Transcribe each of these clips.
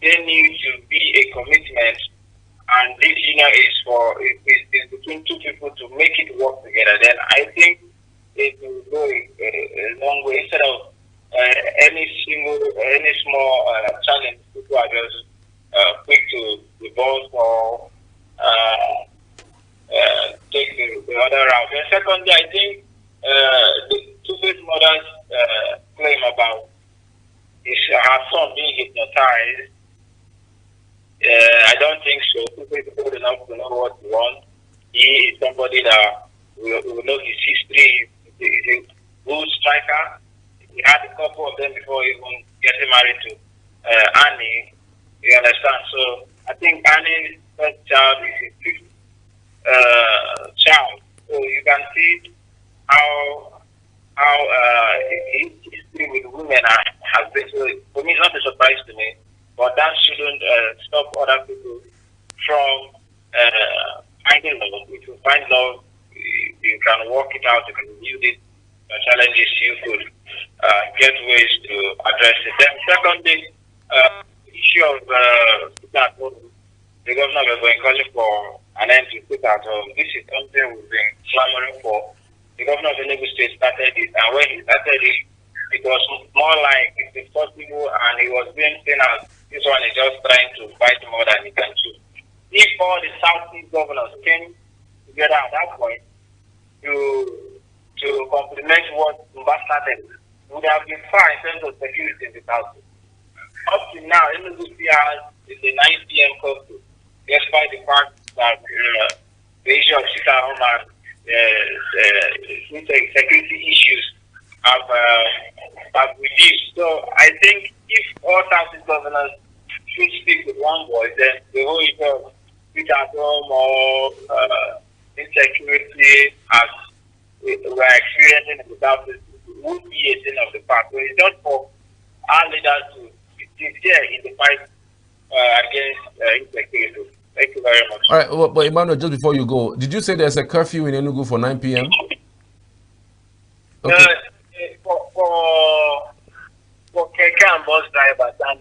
there needs to be a commitment, and this union is between two people to make it work together. Then I think it will go a long way instead of any small challenge. People are just quick to revolt or take the other route. And secondly, I think the two-faced mother's claim about her son being hypnotized. I don't think so. People is old enough to know what he wants. He is somebody that will know his history. He's a good striker. He had a couple of them before even getting married to Annie. You understand? So I think Annie's first child is his fifth child. So you can see how his history with women has been. So for me, it's not a surprise to me, but that shouldn't stop other people from finding love. If you find love, you can work it out. You can build it. Challenges you could get ways to address it. Then secondly, issue of sit at home. The governor has been calling for an end to sit at home. This is something we've been clamoring for. The governor of Enugu State started it, and when he started it, it was more like it's impossible, and he was being seen as this one is just trying to fight more than he can chew. If all the Southeast governors came together at that point to complement what Mba started, would have been far in terms of security in the South. Up to now, Enugu has the 9 p.m. curfew, despite the fact that the issue of sit-at-home and security issues have reduced. So I think if all Southeast governors should speak with one voice, then the whole issue of sit-at-home or insecurity as we're experiencing in the Southeast would be a thing of the past. So it's just for our leaders to be sincere in the fight against insecurity. Thank you very much. All right, well, but Emmanuel, just before you go, did you say there's a curfew in Enugu for 9 p.m.? Okay. For keke and bus drivers, and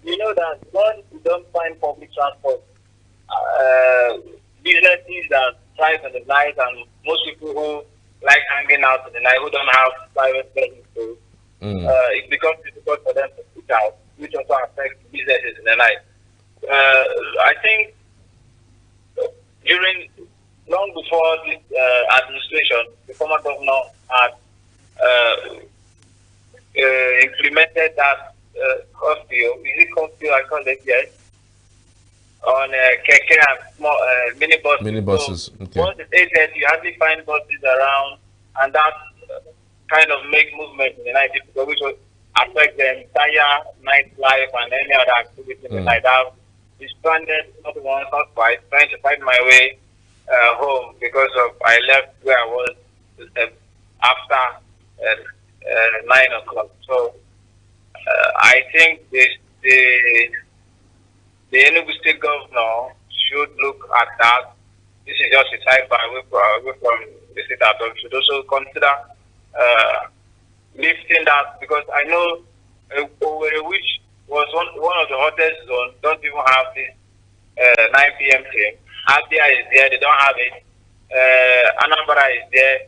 you know that once you don't find public transport, businesses that thrive in the night, and most people who like hanging out in the night, who don't have private vehicles, it becomes difficult for them to put out, which also affects businesses in the night. I think long before this administration, the former governor had implemented that curfew. Is it curfew? I call it, yes. On keke and small minibuses. Minibuses. So okay. once it's 8:30, you hardly find buses around, and that kind of make movement in the night difficult, which will affect the entire nightlife and any other activity in the night. I've stranded not once, not twice, trying to find my way home because I left where I was after 9 o'clock. So I think the Enugu State governor should look at that. This is just a sidebar away from the state at all. Should also consider lifting that, because I know Owerri, which was one of the hottest zones, don't even have this 9 p.m. thing. Abia is there, they don't have it. Anambra is there,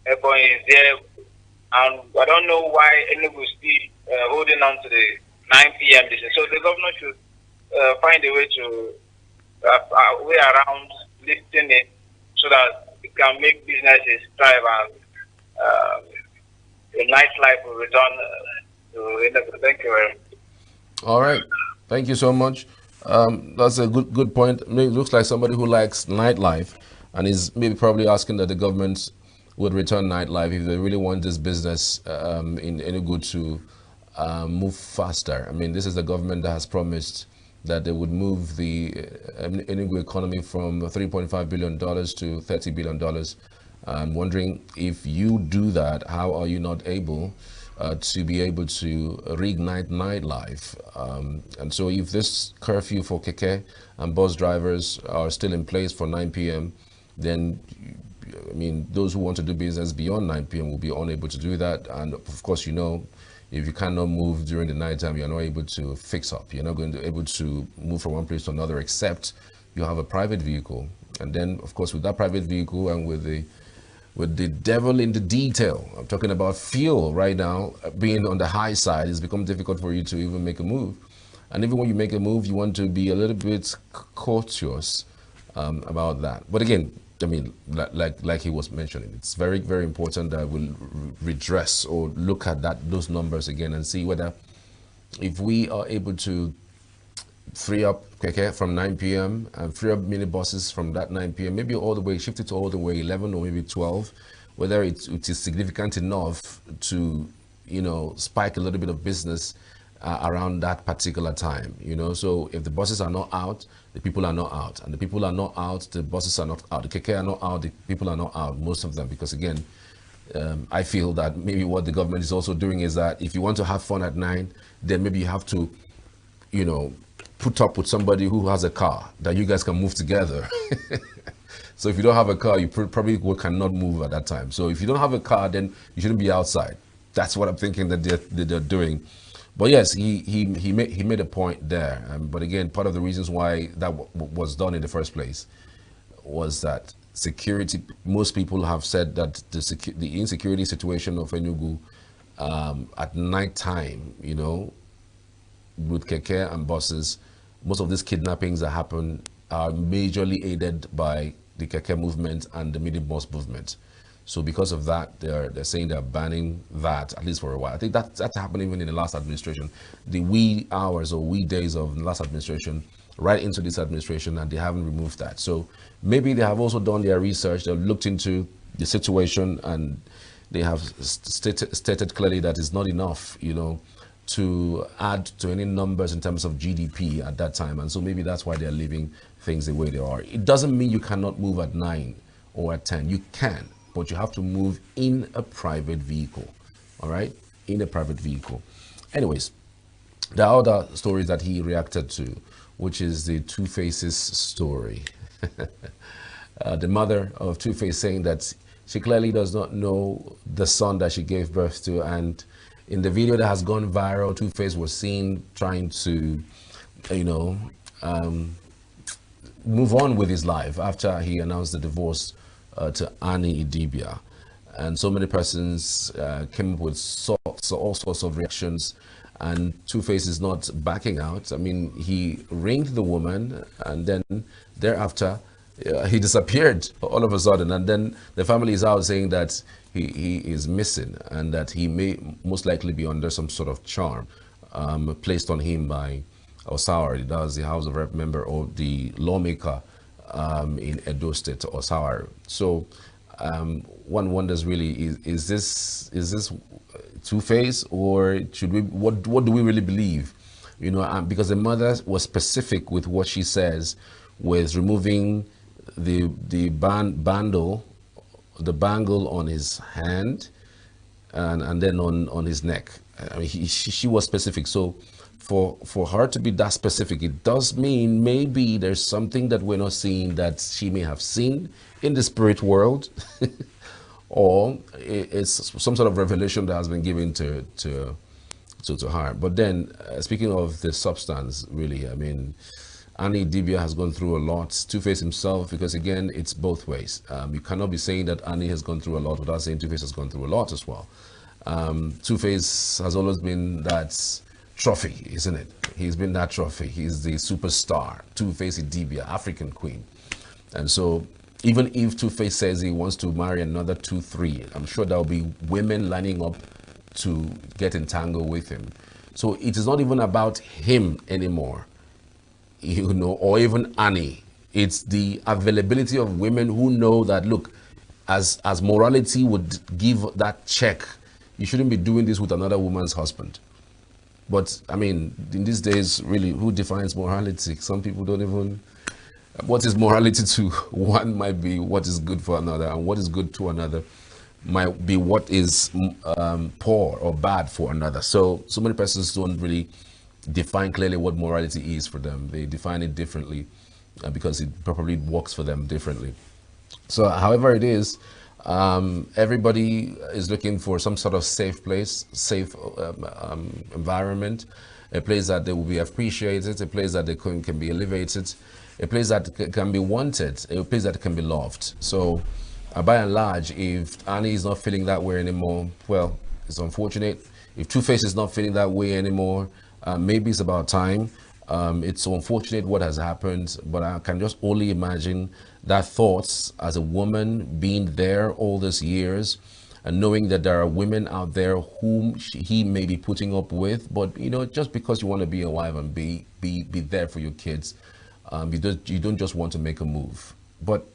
Ebonyi is there, and I don't know why Enugu is still holding on to the 9 p.m. So the governor should find a way to way around lifting it so that it can make businesses thrive and the nightlife will return to Enugu. Thank you very much. All right, thank you so much. That's a good point. It looks like somebody who likes nightlife and is maybe probably asking that the government would return nightlife if they really want this business in Enugu to move faster. I mean, this is the government that has promised that they would move the Enugu economy from $3.5 billion to $30 billion. I'm wondering, if you do that, how are you not able to be able to reignite nightlife? And so if this curfew for keke and bus drivers are still in place for 9 p.m., then, I mean, those who want to do business beyond 9 p.m. will be unable to do that. And of course, you know, If you cannot move during the nighttime, you're not able to fix up. You're not going to be able to move from one place to another except you have a private vehicle. And then, of course, with that private vehicle and with the devil in the detail, I'm talking about fuel right now, being on the high side, it's become difficult for you to even make a move. And even when you make a move, you want to be a little bit cautious about that. But again, I mean, like he was mentioning, it's very, very important that we'll redress or look at those numbers again and see whether if we are able to free up keke from 9 p.m. and free up minibuses from that 9 p.m. maybe all the way, shift it to all the way 11 or maybe 12, whether it is significant enough to, spike a little bit of business around that particular time, So if the buses are not out, the people are not out, and the people are not out, the buses are not out, the keke are not out, the people are not out, most of them, because again, I feel that maybe what the government is also doing is that if you want to have fun at 9, then maybe you have to, put up with somebody who has a car that you guys can move together. So if you don't have a car, you probably cannot move at that time. So if you don't have a car, then you shouldn't be outside. That's what I'm thinking that they're doing. But yes, he made a point there. But again, part of the reasons why that was done in the first place was that security. Most people have said that the insecurity situation of Enugu at night time, with keke and buses, most of these kidnappings that happen are majorly aided by the keke movement and the minibus movement. So because of that, they're saying they're banning that, at least for a while. I think that's happened even in the last administration. The wee hours or wee days of the last administration, right into this administration, and they haven't removed that. So maybe they have also done their research. They've looked into the situation and they have stated clearly that it's not enough, to add to any numbers in terms of GDP at that time. And so maybe that's why they're leaving things the way they are. It doesn't mean you cannot move at 9 or at 10. You can, but you have to move in a private vehicle. All right? In a private vehicle. Anyways, there are other stories that he reacted to, which is the Two Faces story. The mother of Two Face saying that she clearly does not know the son that she gave birth to, and in the video that has gone viral, Two Face was seen trying to, move on with his life after he announced the divorce to Annie Idibia. And so many persons came up with all sorts of reactions, and Two Face is not backing out. I mean, he ringed the woman, and then thereafter, he disappeared all of a sudden, and then the family is out saying that he is missing and that he may most likely be under some sort of charm placed on him by Osawari, that's the House of Rep member or the lawmaker in Edo State, Osawari. So one wonders really, is this Two Face, or should we? What do we really believe? Because the mother was specific with what she says, with removing the bangle on his hand and then on his neck. I mean, she was specific. So for her to be that specific, it does mean maybe there's something that we're not seeing that she may have seen in the spirit world, or it's some sort of revelation that has been given to her. But then, speaking of the substance, really, I mean, Annie Dibia has gone through a lot. Two Face himself, because again, it's both ways. You cannot be saying that Annie has gone through a lot without saying Two Face has gone through a lot as well. Two Face has always been that trophy, isn't it? He's been that trophy. He's the superstar. Two Face Idibia, African queen. And so, even if Two Face says he wants to marry another 2, 3, I'm sure there'll be women lining up to get entangled with him. So it is not even about him anymore, or even Annie. It's the availability of women who know that, look, as morality would give that check, you shouldn't be doing this with another woman's husband. But I mean, in these days, really, who defines morality? Some people don't even. What is morality to one might be what is good for another, and what is good to another might be what is poor or bad for another. So many persons don't really define clearly what morality is for them. They define it differently because it probably works for them differently. So however it is, Everybody is looking for some sort of safe place, safe environment, a place that they will be appreciated, a place that they can be elevated, a place that can be wanted, a place that can be loved. So, by and large, if Annie is not feeling that way anymore, well, it's unfortunate. If Two-Face is not feeling that way anymore, maybe it's about time. It's unfortunate what has happened, but I can just only imagine that thoughts as a woman being there all these years and knowing that there are women out there whom he may be putting up with, but just because you want to be a wife and be there for your kids, you don't just want to make a move. But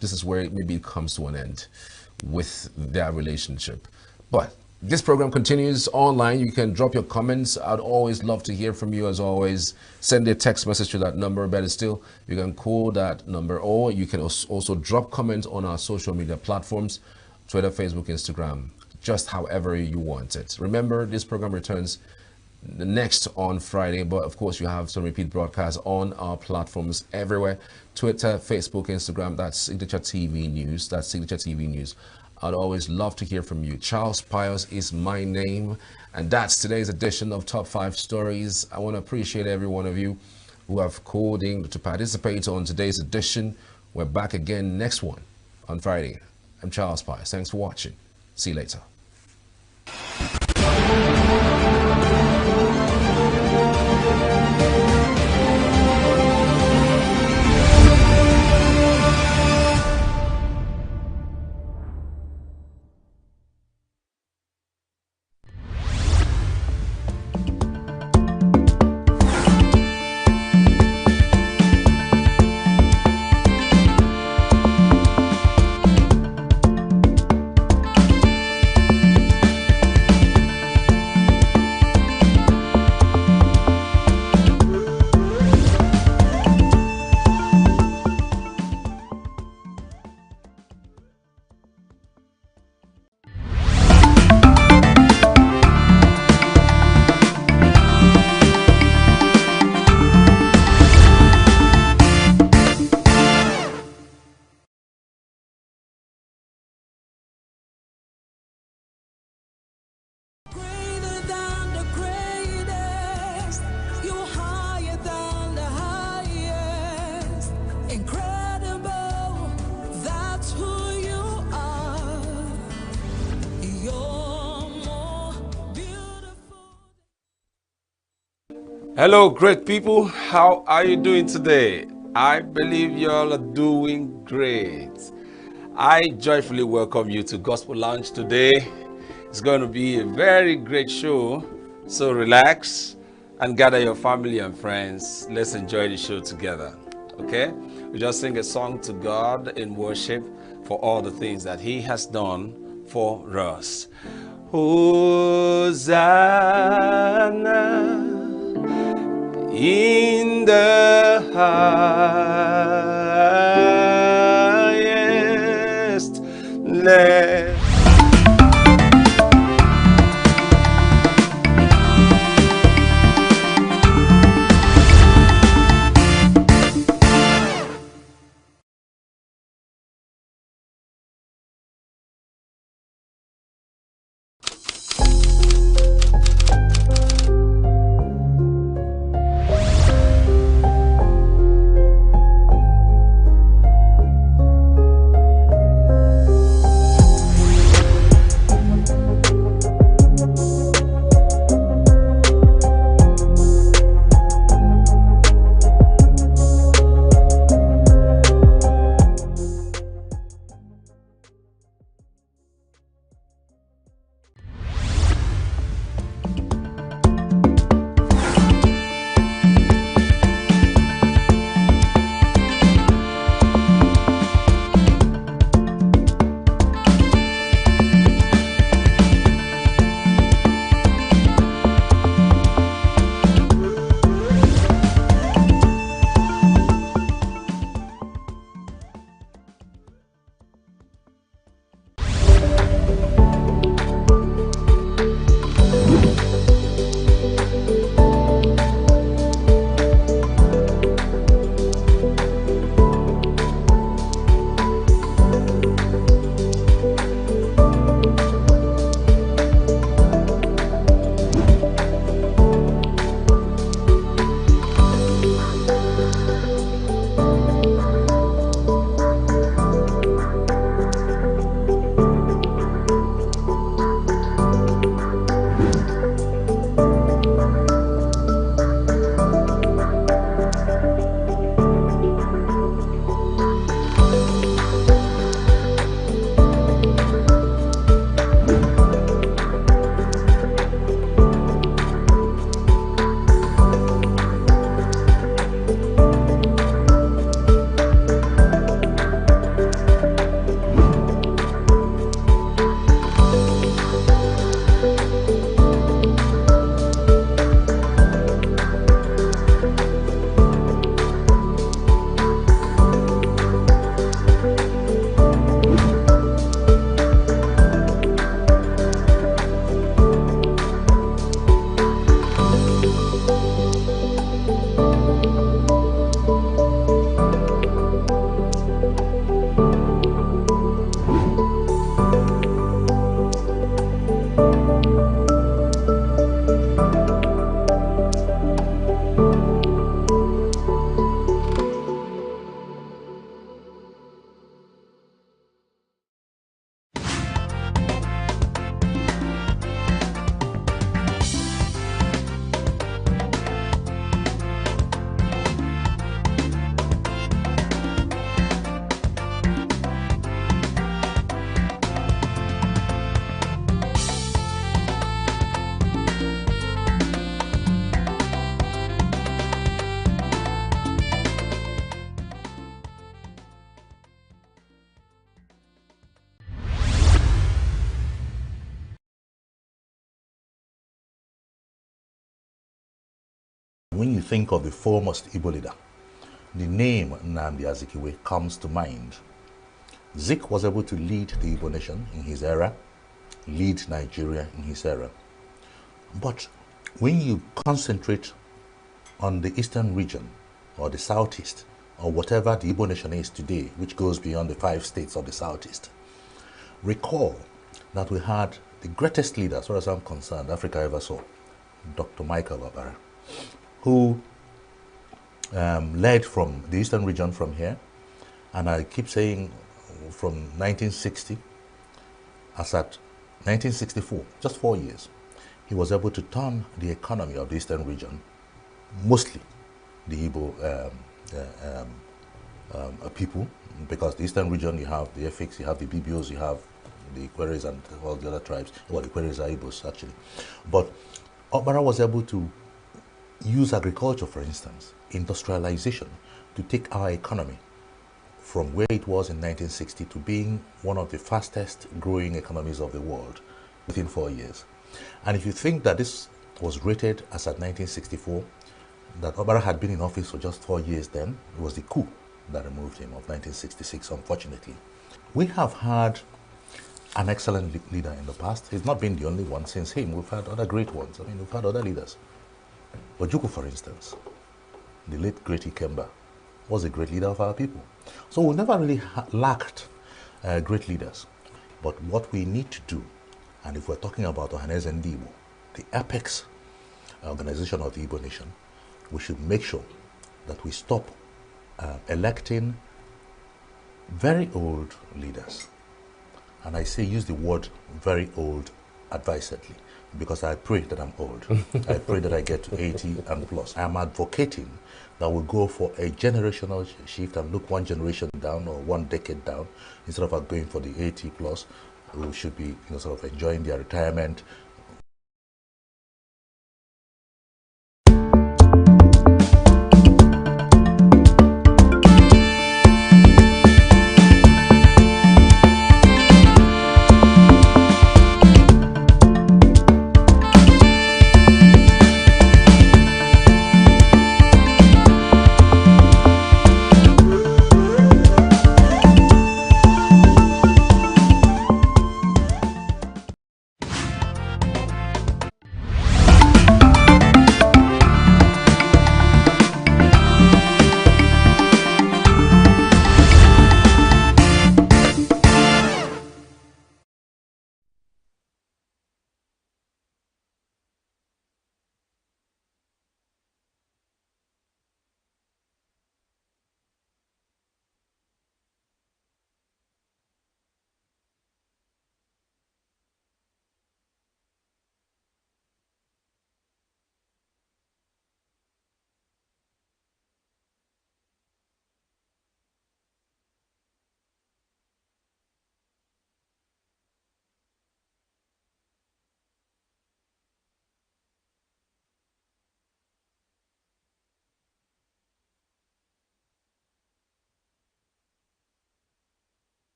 this is where it maybe comes to an end with their relationship. But this program continues online. You can drop your comments. I'd always love to hear from you. As always, send a text message to that number. Better still, you can call that number, or you can also drop comments on our social media platforms, Twitter, Facebook, Instagram, just however you want it. Remember, this program returns next on Friday, but of course you have some repeat broadcasts on our platforms everywhere: Twitter, Facebook, Instagram. That's Signature TV News. That's Signature TV News. I'd always love to hear from you. Charles Pius is my name, and that's today's edition of Top 5 Stories. I want to appreciate every one of you who have called in to participate on today's edition. We're back again next one on Friday. I'm Charles Pius. Thanks for watching. See you later. Hello, great people. How are you doing today? I believe you all are doing great. I joyfully welcome you to Gospel Lounge today. It's going to be a very great show. So relax and gather your family and friends. Let's enjoy the show together. Okay? We just sing a song to God in worship for all the things that He has done for us. Hosanna in the highest. Let you think of the foremost Igbo leader, the name Nnamdi Azikiwe comes to mind. Zik was able to lead the Igbo nation in his era, lead Nigeria in his era. But when you concentrate on the eastern region or the southeast or whatever the Igbo nation is today, which goes beyond the 5 states of the southeast, recall that we had the greatest leader, as far as I'm concerned, Africa ever saw, Dr. Michael Obara, who led from the eastern region from here, and I keep saying from 1960, as at 1964, just 4 years, he was able to turn the economy of the eastern region, mostly the Igbo people, because the eastern region you have the Efiks, you have the Bibios, you have the Ikweres and all the other tribes. Well, the Ikweres are Igbos actually. But Obara was able to use agriculture, for instance, industrialization, to take our economy from where it was in 1960 to being one of the fastest growing economies of the world within 4 years. And if you think that this was rated as at 1964, that Obara had been in office for just 4 years then, it was the coup that removed him of 1966, unfortunately. We have had an excellent leader in the past. He's not been the only one. Since him, we've had other great ones. I mean, we've had other leaders. Ojukwu, for instance, the late great Ikemba, was a great leader of our people. So we never really lacked great leaders. But what we need to do, and if we're talking about Ohaneze Ndibo, the apex organization of the Igbo nation, we should make sure that we stop electing very old leaders. And I say use the word very old advisedly, because I pray that I'm old. I pray that I get to 80 and plus. I am advocating that we go for a generational shift and look one generation down or one decade down, instead of going for the 80 plus, who should be sort of enjoying their retirement.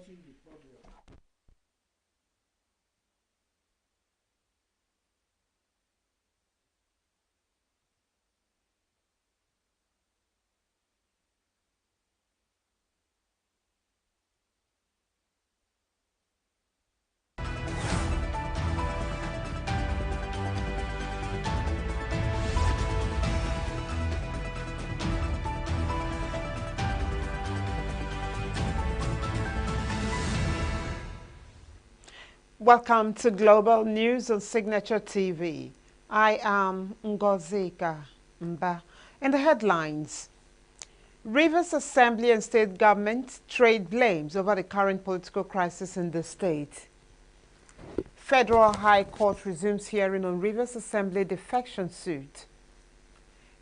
watching the program. Welcome to Global News on Signature TV. I am Ngozika Mba. In the headlines, Rivers Assembly and state government trade blames over the current political crisis in the state. Federal High Court resumes hearing on Rivers Assembly defection suit.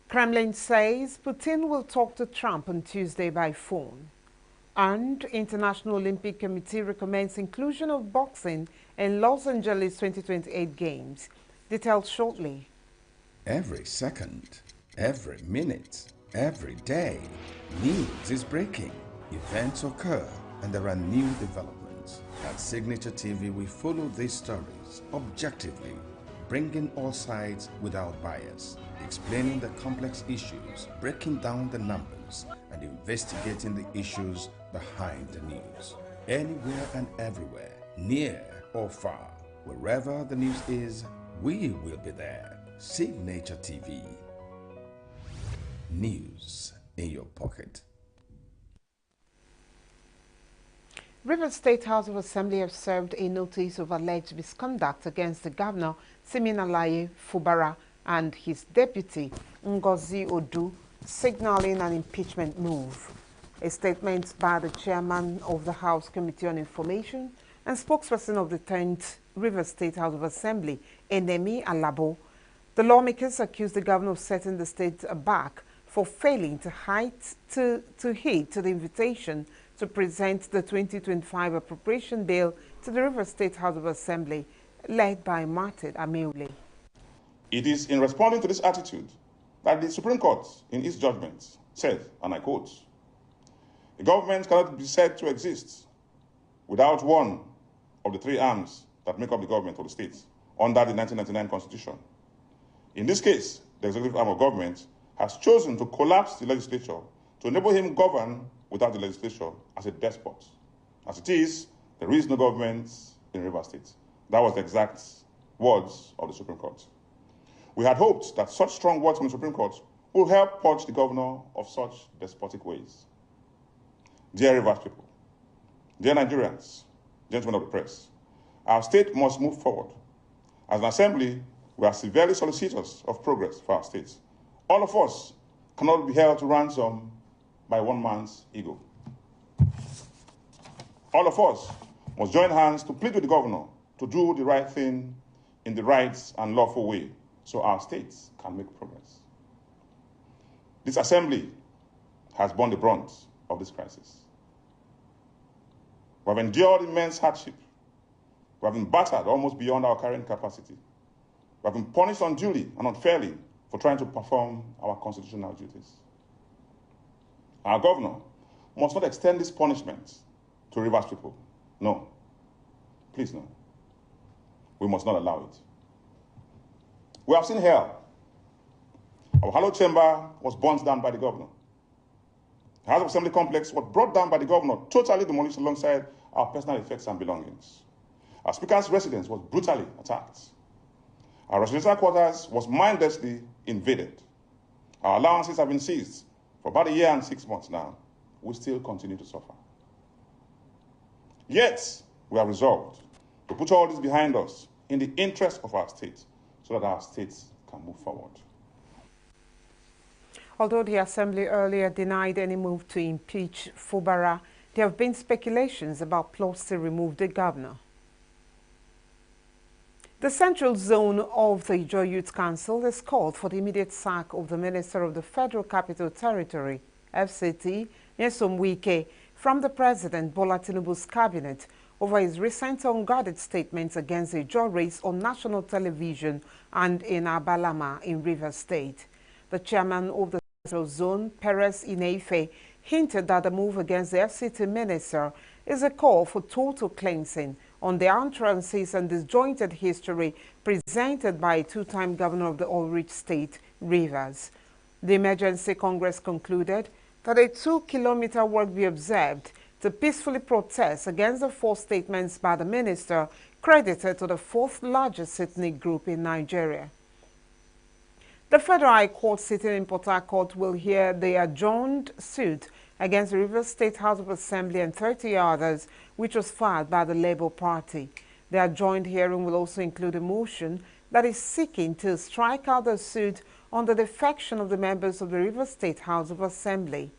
Kremlin says Putin will talk to Trump on Tuesday by phone. And International Olympic Committee recommends inclusion of boxing in Los Angeles 2028 Games. Details shortly. Every second, every minute, every day, news is breaking. Events occur and there are new developments. At Signature TV, we follow these stories objectively, bringing all sides without bias, explaining the complex issues, breaking down the numbers, and investigating the issues behind the news. Anywhere and everywhere, near or far, wherever the news is, we will be there. Signature TV. News in your pocket. Rivers State House of Assembly have served a notice of alleged misconduct against the governor, Siminalayi Fubara, and his deputy, Ngozi Odu, signaling an impeachment move. A statement by the chairman of the House Committee on Information and spokesperson of the 10th Rivers State House of Assembly, Enemi Alabo. The lawmakers accused the governor of setting the state aback for failing to heed to the invitation to present the 2025 appropriation bill to the Rivers State House of Assembly, led by Martin Ameule. It is in responding to this attitude that the Supreme Court, in its judgment, said, and I quote, "The government cannot be said to exist without one of the three arms that make up the government of the state under the 1999 Constitution. In this case, the executive arm of government has chosen to collapse the legislature to enable him govern without the legislature as a despot. As it is, there is no government in Rivers State." That was the exact words of the Supreme Court. We had hoped that such strong words from the Supreme Court will help purge the governor of such despotic ways. Dear Rivers people, dear Nigerians, gentlemen of the press, our state must move forward. As an assembly, we are severely solicitous of progress for our state. All of us cannot be held to ransom by one man's ego. All of us must join hands to plead with the governor to do the right thing in the right and lawful way so our states can make progress. This assembly has borne the brunt of this crisis. We have endured immense hardship. We have been battered almost beyond our carrying capacity. We have been punished unduly and unfairly for trying to perform our constitutional duties. Our governor must not extend this punishment to Rivers people. No. Please no. We must not allow it. We have seen hell. Our hallowed chamber was burnt down by the governor. The House of Assembly complex was brought down by the governor, totally demolished alongside our personal effects and belongings. Our speaker's residence was brutally attacked. Our residential quarters was mindlessly invaded. Our allowances have been seized for about a year and 6 months now. We still continue to suffer. Yet, we are resolved to put all this behind us in the interest of our state so that our states can move forward. Although the Assembly earlier denied any move to impeach Fubara, there have been speculations about plots to remove the governor. The Central Zone of the Ijaw Youth Council has called for the immediate sack of the Minister of the Federal Capital Territory, FCT, Nyesom Wike, from the President Bola Tinubu's cabinet over his recent unguarded statements against the Ijaw race on national television and in Abalama in Rivers State. The chairman of the Central Zone, Perez Ineife, hinted that the move against the FCT minister is a call for total cleansing on the utterances and disjointed history presented by a two-time governor of the oil-rich state, Rivers. The Emergency Congress concluded that a 2-kilometer walk be observed to peacefully protest against the false statements by the minister credited to the fourth largest ethnic group in Nigeria. The Federal High Court sitting in Port Harcourt will hear the adjourned suit against the Rivers State House of Assembly and 30 others, which was filed by the Labour Party. The adjourned hearing will also include a motion that is seeking to strike out the suit on the defection of the members of the Rivers State House of Assembly.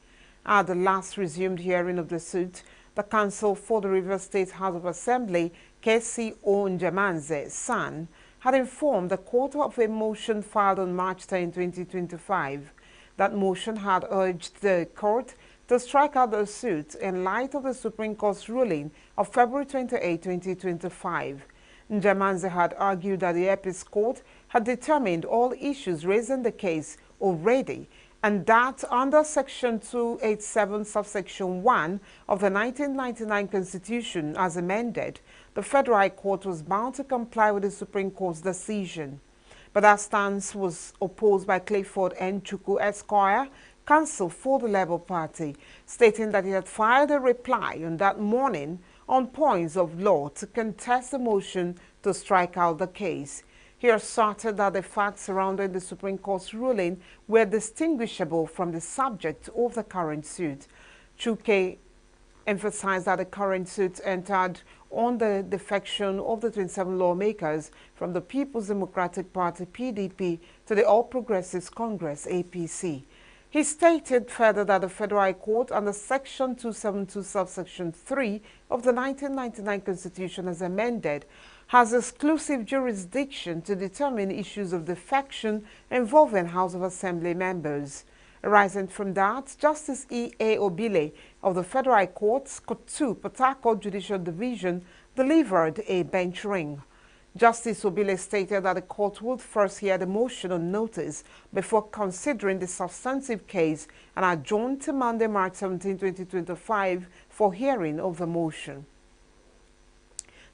At the last resumed hearing of the suit, the counsel for the Rivers State House of Assembly, KCO Njamanze San, had informed the court of a motion filed on March 10, 2025. That motion had urged the court to strike out the suit in light of the Supreme Court's ruling of February 28, 2025. Njamanze had argued that the Apex Court had determined all issues raised in the case already, and that under Section 287, subsection 1 of the 1999 Constitution as amended, the Federal High Court was bound to comply with the Supreme Court's decision. But that stance was opposed by Clifford N. Chukwu Esquire, counsel for the Labour Party, stating that he had filed a reply on that morning on points of law to contest the motion to strike out the case. He asserted that the facts surrounding the Supreme Court's ruling were distinguishable from the subject of the current suit. Chukwu emphasized that the current suit entered on the defection of the 27 lawmakers from the People's Democratic Party, PDP, to the All Progressives Congress, APC. He stated further that the Federal High Court, under Section 272, subsection 3 of the 1999 Constitution as amended, has exclusive jurisdiction to determine issues of defection involving House of Assembly members. Arising from that, Justice E.A. Obile of the Federal High Court's Kotu Port Harcourt Judicial Division delivered a bench ring. Justice Obile stated that the court would first hear the motion on notice before considering the substantive case and adjourned to Monday, March 17, 2025 for hearing of the motion.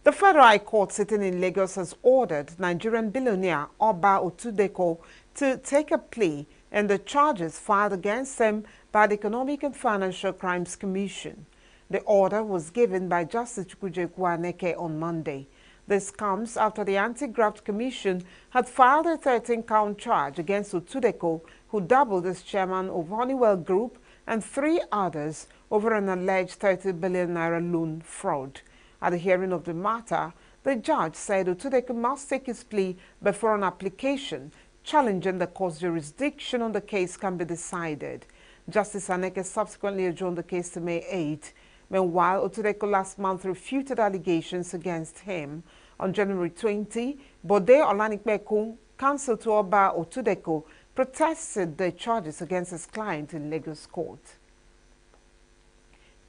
The Federal High Court sitting in Lagos has ordered Nigerian billionaire Oba Otudeko to take a plea in the charges filed against him by the Economic and Financial Crimes Commission. The order was given by Justice Chukwujekwu Aneke on Monday. This comes after the Anti-Graft Commission had filed a 13-count charge against Otudeko, who doubled as chairman of Honeywell Group, and 3 others over an alleged 30 billion naira loan fraud. At the hearing of the matter, the judge said Otudeko must take his plea before an application challenging the court's jurisdiction on the case can be decided. Justice Aneke subsequently adjourned the case to May 8. Meanwhile, Otudeko last month refuted allegations against him. On January 20, Bode Olanikpeku, counsel to Oba Otudeko, protested the charges against his client in Lagos court.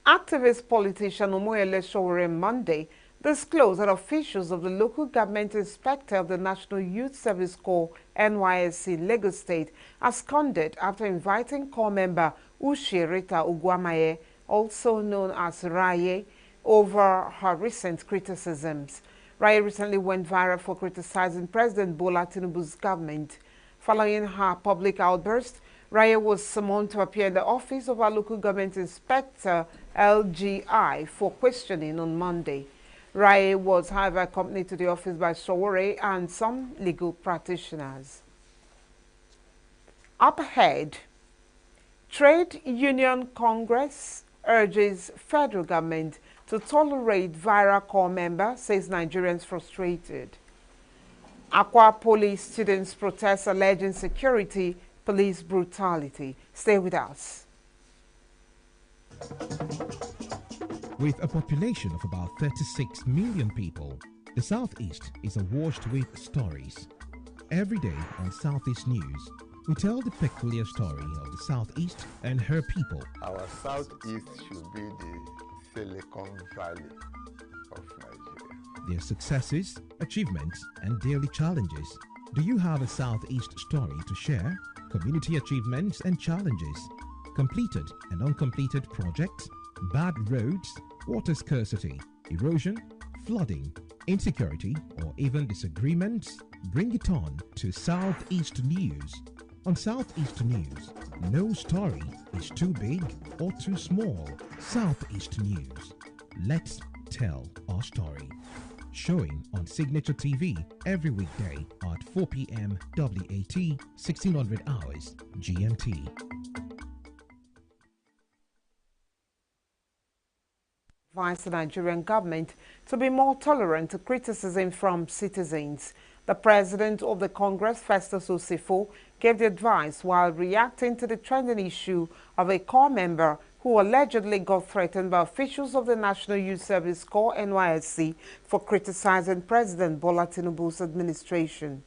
Activist politician Omoyele Sowore Monday disclosed that officials of the local government inspector of the National Youth Service Corps, NYSC, in Lagos State, absconded after inviting corps member Uche Rita Ugwamaye, also known as Raye, over her recent criticisms. Raye recently went viral for criticizing President Bola Tinubu's government. Following her public outburst, Raye was summoned to appear in the office of our local government inspector, LGI, for questioning on Monday. Raye was, however, accompanied to the office by Sowore and some legal practitioners. Up ahead, Trade Union Congress urges federal government to tolerate viral corps member, says Nigerians frustrated. Akwa police students protest alleging security police brutality. Stay with us. With a population of about 36 million people, the Southeast is awash with stories. Every day on Southeast News, we tell the peculiar story of the Southeast and her people. Our Southeast should be the Silicon Valley of Nigeria. Their successes, achievements, and daily challenges. Do you have a Southeast story to share? Community achievements and challenges, completed and uncompleted projects, bad roads, water scarcity, erosion, flooding, insecurity, or even disagreements? Bring it on to Southeast News. On Southeast News, no story is too big or too small. Southeast News. Let's tell our story. Showing on Signature TV every weekday at 4 p.m. WAT, 1600 hours GMT. Advised the Nigerian government to be more tolerant to criticism from citizens. The president of the Congress, Festus Osifo, gave the advice while reacting to the trending issue of a corps member who allegedly got threatened by officials of the National Youth Service Corps (NYSC) for criticizing President Bola Tinubu's administration.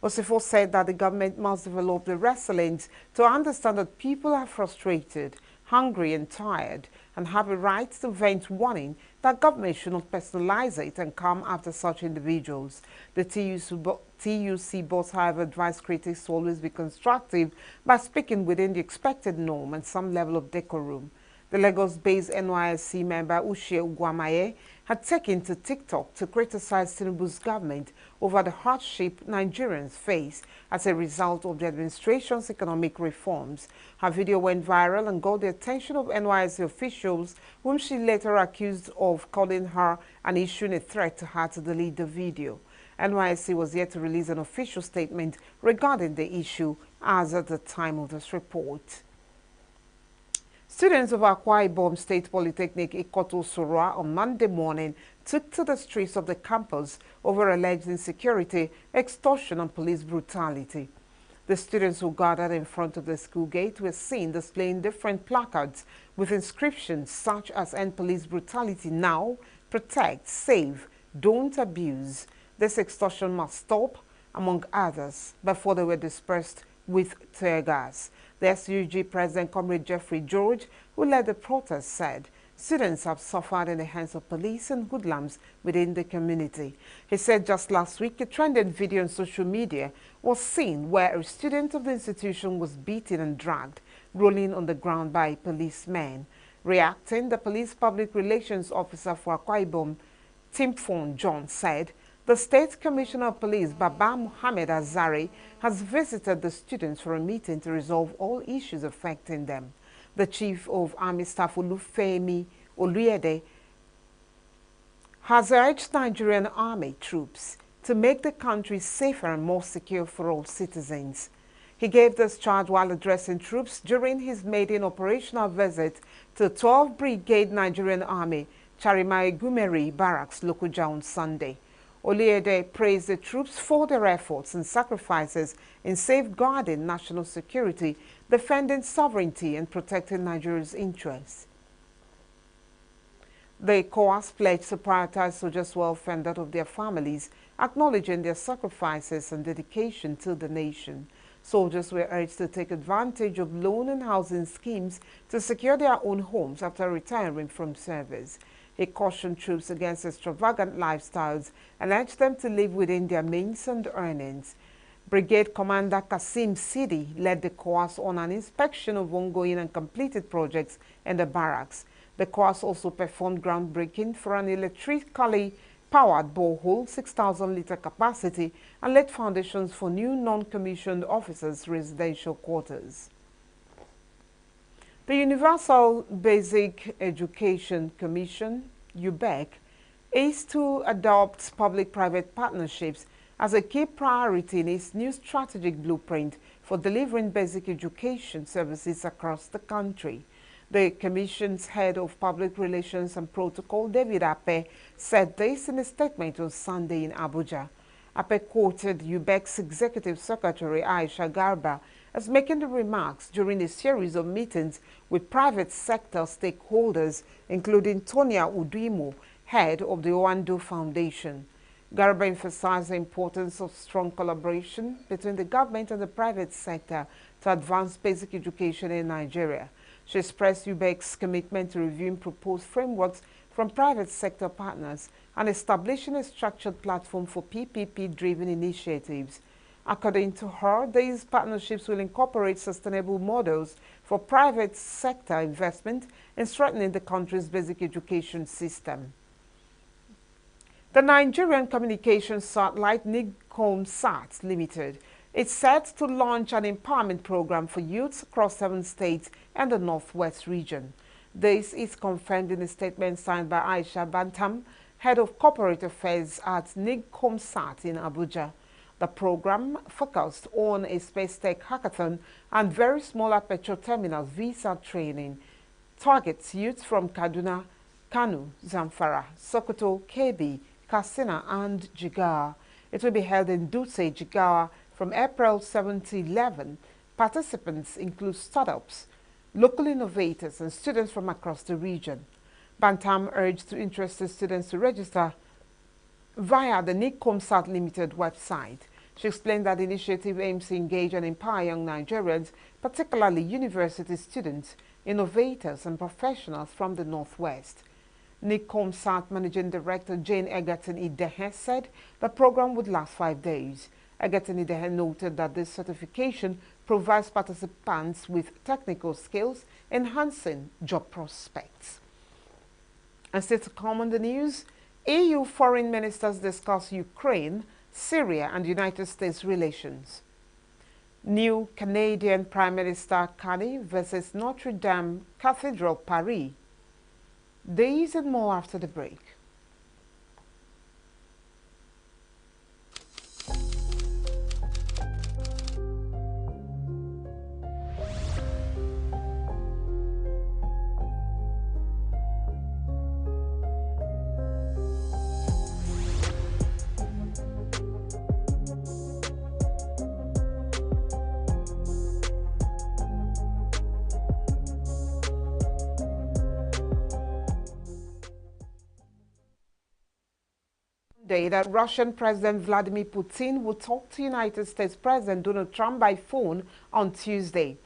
Osifo said that the government must develop the resilience to understand that people are frustrated, hungry and tired, and have a right to vent warning that government should not personalize it and come after such individuals. The TUC boss, however, advised critics to always be constructive by speaking within the expected norm and some level of decorum. The Lagos-based NYSC member Uche Ugwamaye had taken to TikTok to criticize Tinubu's government over the hardship Nigerians face as a result of the administration's economic reforms. Her video went viral and got the attention of NYSC officials, whom she later accused of calling her and issuing a threat to her to delete the video. NYSC was yet to release an official statement regarding the issue as at the time of this report. Students of Akwa Ibom State Polytechnic Ikoto Sorwa on Monday morning took to the streets of the campus over alleged insecurity, extortion and police brutality. The students who gathered in front of the school gate were seen displaying different placards with inscriptions such as "End police brutality now, protect, save, don't abuse. This extortion must stop," among others, before they were dispersed with tear gas. The SUG President, Comrade Jeffrey George, who led the protest, said students have suffered in the hands of police and hoodlums within the community. He said just last week, a trending video on social media was seen where a student of the institution was beaten and dragged, rolling on the ground by policemen. Reacting, the police public relations officer for Akwa Ibom, Timfon John, said the State Commissioner of Police, Baba Muhammad Azari, has visited the students for a meeting to resolve all issues affecting them. The Chief of Army Staff, Olufemi Oluyede, has urged Nigerian Army troops to make the country safer and more secure for all citizens. He gave this charge while addressing troops during his maiden operational visit to 12th Brigade Nigerian Army, Charimai Gumeri Barracks, Lokoja, on Sunday. Oluyede praised the troops for their efforts and sacrifices in safeguarding national security, defending sovereignty, and protecting Nigeria's interests. The COAS pledged to prioritize soldiers' welfare and that of their families, acknowledging their sacrifices and dedication to the nation. Soldiers were urged to take advantage of loan and housing schemes to secure their own homes after retiring from service. He cautioned troops against extravagant lifestyles and urged them to live within their means and earnings. Brigade Commander Kasim Sidi led the COAS on an inspection of ongoing and completed projects in the barracks. The COAS also performed groundbreaking for an electrically powered borehole, 6,000-liter capacity, and laid foundations for new non-commissioned officers' residential quarters. The Universal Basic Education Commission, UBEC, is to adopt public-private partnerships as a key priority in its new strategic blueprint for delivering basic education services across the country. The Commission's head of public relations and protocol, David Ape, said this in a statement on Sunday in Abuja. Ape quoted UBEC's Executive Secretary Aisha Garba as making the remarks during a series of meetings with private sector stakeholders, including Tonia Uduimo, head of the Owando Foundation. Garba emphasized the importance of strong collaboration between the government and the private sector to advance basic education in Nigeria. She expressed UBEC's commitment to reviewing proposed frameworks from private sector partners and establishing a structured platform for PPP-driven initiatives. According to her, these partnerships will incorporate sustainable models for private sector investment in strengthening the country's basic education system. The Nigerian communications satellite NIGCOMSAT Limited is set to launch an empowerment program for youths across 7 states and the Northwest region. This is confirmed in a statement signed by Aisha Bantam, Head of Corporate Affairs at NIGCOMSAT in Abuja. The program focused on a space tech hackathon and very small aperture terminal visa training. Targets youths from Kaduna, Kano, Zamfara, Sokoto, Kebbi, Katsina, and Jigawa. It will be held in Dutse, Jigawa from April 7 to 11. Participants include startups, local innovators, and students from across the region. Bantam urged interested students to register via the NIGCOMSAT Limited website. She explained that the initiative aims to engage and empower young Nigerians, particularly university students, innovators, and professionals from the Northwest. NIGCOMSAT Managing Director Jane Egerton Idehe said the program would last 5 days. Egerton Idehe noted that this certification provides participants with technical skills, enhancing job prospects. And still to come on the news, EU foreign ministers discuss Ukraine, Syria, and United States relations. New Canadian Prime Minister Carney versus Notre Dame Cathedral, Paris. These and more after the break. That Russian President Vladimir Putin will talk to United States President Donald Trump by phone on Tuesday.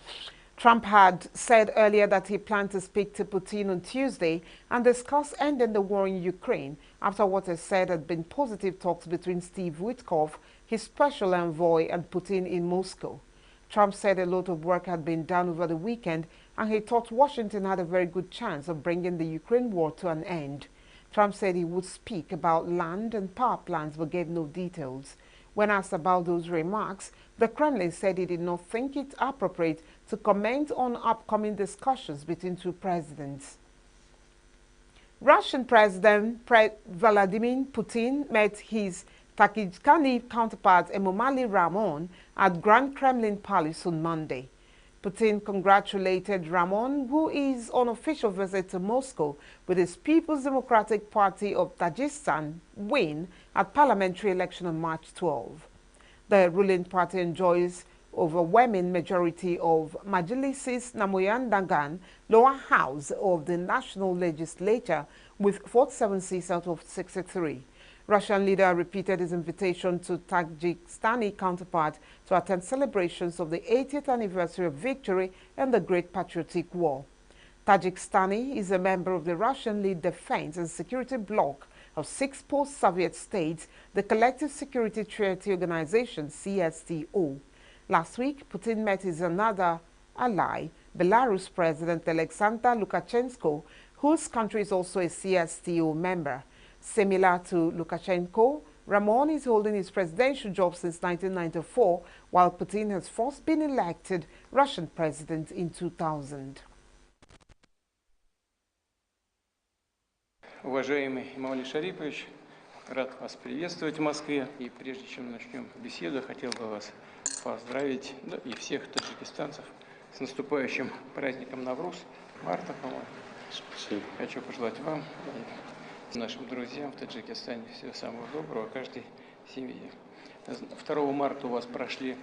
Trump had said earlier that he planned to speak to Putin on Tuesday and discuss ending the war in Ukraine after what is said had been positive talks between Steve Witkoff, his special envoy, and Putin in Moscow. Trump said a lot of work had been done over the weekend and he thought Washington had a very good chance of bringing the Ukraine war to an end. Trump said he would speak about land and power plants but gave no details. When asked about those remarks, the Kremlin said it did not think it appropriate to comment on upcoming discussions between two presidents. Russian President Vladimir Putin met his Tajikistani counterpart Emomali Rahmon at Grand Kremlin Palace on Monday. Putin congratulated Rahmon, who is on official visit to Moscow with his People's Democratic Party of Tajikistan win at parliamentary election on March 12. The ruling party enjoys overwhelming majority of Majlis's Namoyandagan lower house of the national legislature with 47 seats out of 63. Russian leader repeated his invitation to Tajikistani counterpart to attend celebrations of the 80th anniversary of victory in the Great Patriotic War. Tajikistani is a member of the Russian-led defense and security bloc of 6 post-Soviet states, the Collective Security Treaty Organization, CSTO. Last week, Putin met his another ally, Belarus President Alexander Lukashenko, whose country is also a CSTO member. Similar to Lukashenko, Rahmon is holding his presidential job since 1994, while Putin has first been elected Russian president in 2000. Уважаемый Имамали Шарипович, рад вас приветствовать в Москве. И прежде чем начнем беседу, хотел бы вас поздравить, да, и всех таджикистанцев с наступающим праздником Навруз, марта, по-моему. Спасибо. Хочу пожелать вам и нашим друзьям в Таджикистане всего самого доброго, каждой семье. 2 марта у вас прошли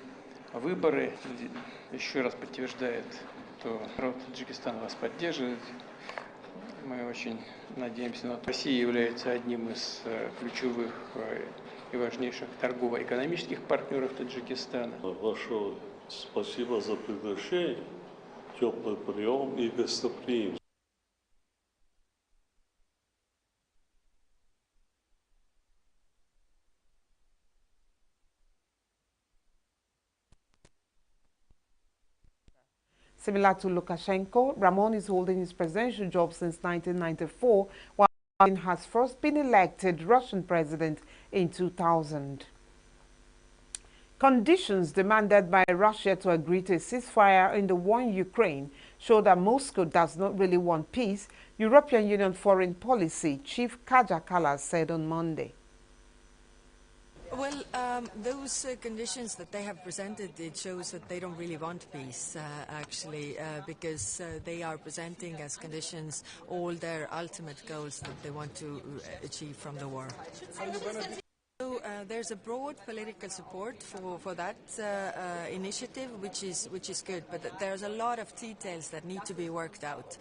выборы, еще раз подтверждает, что народ Таджикистана вас поддерживает. Мы очень надеемся на то. Россия является одним из ключевых и важнейших торгово-экономических партнеров Таджикистана. Большое спасибо за приглашение, теплый прием и гостеприимство. Similar to Lukashenko, Ramon is holding his presidential job since 1994, while Putin has first been elected Russian president in 2000. Conditions demanded by Russia to agree to a ceasefire in the war in Ukraine show that Moscow does not really want peace, European Union Foreign Policy Chief Kaja Kallas said on Monday. Well, those conditions that they have presented, it shows that they don't really want peace, actually, because they are presenting as conditions all their ultimate goals that they want to achieve from the war. So there's a broad political support for that initiative, which is good. But there's a lot of details that need to be worked out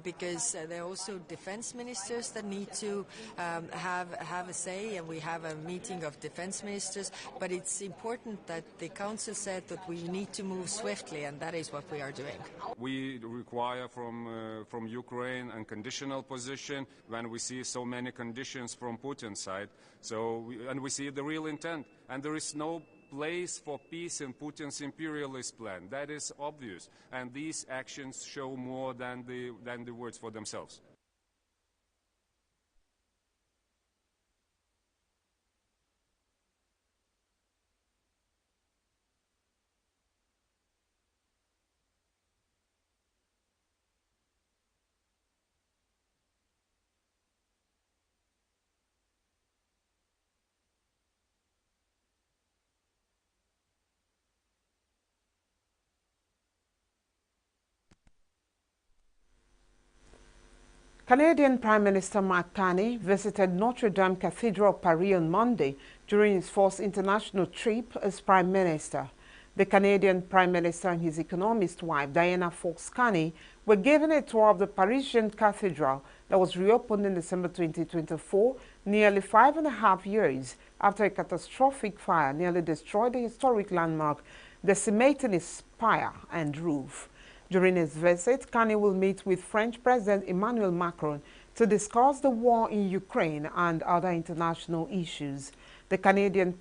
because there are also defense ministers that need to have a say, and we have a meeting of defense ministers. But it's important that the council said that we need to move swiftly, and that is what we are doing. We require from Ukraine a conditional position when we see so many conditions from Putin's side. And we see the real intent, and there is no place for peace in Putin's imperialist plan. That is obvious, and these actions show more than the words for themselves. Canadian Prime Minister Mark Carney visited Notre Dame Cathedral, Paris on Monday during his first international trip as Prime Minister. The Canadian Prime Minister and his economist wife, Diana Fox Carney, were given a tour of the Parisian cathedral that was reopened in December 2024, nearly 5.5 years after a catastrophic fire nearly destroyed the historic landmark, decimating its spire and roof. During his visit, Carney will meet with French President Emmanuel Macron to discuss the war in Ukraine and other international issues. The Canadian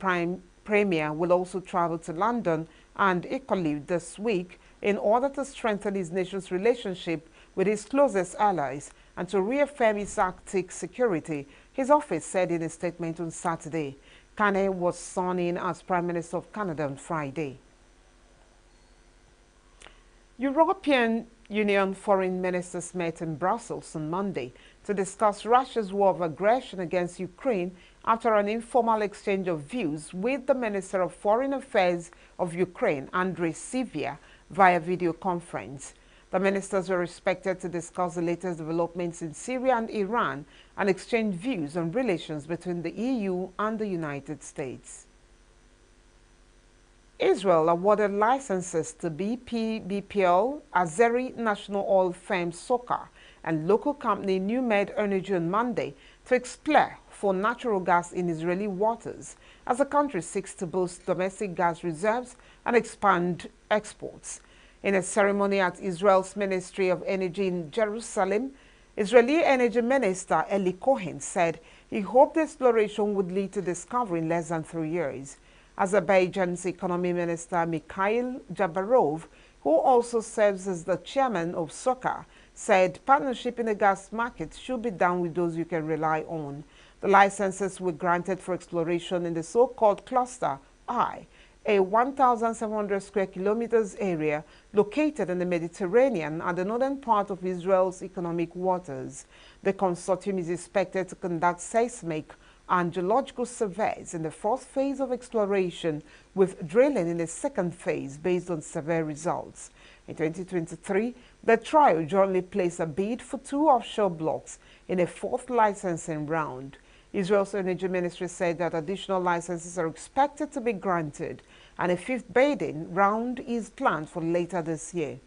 Premier will also travel to London and Italy this week in order to strengthen his nation's relationship with his closest allies and to reaffirm its Arctic security, his office said in a statement on Saturday. Carney was sworn in as Prime Minister of Canada on Friday. European Union foreign ministers met in Brussels on Monday to discuss Russia's war of aggression against Ukraine after an informal exchange of views with the Minister of Foreign Affairs of Ukraine, Andrei Sybiha, via video conference. The ministers were expected to discuss the latest developments in Syria and Iran and exchange views on relations between the EU and the United States. Israel awarded licenses to BP, BPL, Azeri National Oil firm SOCAR, and local company NewMed Energy on Monday to explore for natural gas in Israeli waters as the country seeks to boost domestic gas reserves and expand exports. In a ceremony at Israel's Ministry of Energy in Jerusalem, Israeli Energy Minister Eli Cohen said he hoped the exploration would lead to discovery in less than 3 years. Azerbaijan's Economy Minister Mikhail Jabarov, who also serves as the chairman of SOCAR, said partnership in the gas market should be done with those you can rely on. The licenses were granted for exploration in the so-called Cluster I, a 1,700 square kilometers area located in the Mediterranean and the northern part of Israel's economic waters. The consortium is expected to conduct seismic and geological surveys in the first phase of exploration, with drilling in the second phase based on survey results. In 2023, the trio jointly placed a bid for 2 offshore blocks in a 4th licensing round. Israel's Energy Ministry said that additional licenses are expected to be granted, and a 5th bidding round is planned for later this year.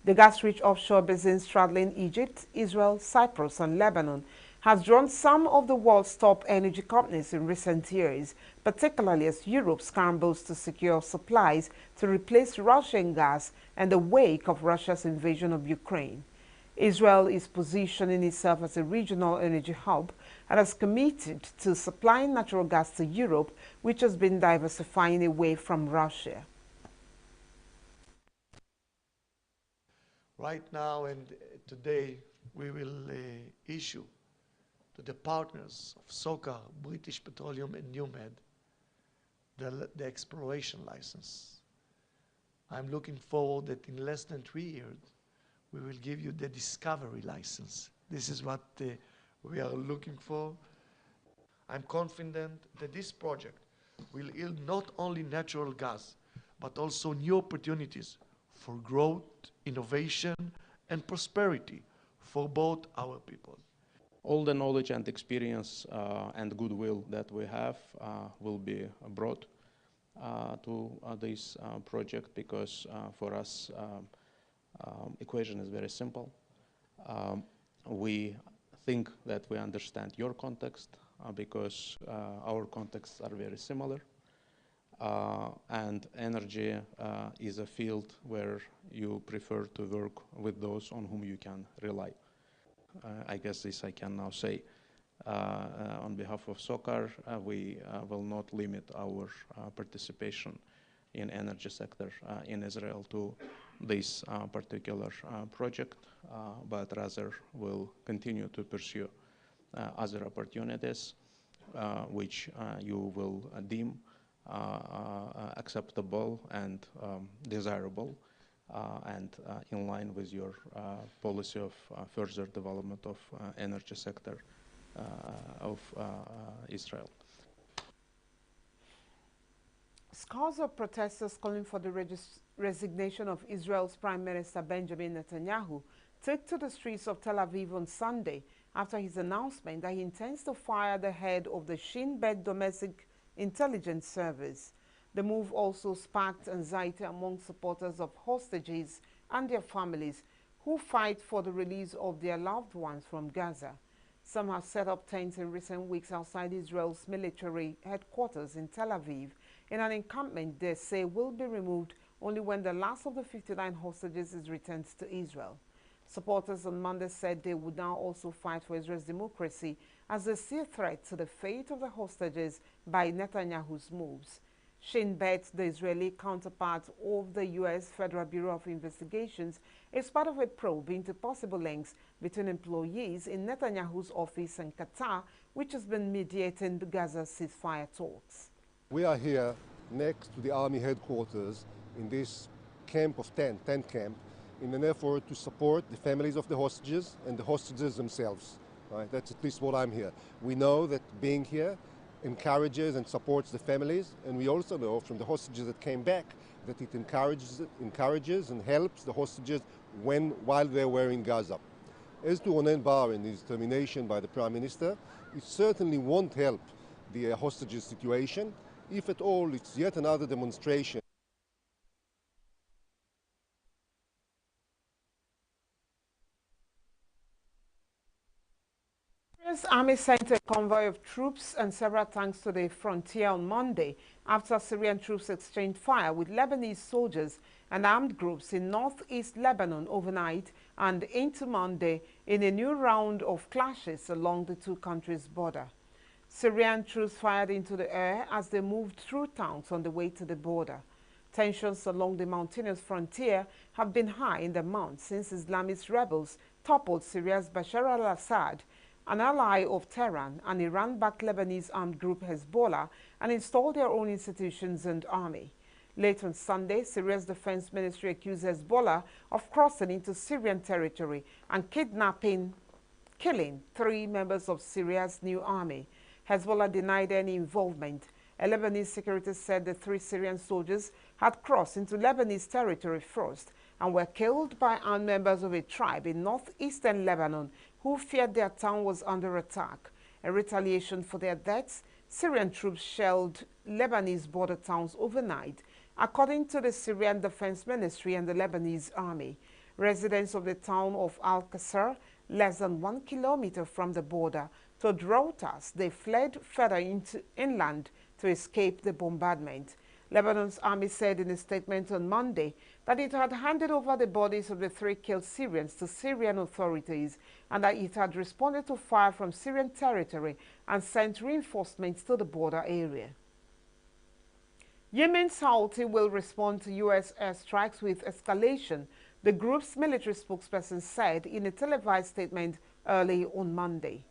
The gas-rich offshore basin straddling Egypt, Israel, Cyprus, and Lebanon has drawn some of the world's top energy companies in recent years, particularly as Europe scrambles to secure supplies to replace Russian gas in the wake of Russia's invasion of Ukraine. Israel is positioning itself as a regional energy hub and has committed to supplying natural gas to Europe, which has been diversifying away from Russia. Right now and today, we will issue to the partners of SOCA, British Petroleum and NewMed, the exploration license. I'm looking forward that in less than 3 years, we will give you the discovery license. This is what we are looking for. I'm confident that this project will yield not only natural gas, but also new opportunities for growth, innovation, and prosperity for both our people. All the knowledge and experience and goodwill that we have will be brought to this project, because for us equation is very simple. We think that we understand your context because our contexts are very similar, and energy is a field where you prefer to work with those on whom you can rely. I guess this I can now say. On behalf of SOCAR, we will not limit our participation in energy sector in Israel to this particular project, but rather will continue to pursue other opportunities which you will deem acceptable and desirable and in line with your policy of further development of energy sector of Israel. Scores of protesters calling for the resignation of Israel's Prime Minister Benjamin Netanyahu took to the streets of Tel Aviv on Sunday after his announcement that he intends to fire the head of the Shin Bet Domestic Intelligence Service. The move also sparked anxiety among supporters of hostages and their families who fight for the release of their loved ones from Gaza. Some have set up tents in recent weeks outside Israel's military headquarters in Tel Aviv in an encampment they say will be removed only when the last of the 59 hostages is returned to Israel. Supporters on Monday said they would now also fight for Israel's democracy as they see a threat to the fate of the hostages by Netanyahu's moves. Shin Bet, the Israeli counterpart of the U.S. Federal Bureau of Investigations, is part of a probe into possible links between employees in Netanyahu's office and Qatar, which has been mediating the Gaza ceasefire talks. We are here next to the army headquarters in this camp of tent camp, in an effort to support the families of the hostages and the hostages themselves. Right? That's at least what I'm here. We know that being here encourages and supports the families, and we also know from the hostages that came back that it encourages and helps the hostages while they were in Gaza. As to Ronen Bar and his termination by the Prime Minister, it certainly won't help the hostages situation. If at all, it's yet another demonstration. Syria's army sent a convoy of troops and several tanks to the frontier on Monday after Syrian troops exchanged fire with Lebanese soldiers and armed groups in northeast Lebanon overnight and into Monday in a new round of clashes along the two countries' border. Syrian troops fired into the air as they moved through towns on the way to the border. Tensions along the mountainous frontier have been high in the months since Islamist rebels toppled Syria's Bashar al-Assad, an ally of Tehran, and Iran-backed Lebanese armed group Hezbollah, and installed their own institutions and army. Late on Sunday, Syria's defense ministry accused Hezbollah of crossing into Syrian territory and killing 3 members of Syria's new army. Hezbollah denied any involvement. A Lebanese security said the 3 Syrian soldiers had crossed into Lebanese territory first and were killed by armed members of a tribe in northeastern Lebanon who feared their town was under attack. In retaliation for their deaths, Syrian troops shelled Lebanese border towns overnight, according to the Syrian Defense Ministry and the Lebanese army. Residents of the town of Al-Qasr, less than 1 kilometer from the border, told Reuters they fled further inland to escape the bombardment. Lebanon's army said in a statement on Monday that it had handed over the bodies of the 3 killed Syrians to Syrian authorities and that it had responded to fire from Syrian territory and sent reinforcements to the border area. Yemen's Houthi will respond to U.S. airstrikes with escalation the group's military spokesperson said in a televised statement early on Monday.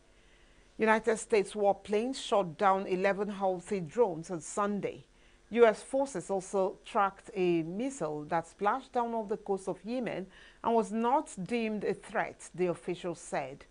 United States warplanes shot down 11 Houthi drones on Sunday. U.S. forces also tracked a missile that splashed down off the coast of Yemen and was not deemed a threat, the official said.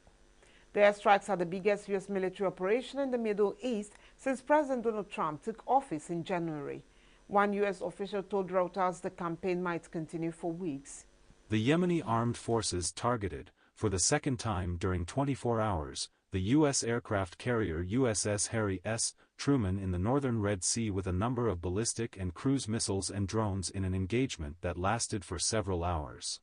The airstrikes are the biggest U.S. military operation in the Middle East since President Donald Trump took office in January. One U.S. official told Reuters the campaign might continue for weeks. The Yemeni armed forces targeted, for the second time during 24 hours, the U.S. aircraft carrier USS Harry S. Truman in the northern Red Sea with a number of ballistic and cruise missiles and drones in an engagement that lasted for several hours.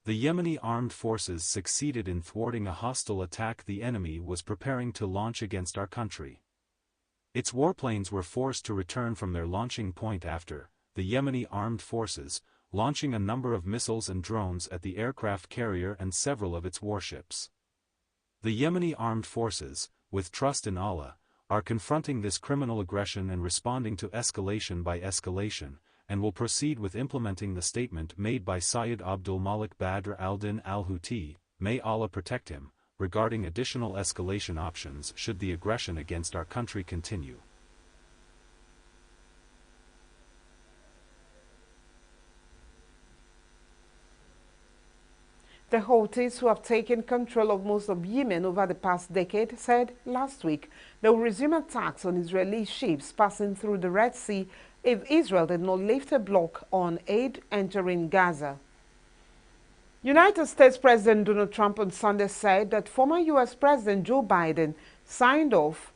The Yemeni armed forces succeeded in thwarting a hostile attack the enemy was preparing to launch against our country. Its warplanes were forced to return from their launching point after the Yemeni armed forces launching a number of missiles and drones at the aircraft carrier and several of its warships. The Yemeni armed forces, with trust in Allah, are confronting this criminal aggression and responding to escalation by escalation, and will proceed with implementing the statement made by Sayyid Abdul Malik Badr al-Din al-Houthi, may Allah protect him, regarding additional escalation options should the aggression against our country continue. The Houthis, who have taken control of most of Yemen over the past decade, said last week they will resume attacks on Israeli ships passing through the Red Sea if Israel did not lift a block on aid entering Gaza. United States President Donald Trump on Sunday said that former U.S. President Joe Biden signed off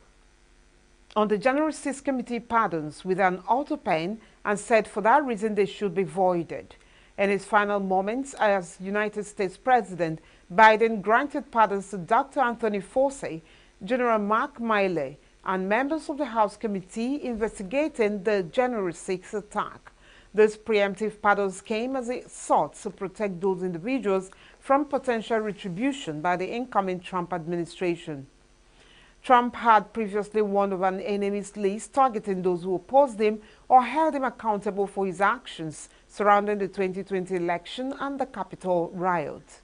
on the January 6 committee pardons with an auto pen and said for that reason they should be voided. In his final moments as United States President, Biden granted pardons to Dr. Anthony Fauci, General Mark Milley, and members of the House Committee investigating the January 6 attack. These preemptive pardons came as it sought to protect those individuals from potential retribution by the incoming Trump administration. Trump had previously warned of an enemies list targeting those who opposed him or held him accountable for his actions surrounding the 2020 election and the Capitol riot.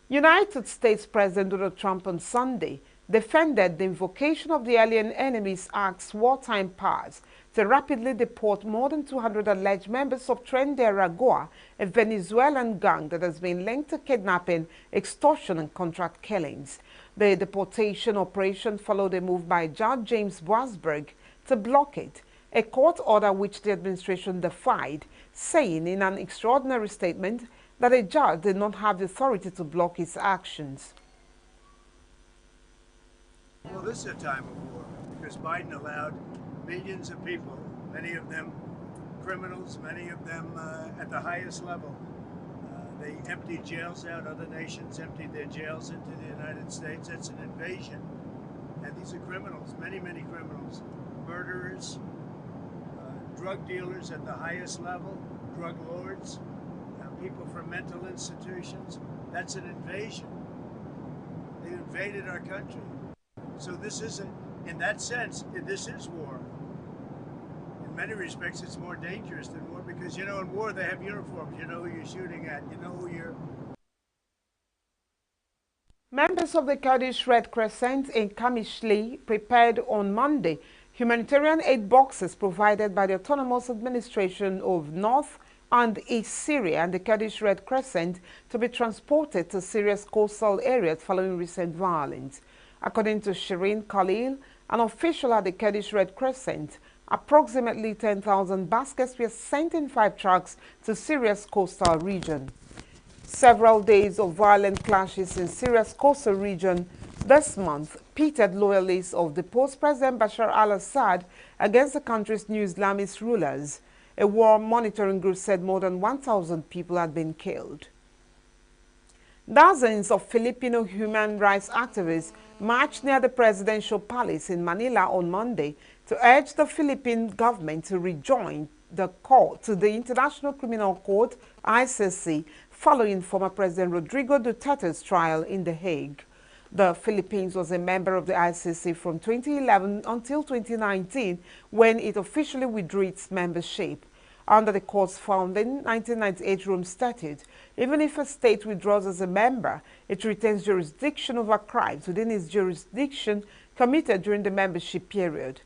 United States President Donald Trump on Sunday defended the invocation of the Alien Enemies Act's wartime powers to rapidly deport more than 200 alleged members of Tren de Aragua, a Venezuelan gang that has been linked to kidnapping, extortion, and contract killings. The deportation operation followed a move by Judge James Boasberg to block it, a court order which the administration defied, saying in an extraordinary statement that a judge did not have the authority to block his actions. Well, this is a time of war because Biden allowed millions of people, many of them criminals, many of them at the highest level. They emptied jails out. Other nations emptied their jails into the United States. That's an invasion. And these are criminals, many, many criminals. Murderers, drug dealers at the highest level, drug lords, people from mental institutions. That's an invasion. They invaded our country. So this isn't, in that sense, this is war. In many respects, it's more dangerous than war because, you know, in war they have uniforms. You know who you're shooting at. You know who you're... Members of the Kurdish Red Crescent in Kamishli prepared on Monday humanitarian aid boxes provided by the Autonomous Administration of North and East Syria and the Kurdish Red Crescent to be transported to Syria's coastal areas following recent violence. According to Shireen Khalil, an official at the Kurdish Red Crescent, approximately 10,000 baskets were sent in 5 trucks to Syria's coastal region. Several days of violent clashes in Syria's coastal region this month pitted loyalists of deposed President Bashar al-Assad against the country's new Islamist rulers. A war monitoring group said more than 1,000 people had been killed. Dozens of Filipino human rights activists marched near the presidential palace in Manila on Monday to urge the Philippine government to rejoin the court to the International Criminal Court, ICC, following former President Rodrigo Duterte's trial in The Hague. The Philippines was a member of the ICC from 2011 until 2019, when it officially withdrew its membership. Under the court's founding 1998 Rome Statute, even if a state withdraws as a member, it retains jurisdiction over crimes within its jurisdiction committed during the membership period.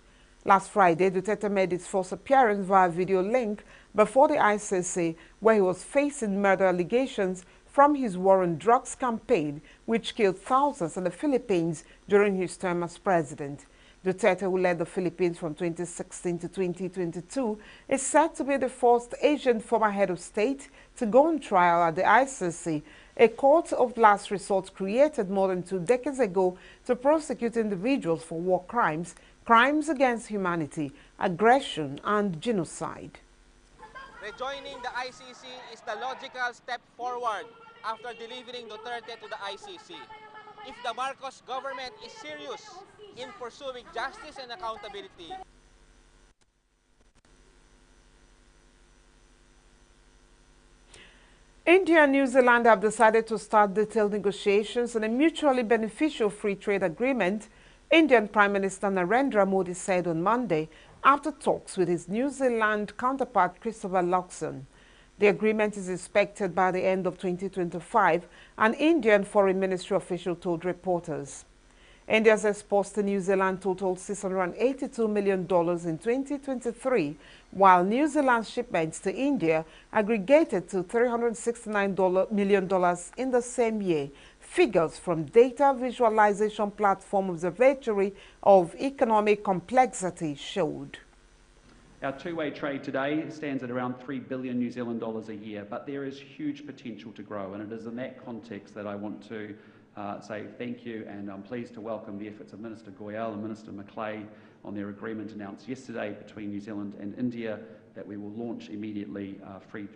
Last Friday, Duterte made his first appearance via video link before the ICC, where he was facing murder allegations from his war on drugs campaign, which killed thousands in the Philippines during his term as president. Duterte, who led the Philippines from 2016 to 2022, is said to be the first Asian former head of state to go on trial at the ICC, a court of last resort created more than 2 decades ago to prosecute individuals for war crimes, crimes against humanity, aggression, and genocide. Rejoining the ICC is the logical step forward after delivering Duterte to the ICC. If the Marcos government is serious in pursuing justice and accountability. India and New Zealand have decided to start detailed negotiations on a mutually beneficial free trade agreement, Indian Prime Minister Narendra Modi said on Monday after talks with his New Zealand counterpart Christopher Luxon. The agreement is expected by the end of 2025, an Indian Foreign Ministry official told reporters. India's exports to New Zealand totaled $682 million in 2023, while New Zealand's shipments to India aggregated to $369 million in the same year. Figures from data visualization platform Observatory of Economic Complexity showed. Our two-way trade today stands at around $3 billion New Zealand dollars a year, but there is huge potential to grow, and it is in that context that I want to say thank you, and I'm pleased to welcome the efforts of Minister Goyal and Minister Macleay on their agreement announced yesterday between New Zealand and India that we will launch immediately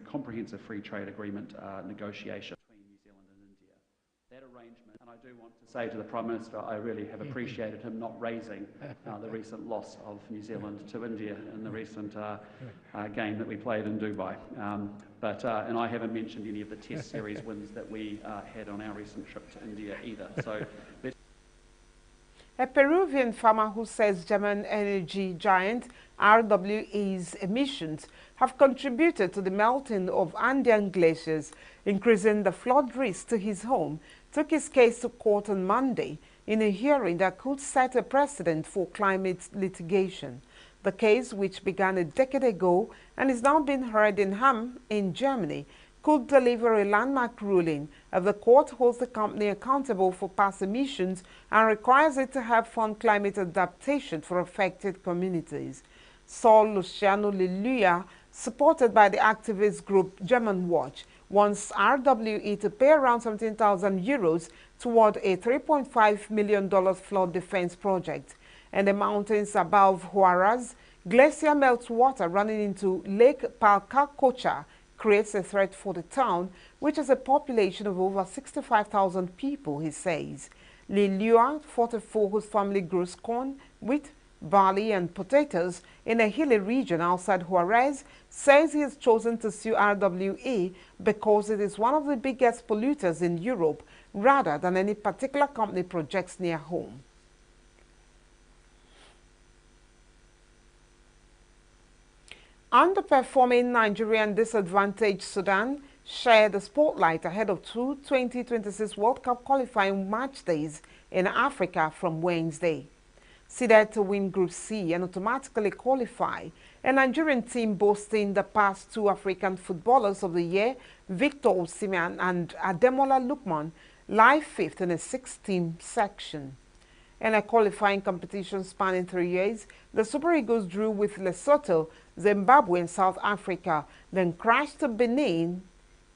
comprehensive free trade agreement negotiation between New Zealand and India. That arrangement, and I do want to say to the Prime Minister, I really have appreciated him not raising the recent loss of New Zealand to India in the recent game that we played in Dubai. And I haven't mentioned any of the Test Series wins that we had on our recent trip to India either. So. A Peruvian farmer who says German energy giant RWE's emissions have contributed to the melting of Andean glaciers, increasing the flood risk to his home, took his case to court on Monday in a hearing that could set a precedent for climate litigation. The case, which began a decade ago and is now being heard in Hamm in Germany, could deliver a landmark ruling if the court holds the company accountable for past emissions and requires it to help fund climate adaptation for affected communities. Saul Luciano Liluya, supported by the activist group German Watch, wants RWE to pay around 17,000 euros toward a $3.5 million flood defense project. In the mountains above Huaraz, glacier meltwater running into Lake Palcacocha creates a threat for the town, which has a population of over 65,000 people, he says. Lilua, 44, whose family grows corn, wheat, barley and potatoes in a hilly region outside Juarez, says he has chosen to sue RWE because it is one of the biggest polluters in Europe rather than any particular company projects near home. Underperforming Nigeria and disadvantaged Sudan share the spotlight ahead of 2 2026 World Cup qualifying match days in Africa from Wednesday. Seeded to win Group C and automatically qualify, a Nigerian team boasting the past 2 African Footballers of the Year, Victor Osimhen and Ademola Lookman, lie 5th in a 6-team section. In a qualifying competition spanning 3 years, the Super Eagles drew with Lesotho, Zimbabwe and South Africa, then crashed to Benin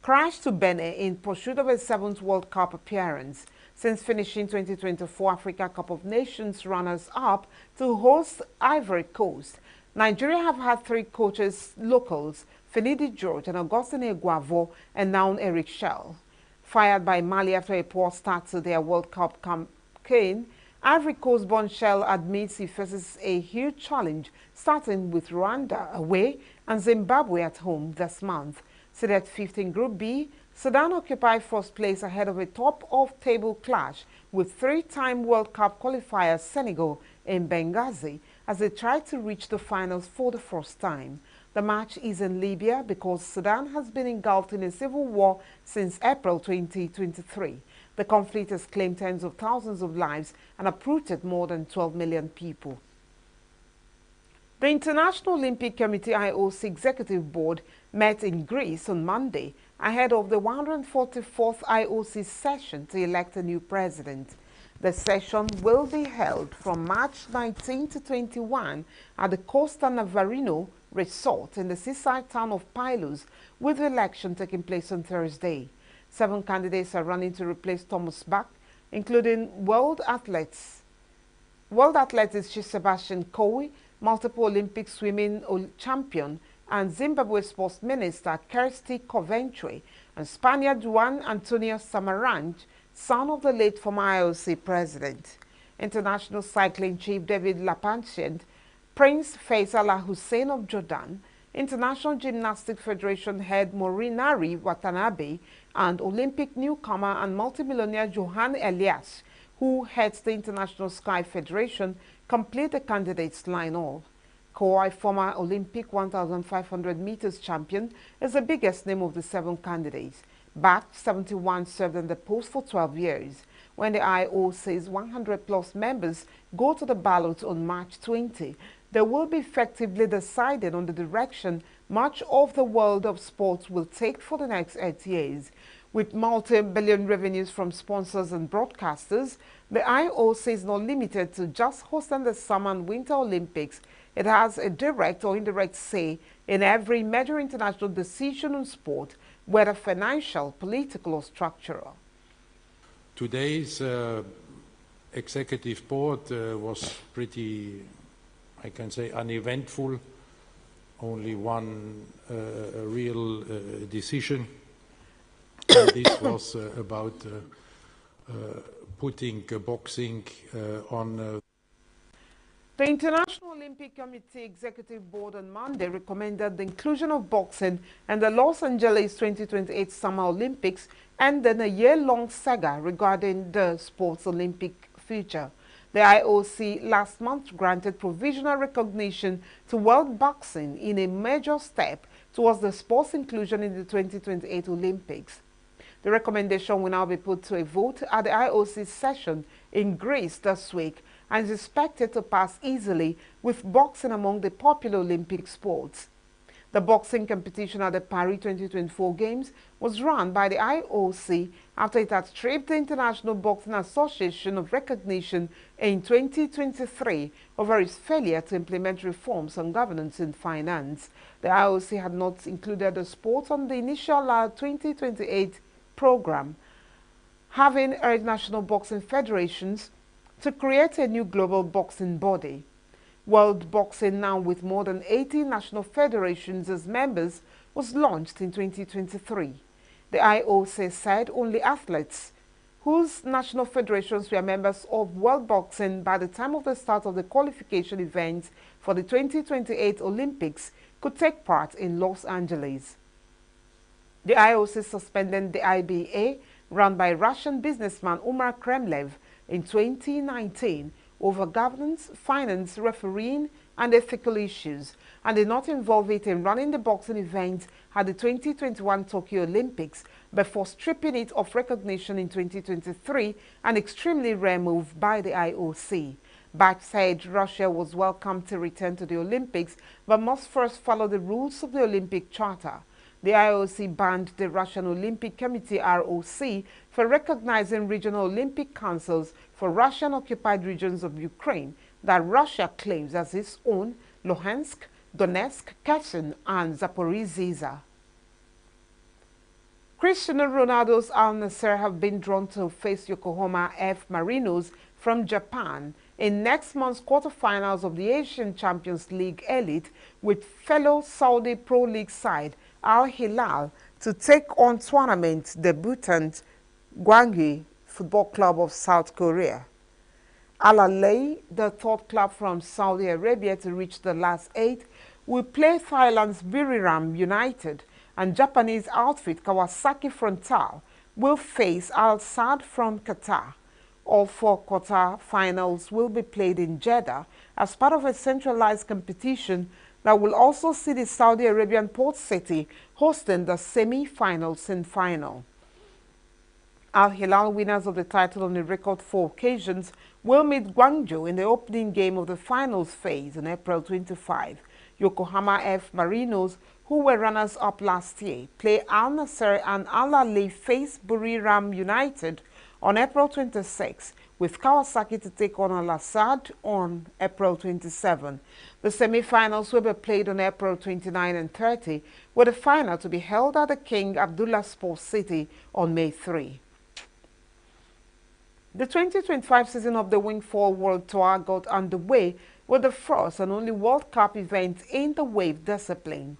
in pursuit of a 7th World Cup appearance. Since finishing 2024 Africa Cup of Nations runners-up to host Ivory Coast, Nigeria have had 3 coaches locals, Finidi George and Augustine Eguavo, and now Eric Shell. Fired by Mali after a poor start to their World Cup campaign, Ivory Coast-born Shell admits he faces a huge challenge, starting with Rwanda away and Zimbabwe at home this month. Seeded 5th in Group B, Sudan occupied 1st place ahead of a top-of-table clash with 3-time World Cup qualifier Senegal in Benghazi as they tried to reach the finals for the first time. The match is in Libya because Sudan has been engulfed in a civil war since April 2023. The conflict has claimed tens of thousands of lives and uprooted more than 12 million people. The International Olympic Committee IOC Executive Board met in Greece on Monday ahead of the 144th IOC session to elect a new president. The session will be held from March 19 to 21 at the Costa Navarino Resort in the seaside town of Pylos, with the election taking place on Thursday. 7 candidates are running to replace Thomas Bach, including world athletes Sebastian Coe, multiple Olympic swimming champion, and Zimbabwe Sports Minister Kirsty Coventry, and Spaniard Juan Antonio Samaranch, son of the late former IOC president. International cycling chief David Lapantient, Prince Faisal Al Hussein of Jordan, International Gymnastics Federation head Morinari Watanabe, and Olympic newcomer and multimillionaire Johan Elias, who heads the International Sky Federation, complete the candidates lineup. Kawhi, former Olympic 1,500 meters champion, is the biggest name of the 7 candidates. Bach, 71, served in the post for 12 years. When the IOC's 100-plus members go to the ballot on March 20, they will be effectively decided on the direction much of the world of sports will take for the next 8 years. With multi-billion revenues from sponsors and broadcasters, the IOC is not limited to just hosting the Summer and Winter Olympics. It has a direct or indirect say in every major international decision on sport, whether financial, political, or structural. Today's executive board was pretty, I can say, uneventful. Only one real decision. And this was about putting boxing on. The International Olympic Committee Executive Board on Monday recommended the inclusion of boxing in the Los Angeles 2028 Summer Olympics, and then a year-long saga regarding the sport's Olympic future. The IOC last month granted provisional recognition to world boxing in a major step towards the sport's inclusion in the 2028 Olympics. The recommendation will now be put to a vote at the IOC session in Greece this week and is expected to pass easily, with boxing among the popular Olympic sports. The boxing competition at the Paris 2024 Games was run by the IOC after it had stripped the International Boxing Association of recognition in 2023 over its failure to implement reforms on governance and finance. The IOC had not included the sport on the initial 2028 program, having urged national boxing federations to create a new global boxing body. World Boxing, now with more than 80 national federations as members, was launched in 2023. The IOC said only athletes whose national federations were members of World Boxing by the time of the start of the qualification events for the 2028 Olympics could take part in Los Angeles. The IOC suspended the IBA, run by Russian businessman Umar Kremlev, in 2019 over governance, finance, refereeing, and ethical issues, and did not involve it in running the boxing event at the 2021 Tokyo Olympics before stripping it of recognition in 2023, an extremely rare move by the IOC. Bach said Russia was welcome to return to the Olympics, but must first follow the rules of the Olympic Charter. The IOC banned the Russian Olympic Committee (ROC) for recognizing regional Olympic councils for Russian-occupied regions of Ukraine that Russia claims as its own: Luhansk, Donetsk, Kherson, and Zaporizhzhia. Cristiano Ronaldo's Al Nassr have been drawn to face Yokohama F. Marinos from Japan in next month's quarterfinals of the Asian Champions League Elite, with fellow Saudi Pro League side Al Hilal to take on tournament debutant Gwangju Football Club of South Korea. Al Ahly, the third club from Saudi Arabia to reach the last 8, will play Thailand's Buriram United, and Japanese outfit Kawasaki Frontale will face Al Sadd from Qatar. All 4 quarter finals will be played in Jeddah as part of a centralized competition that will also see the Saudi Arabian port city hosting the semi-finals and final. Al Hilal, winners of the title on a record 4 occasions, will meet Guangzhou in the opening game of the finals phase on April 25. Yokohama F. Marinos, who were runners-up last year, play Al Nassr and Al Ahly face Buriram United on April 26, with Kawasaki to take on Al Assad on April 27. The semi-finals will be played on April 29 and 30, with the final to be held at the King Abdullah Sports City on May 3. The 2025 season of the Wingfoil World Tour got underway with the first and only World Cup event in the wave discipline.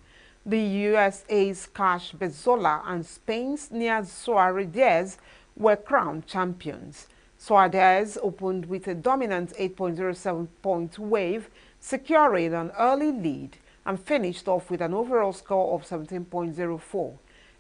The USA's Cash Bezzola and Spain's Nia Suarez were crowned champions. Suarez opened with a dominant 8.07-point wave, securing an early lead, and finished off with an overall score of 17.04.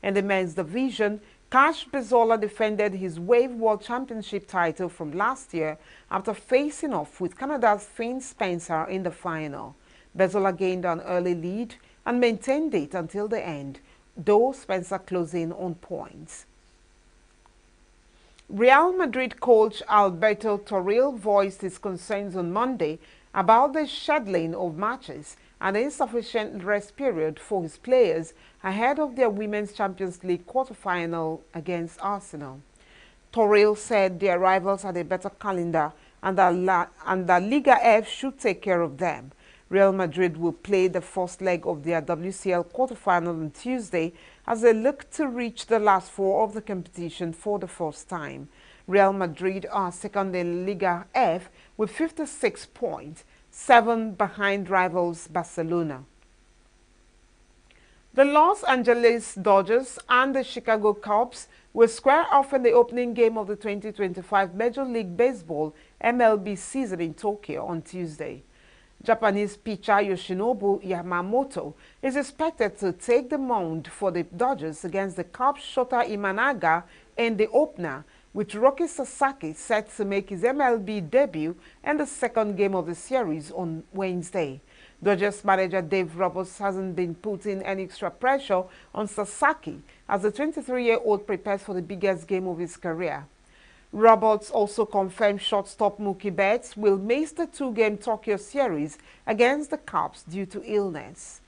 In the men's division, Cash Bezzola defended his Wave World Championship title from last year after facing off with Canada's Finn Spencer in the final. Bezzola gained an early lead and maintained it until the end, though Spencer closing on points. Real Madrid coach Alberto Toril voiced his concerns on Monday about the scheduling of matches and the insufficient rest period for his players ahead of their Women's Champions League quarterfinal against Arsenal. Toril said their rivals had a better calendar and that Liga F should take care of them. Real Madrid will play the first leg of their WCL quarterfinal on Tuesday as they look to reach the last 4 of the competition for the first time. Real Madrid are second in Liga F with 56 points, 7 behind rivals Barcelona. The Los Angeles Dodgers and the Chicago Cubs will square off in the opening game of the 2025 Major League Baseball MLB season in Tokyo on Tuesday. Japanese pitcher Yoshinobu Yamamoto is expected to take the mound for the Dodgers against the Cubs' Shota Imanaga in the opener, with Roki Sasaki set to make his MLB debut in the second game of the series on Wednesday. Dodgers manager Dave Roberts hasn't been putting any extra pressure on Sasaki as the 23-year-old prepares for the biggest game of his career. Roberts also confirmed shortstop Mookie Betts will miss the 2-game Tokyo series against the Cubs due to illness.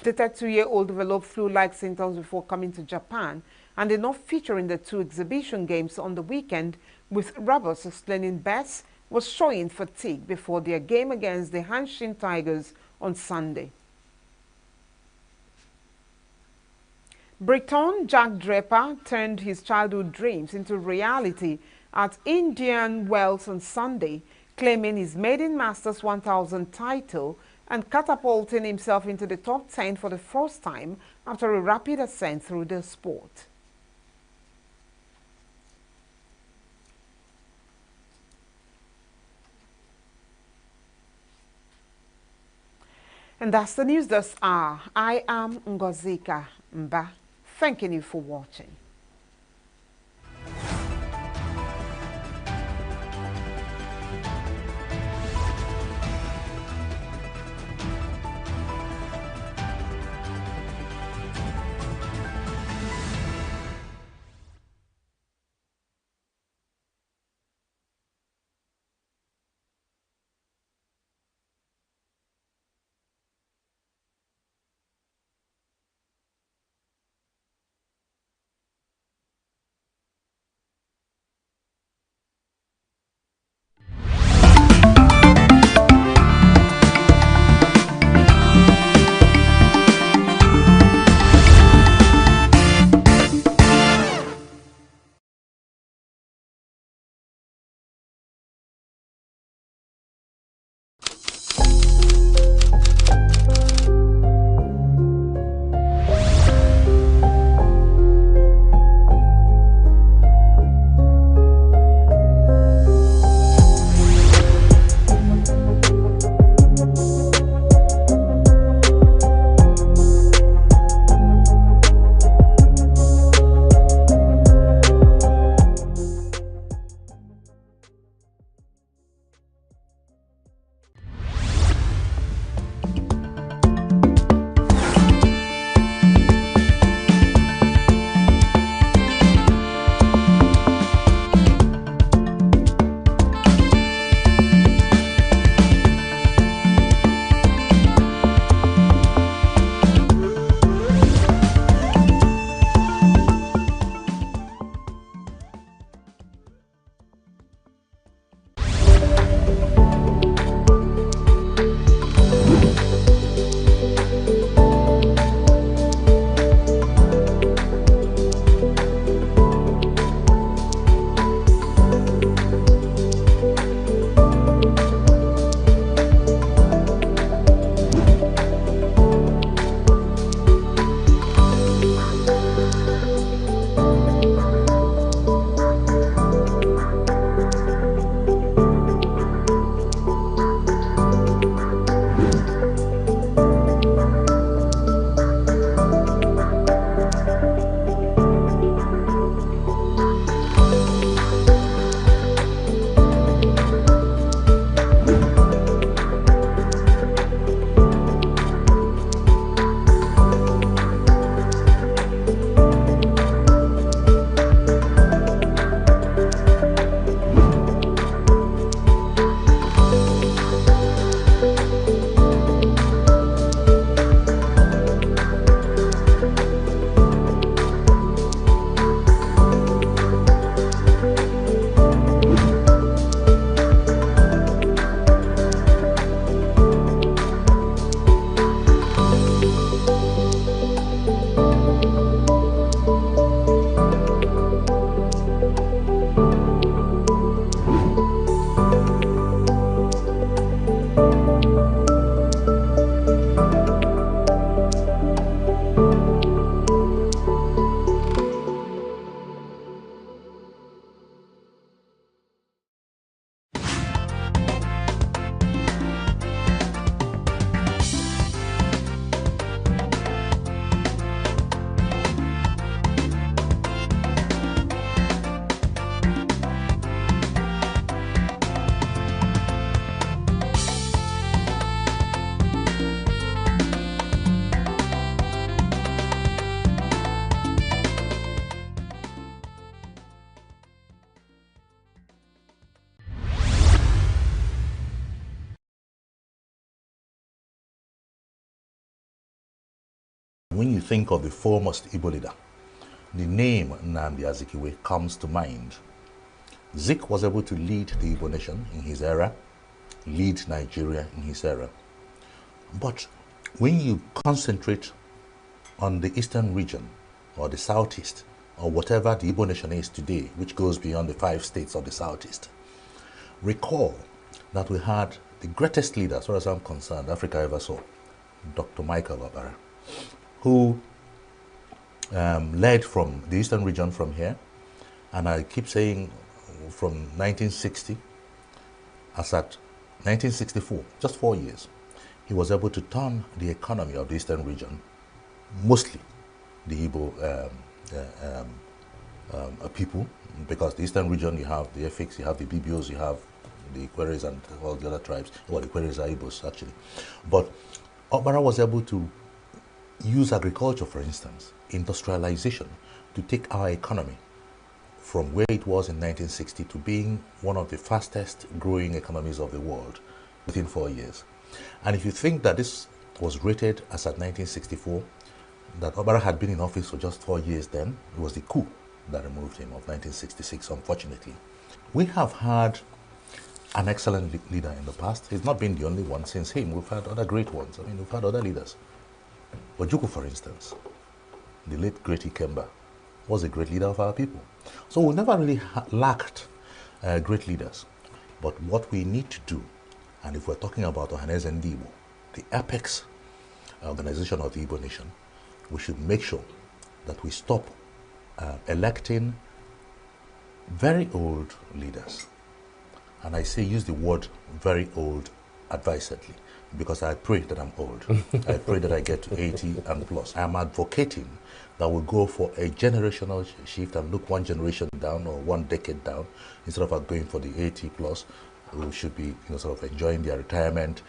The 32-year-old developed flu-like symptoms before coming to Japan and did not feature in the 2 exhibition games on the weekend, with Roberts explaining Betts was showing fatigue before their game against the Hanshin Tigers on Sunday. Breton Jack Draper turned his childhood dreams into reality at Indian Wells on Sunday, claiming his maiden Masters 1000 title and catapulting himself into the top 10 for the first time after a rapid ascent through the sport. And that's the news this hour. I am Ngozika Mba, thanking you for watching. When you think of the foremost Igbo leader, the name Nnamdi Azikiwe comes to mind. Zik was able to lead the Igbo nation in his era, lead Nigeria in his era. But when you concentrate on the eastern region or the southeast or whatever the Igbo nation is today, which goes beyond the 5 states of the southeast, recall that we had the greatest leader, as far as I'm concerned, Africa ever saw, Dr. Michael Obara, who led from the eastern region from here, and I keep saying from 1960, as at 1964, just 4 years, he was able to turn the economy of the eastern region, mostly the Igbo people, because the eastern region you have the Effiks, you have the Bibios, you have the Queries and all the other tribes. Well, the Queries are Igbos actually. But Obara was able to use agriculture, for instance, industrialization, to take our economy from where it was in 1960 to being one of the fastest growing economies of the world within 4 years. And if you think that this was rated as at 1964, that Obara had been in office for just 4 years then, it was the coup that removed him of 1966, unfortunately. We have had an excellent leader in the past. He's not been the only one since him. We've had other great ones. I mean, we've had other leaders. Ojukwu, for instance, the late great Ikemba, was a great leader of our people. So we never really lacked great leaders. But what we need to do, and if we're talking about Ohaneze Ndigbo, the apex organization of the Igbo nation, we should make sure that we stop electing very old leaders. And I say use the word very old advisedly, because I pray that I'm old. I pray that I get to 80 and plus. I am advocating that we go for a generational shift and look one generation down or one decade down, instead of going for the 80 plus, who should be sort of enjoying their retirement.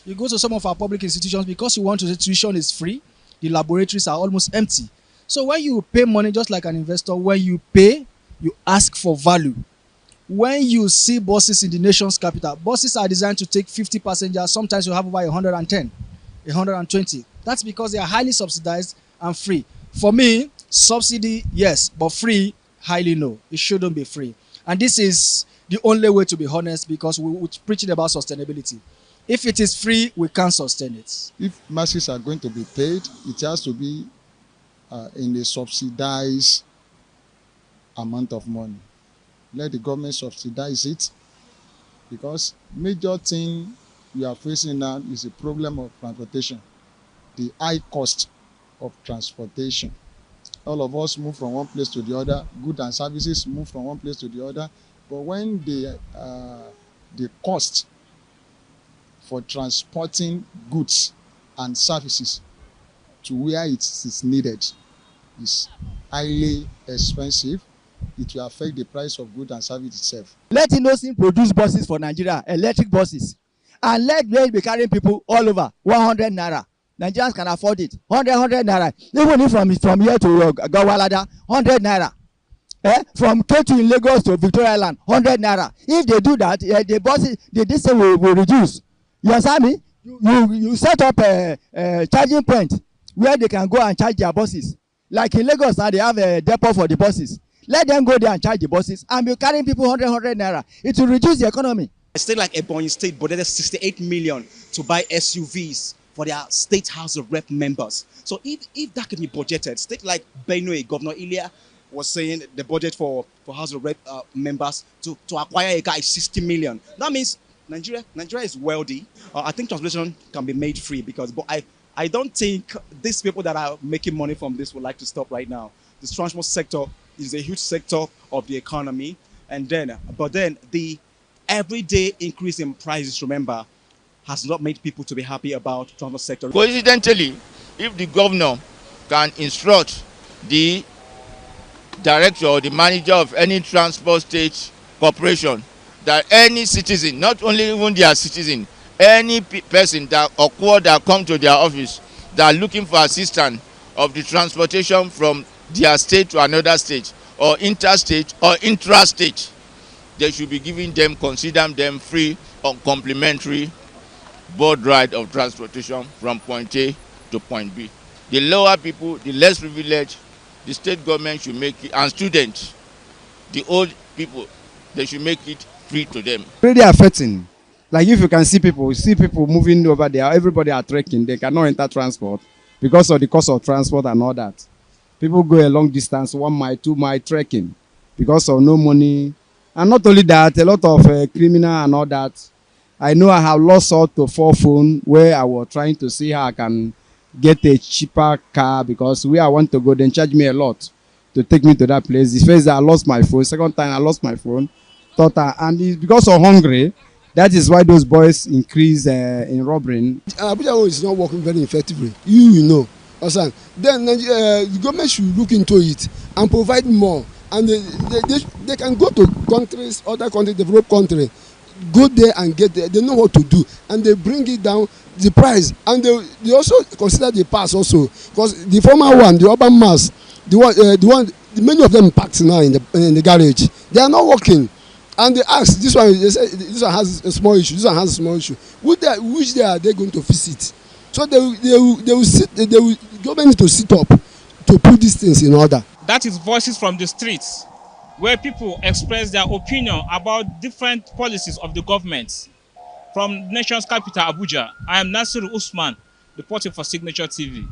You go to some of our public institutions, because you want to say tuition is free, the laboratories are almost empty. So when you pay money, just like an investor, when you pay, you ask for value. When you see buses in the nation's capital, buses are designed to take 50 passengers. Sometimes you have over 110, 120. That's because they are highly subsidized and free. For me, subsidy, yes, but free, highly no. It shouldn't be free. And this is the only way to be honest, because we're preaching about sustainability. If it is free, we can't sustain it. If masses are going to be paid, it has to be in a subsidized amount of money. Let the government subsidize it, because major thing we are facing now is a problem of transportation, the high cost of transportation. All of us move from one place to the other, goods and services move from one place to the other, but when the cost for transporting goods and services to where it is needed is highly expensive, it will affect the price of goods and service itself. Let Innocent produce buses for Nigeria, electric buses, and let them be carrying people all over 100 naira. Nigerians can afford it. 100 naira. Even if from here to Gawalada, 100 naira. from Ketu in Lagos to Victoria Island, 100 naira. If they do that, the buses, the distance will reduce. You understand me? You set up a charging point where they can go and charge their buses. Like in Lagos now, they have a depot for the buses. Let them go there and charge the buses and be carrying people 100 naira. It will reduce the economy. A state like Ebonyi State budgeted 68 million to buy SUVs for their state House of Rep members. So if that can be budgeted, state like Benue, Governor Ilya was saying the budget for House of Rep members to acquire a car is 60 million. That means Nigeria is wealthy. I think transportation can be made free but I don't think these people that are making money from this would like to stop right now. The transport sector is a huge sector of the economy, but then the everyday increase in prices, remember, has not made people to be happy about the transport sector. Coincidentally, if the governor can instruct the director or the manager of any transport state corporation that any citizen, not only even their citizen, any person that come to their office that are looking for assistance of the transportation from their state to another state or interstate or intrastate, they should be giving them, consider them free or complimentary board ride of transportation from point A to point B. The lower people, the less privileged, the state government should make it, and students, the old people, they should make it free to them. Really affecting. Like if you can see people moving over there, everybody are trekking, they cannot enter transport because of the cost of transport and all that. People go a long distance, 1 mile, 2 mile trekking because of no money. And not only that, a lot of criminal and all that. I know I have lost out to 4 phone where I was trying to see how I can get a cheaper car because where I want to go, then charge me a lot to take me to that place. The first time I lost my phone, second time I lost my phone. And it's because of hungry. That is why those boys increase in robbery. Abuja is not working very effectively. You know. Then the government should look into it and provide more. And they can go to countries, other countries, developed countries, go there and get there. They know what to do. And they bring it down, the price. And they also consider the pass also. Because the former one, the urban mass, many of them packed now in the garage. They are not working. And they ask, they say this one has a small issue, this one has a small issue. Which day are they going to visit? So they will government to sit up to put these things in order. That is voices from the streets, where people express their opinion about different policies of the government. From the nation's capital, Abuja, I am Nasiru Usman, reporting for Signature TV.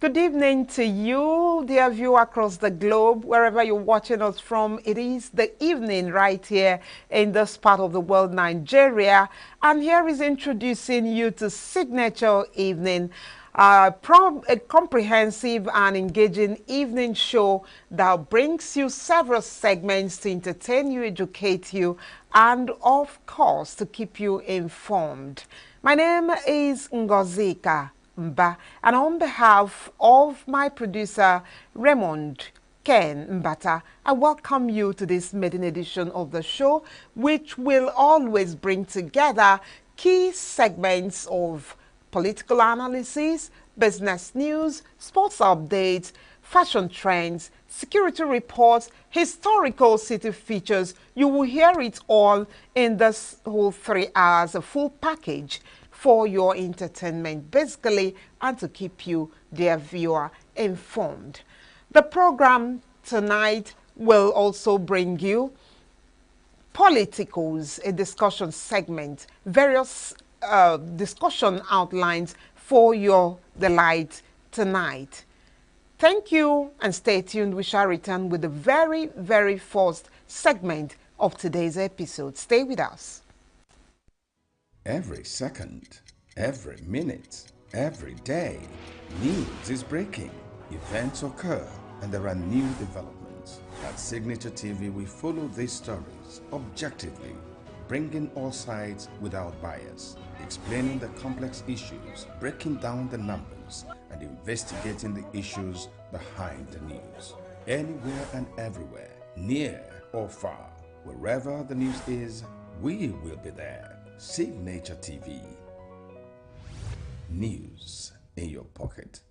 Good evening to you, dear viewer across the globe, wherever you're watching us from. It is the evening right here in this part of the world, Nigeria. And here is introducing you to Signature Evening, a comprehensive and engaging evening show that brings you several segments to entertain you, educate you, and of course, to keep you informed. My name is Ngozika Mba, and on behalf of my producer Raymond Ken Mbata, I welcome you to this maiden edition of the show, which will always bring together key segments of political analysis, business news, sports updates, fashion trends, security reports, historical city features. You will hear it all in this whole 3 hours, a full package for your entertainment, basically, and to keep you, dear viewer, informed. The program tonight will also bring you Politicals, a discussion segment, various discussion outlines for your delight tonight. Thank you and stay tuned. We shall return with the very, very first segment of today's episode. Stay with us. Every second, every minute, every day, news is breaking. Events occur and there are new developments. At Signature TV, we follow these stories objectively, bringing all sides without bias, explaining the complex issues, breaking down the numbers, and investigating the issues behind the news. Anywhere and everywhere, near or far, wherever the news is, we will be there. Signature TV. News in your pocket.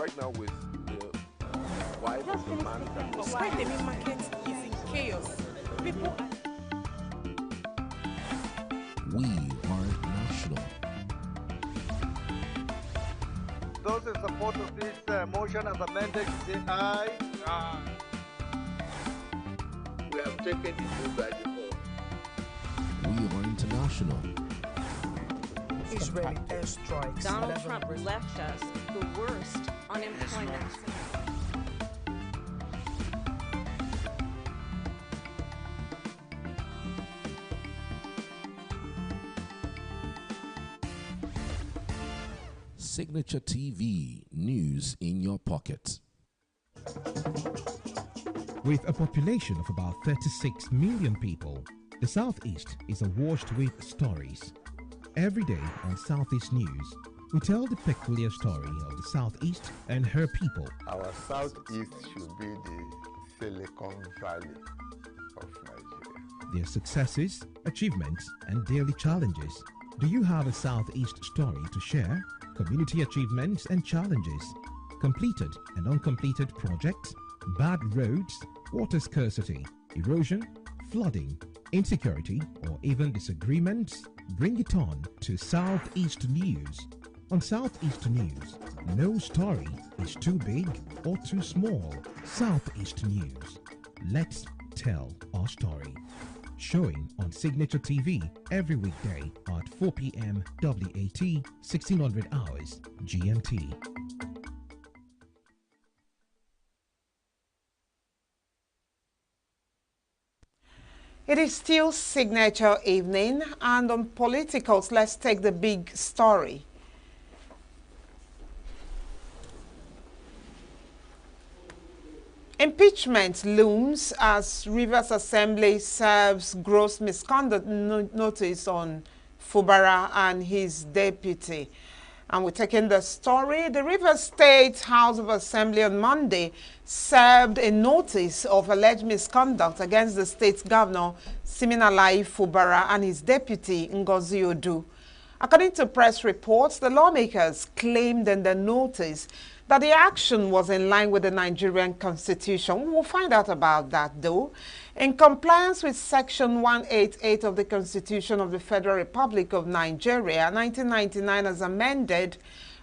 right now with the wife of the man that was... Why the main market is in chaos? People... We are national. Those in support of this motion as amended, say aye. Aye. We have taken it to by default. We are international. Israeli airstrikes. Donald Trump left us the worst unemployment. Signature TV, news in your pocket. With a population of about 36 million people, the Southeast is awash with stories. Every day on Southeast News, we tell the peculiar story of the Southeast and her people. Our Southeast should be the Silicon Valley of Nigeria. Their successes, achievements, and daily challenges. Do you have a Southeast story to share? Community achievements and challenges, completed and uncompleted projects, bad roads, water scarcity, erosion, flooding, insecurity, or even disagreements? Bring it on to Southeast News. On Southeast News, no story is too big or too small. Southeast News. Let's tell our story. Showing on Signature TV every weekday at 4 p.m. WAT, 1600 hours GMT. It is still Signature Evening, and on politicals, let's take the big story. Impeachment looms as Rivers Assembly serves gross misconduct notice on Fubara and his deputy. And we're taking the story. The Rivers State House of Assembly on Monday served a notice of alleged misconduct against the state's governor, Siminalayi Fubara, and his deputy, Ngozi Odu. According to press reports, the lawmakers claimed in the notice that the action was in line with the Nigerian Constitution. We will find out about that, though. In compliance with Section 188 of the Constitution of the Federal Republic of Nigeria, 1999 as amended,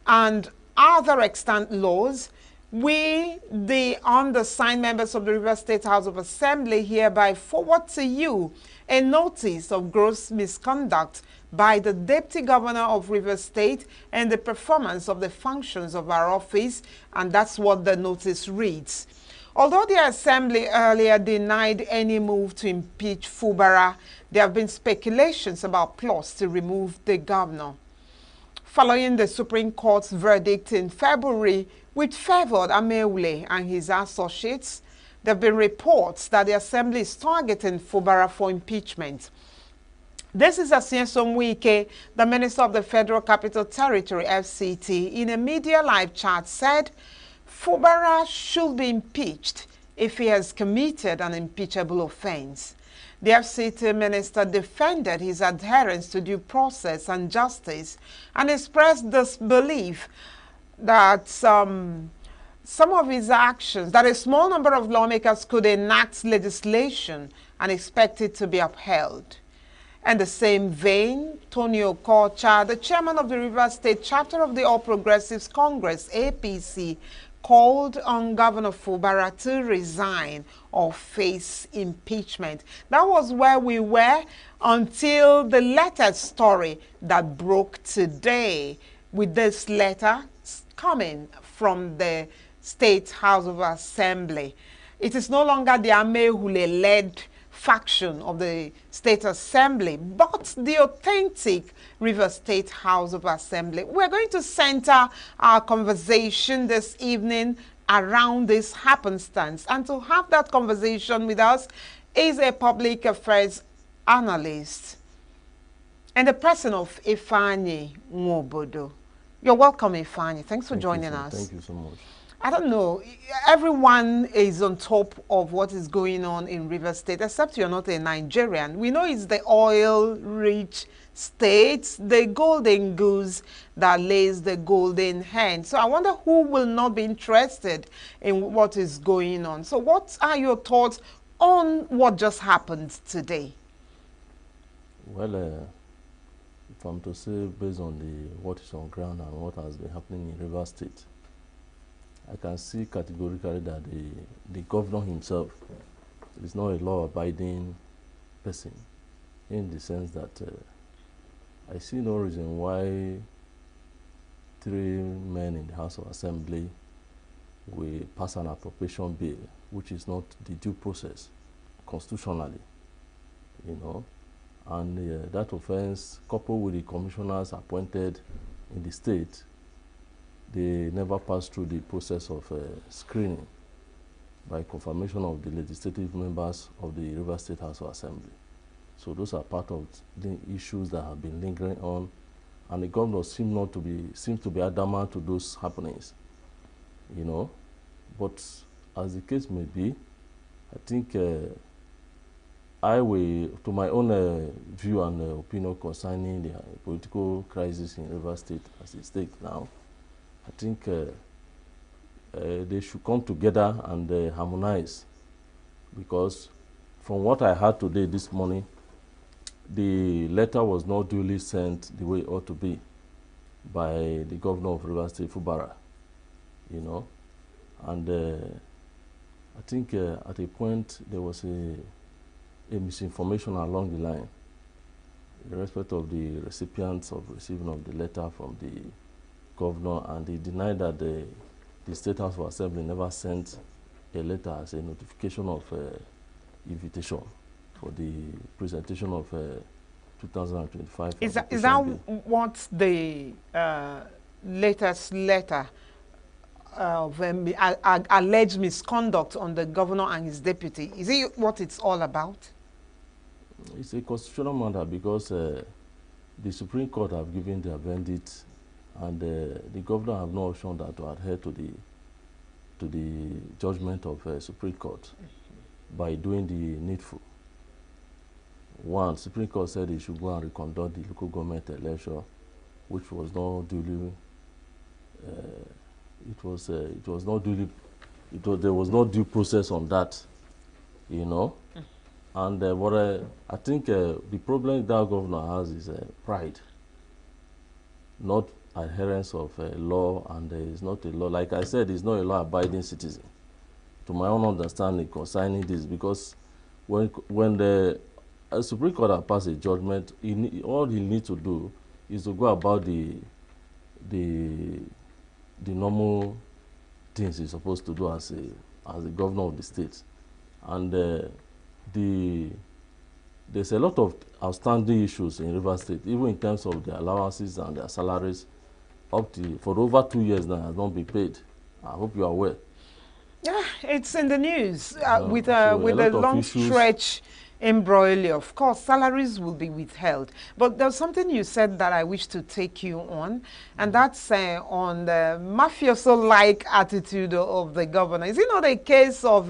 and other extant laws, we, the undersigned members of the Rivers State House of Assembly, hereby forward to you a notice of gross misconduct by the Deputy Governor of Rivers State and the performance of the functions of our office, and that's what the notice reads. Although the Assembly earlier denied any move to impeach Fubara, there have been speculations about plots to remove the governor. Following the Supreme Court's verdict in February, which favored Ameule and his associates, there have been reports that the Assembly is targeting Fubara for impeachment. This is as Nyesom Wike, the Minister of the Federal Capital Territory, FCT, in a media live chat said Fubara should be impeached if he has committed an impeachable offense. The FCT minister defended his adherence to due process and justice and expressed this belief that some of his actions, that a small number of lawmakers could enact legislation and expect it to be upheld. In the same vein, Tony Okocha, the chairman of the Rivers State chapter of the All Progressives Congress, APC, called on Governor Fubara to resign or face impeachment. That was where we were until the letter story that broke today, with this letter coming from the State House of Assembly. It is no longer the Amehule-led faction of the State Assembly, but the authentic Rivers State House of Assembly. We're going to center our conversation this evening around this happenstance, and to have that conversation with us is a public affairs analyst and the person of Ifeanyi Nwobodo. You're welcome, Ifeanyi. Thanks for joining us. Thank you so much. I don't know. Everyone is on top of what is going on in River State, except you're not a Nigerian. We know it's the oil-rich state, the golden goose that lays the golden hen. So I wonder who will not be interested in what is going on. So what are your thoughts on what just happened today? Well, if I'm to say based on what is on ground and what has been happening in River State, I can see categorically that the governor himself is not a law-abiding person, in the sense that I see no reason why 3 men in the House of Assembly will pass an appropriation bill, which is not the due process constitutionally, you know, and that offense, coupled with the commissioners appointed in the state, they never pass through the process of screening by confirmation of the legislative members of the River State House of Assembly. So those are part of the issues that have been lingering on, and the governor seems to be adamant to those happenings, you know. But as the case may be, I think I will, to my own view and opinion concerning the political crisis in River State as it stands now, I think they should come together and harmonize, because from what I heard today, this morning, the letter was not duly sent the way it ought to be by the governor of River State, Fubara, you know, and I think at a point there was a misinformation along the line in respect of the recipients of receiving of the letter from the governor, and he denied that the State House of Assembly never sent a letter as a notification of invitation for the presentation of 2025. Is that what the latest letter of alleged misconduct on the governor and his deputy, is it what it's all about? It's a constitutional matter, because the Supreme Court have given their verdict, and the governor have no option than to adhere to the judgment of Supreme Court by doing the needful. One, Supreme Court said he should go and reconduct the local government election, which was not duly. There was no due process on that, you know. And what I think the problem that governor has is pride, not adherence of law, and is not a law. Like I said, he's not a law-abiding citizen, to my own understanding concerning this, because when the Supreme Court has passed a judgment, all he needs to do is to go about the normal things he's supposed to do as the governor of the state. And there's a lot of outstanding issues in River State, even in terms of their allowances and their salaries, for over 2 years now has not been paid. I hope you are aware. Yeah, it's in the news with a a long stretch embroidery. Of course, salaries will be withheld. But there's something you said that I wish to take you on, and that's on the mafioso-like attitude of the governor. Is it not a case of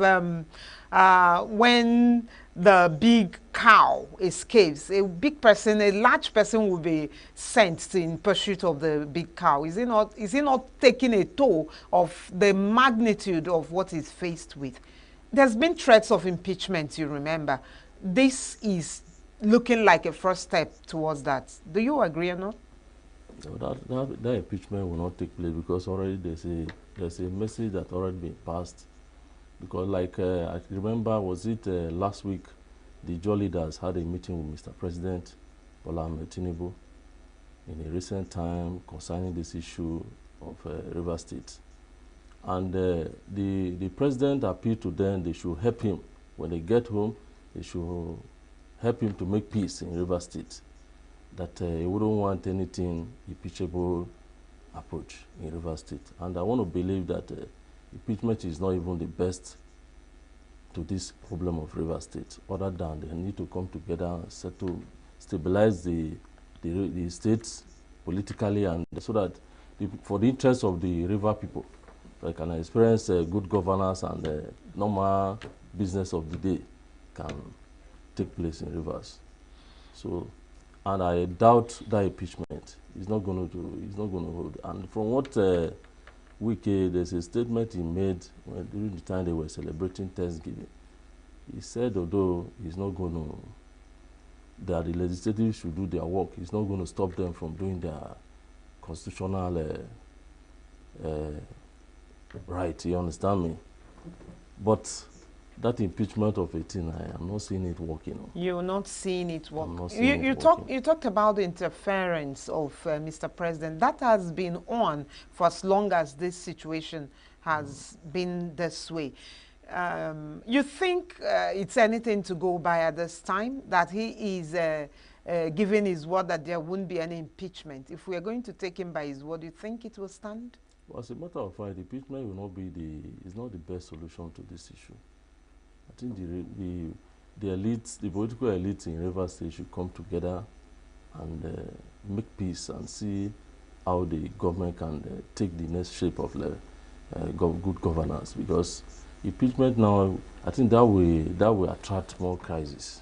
when the big cow escapes, a large person will be sent in pursuit of the big cow? Is he not taking a toll of the magnitude of what he's faced with? There's been threats of impeachment, you remember. This is looking like a first step towards that. Do you agree or not? No, that impeachment will not take place, because already there's a message that already been passed. Because like I remember, was it last week, the Joe leaders had a meeting with Mr. President Bola Ahmed Tinubu in a recent time concerning this issue of River State. And the president appealed to them they should help him. When they get home, they should help him to make peace in River State. That he wouldn't want anything impeachable approach in River State. And I want to believe that impeachment is not even the best to this problem of River State, other than they need to come together and stabilize the states politically, and so that for the interest of the river people, like an experience good governance and normal business of the day can take place in Rivers. So, and I doubt that impeachment is not going to hold. And from what Wike, there's a statement he made during the time they were celebrating Thanksgiving. He said, although he's not going to, that the legislative should do their work, he's not going to stop them from doing their constitutional right. You understand me? But that impeachment of 18, I am not seeing it working. You're not seeing it work. You talked about the interference of Mr. President. That has been on for as long as this situation has been this way. You think it's anything to go by at this time, that he is giving his word that there won't be any impeachment? If we are going to take him by his word, do you think it will stand? Well, as a matter of fact, impeachment will not be is not the best solution to this issue. I think the elites, the political elites in Rivers State should come together and make peace and see how the government can take the next shape of good governance. Because impeachment now, I think that will attract more crisis.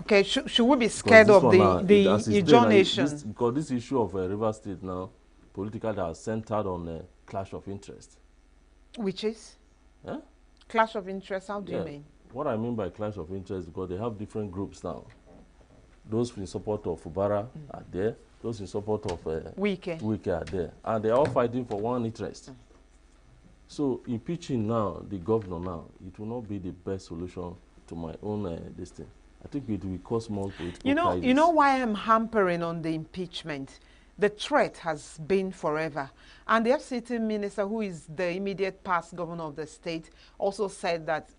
Okay, should we be scared of the Ijaw nation? Because this issue of Rivers State now, politically, are centered on a clash of interest. Which is? Eh? Clash of interest, how do you mean? What I mean by clash of interest, because they have different groups now. Those in support of Fubara are there. Those in support of Wike are there. And they're all fighting for one interest. So impeaching now, the governor now, it will not be the best solution to my own this thing. I think it will cause more political crisis. You know why I'm hampering on the impeachment? The threat has been forever. And the FCT minister, who is the immediate past governor of the state, also said that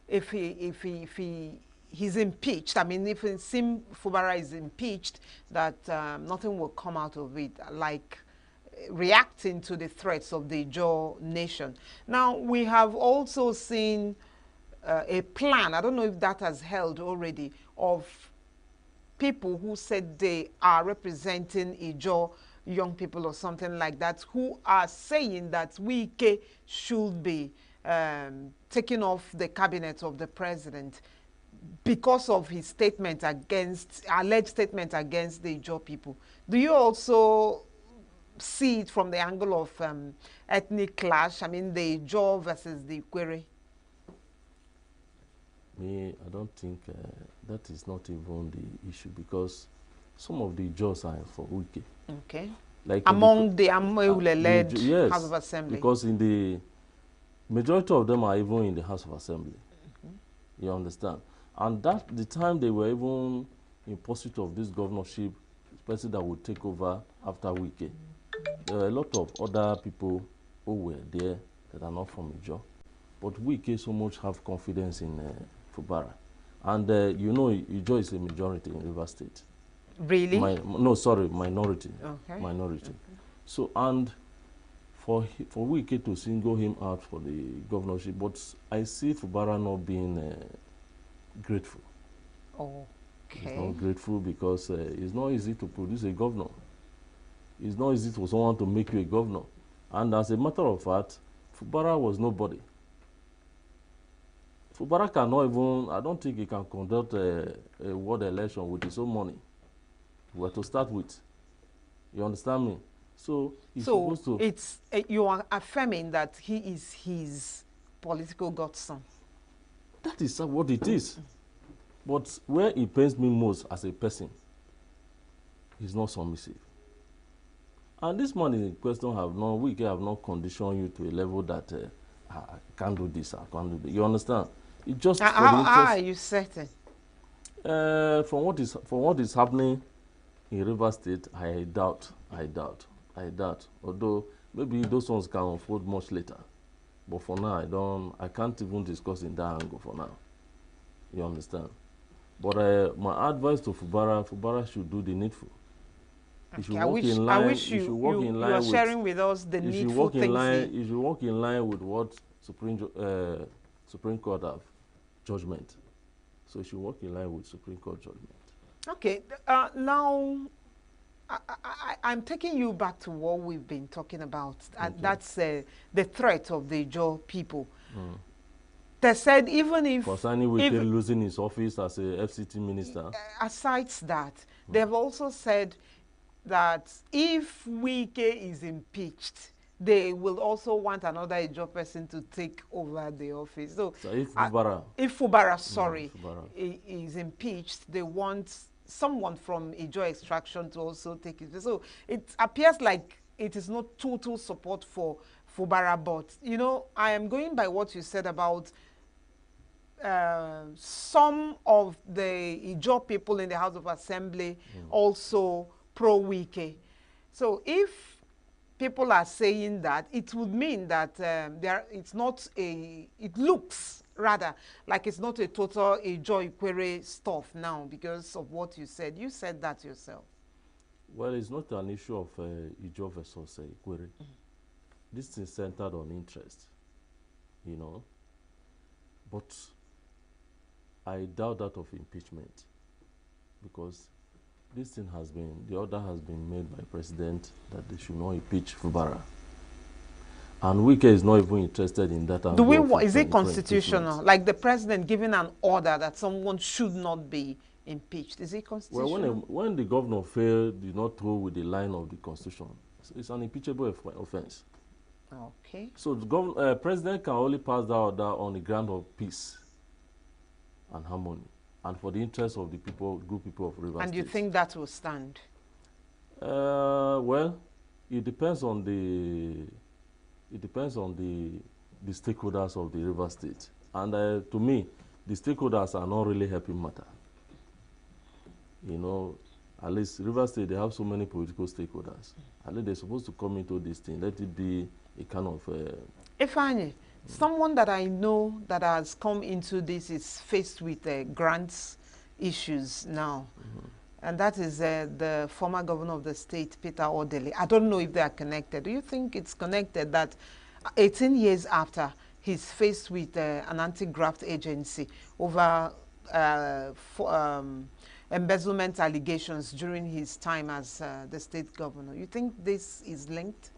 if he's impeached, I mean, if Sim Fubara is impeached, that nothing will come out of it, like reacting to the threats of the Ijaw nation. Now, we have also seen a plan, I don't know if that has held already, of people who said they are representing Ijaw young people or something like that, who are saying that Wike should be taken off the cabinet of the president because of his statement against, alleged statement against the Ijaw people. Do you also see it from the angle of ethnic clash? I mean, the Ijaw versus the Ikwere? Me, I don't think that is not even the issue, because some of the Ijaws are for Wike. Okay. Like among the Amoeule-led House of Assembly. Because in the majority of them are even in the House of Assembly. You understand? And that the time they were even in pursuit of this governorship, especially that would take over after Wike, there were a lot of other people who were there that are not from Ijaw. But Wike so much have confidence in Fubara. And you know, Ijaw is a majority in Rivers State. Really? Minority. Okay. Minority. Okay. So, and for Wike to single him out for the governorship, but I see Fubara not being grateful. Okay. He's not grateful because it's not easy to produce a governor. It's not easy for someone to make you a governor. And as a matter of fact, Fubara was nobody. Fubara cannot even, I don't think he can conduct a ward election with his own money. Where to start with. You understand me? So he's supposed to... it's you are affirming that he is his political godson. That is what it is. But where it pains me most as a person, he's not submissive. And this man in question we have not conditioned you to a level that I can't do this, I can't do that. You understand? It just how are you certain? From what is happening in Rivers State, I doubt. Although maybe those ones can unfold much later. But for now, I can't even discuss in that angle for now. You understand? But my advice to Fubara should do the needful. Okay. I wish you are sharing with us the needful things. You should work in line with what Supreme Court have judgment. So you should work in line with Supreme Court judgment. Okay. Now, I'm taking you back to what we've been talking about. That's the threat of the Ijaw people. They said even if... Concerning Wike losing his office as a FCT minister? Aside that, they've also said that if Wike is impeached, they will also want another Ijaw person to take over the office. So if Fubara, is impeached, they want someone from Ijaw extraction to also take it. So it appears like it is not total support for Fubara, but you know, I am going by what you said about some of the Ijaw people in the House of Assembly also pro-Wike. So if people are saying that, it would mean that it looks rather like it's not a total Ijaw Ikwere stuff now because of what you said. You said that yourself. Well, it's not an issue of Ijaw versus Ikwere. This is centered on interest, you know. But I doubt that of impeachment because this thing has been, the order has been made by President that they should not impeach Fubara. And Wike is not even interested in that. Is it constitutional? Like the president giving an order that someone should not be impeached. Is it constitutional? Well, when the governor failed, did not throw with the line of the constitution, it's an impeachable offense. Okay. So the president can only pass that order on the ground of peace and harmony, and for the interest of the people, good people of Rivers State. And you think that will stand? Well, it depends on the stakeholders of the Rivers State, and to me, the stakeholders are not really helping matter. You know, at least Rivers State, they have so many political stakeholders. At least they're supposed to come into this thing. Let it be a kind of. Ifeanyi, someone that I know that has come into this is faced with grants issues now. And that is the former governor of the state, Peter Odeli. I don't know if they are connected. Do you think it's connected that 18 years after he's faced with an anti-graft agency over embezzlement allegations during his time as the state governor? You think this is linked?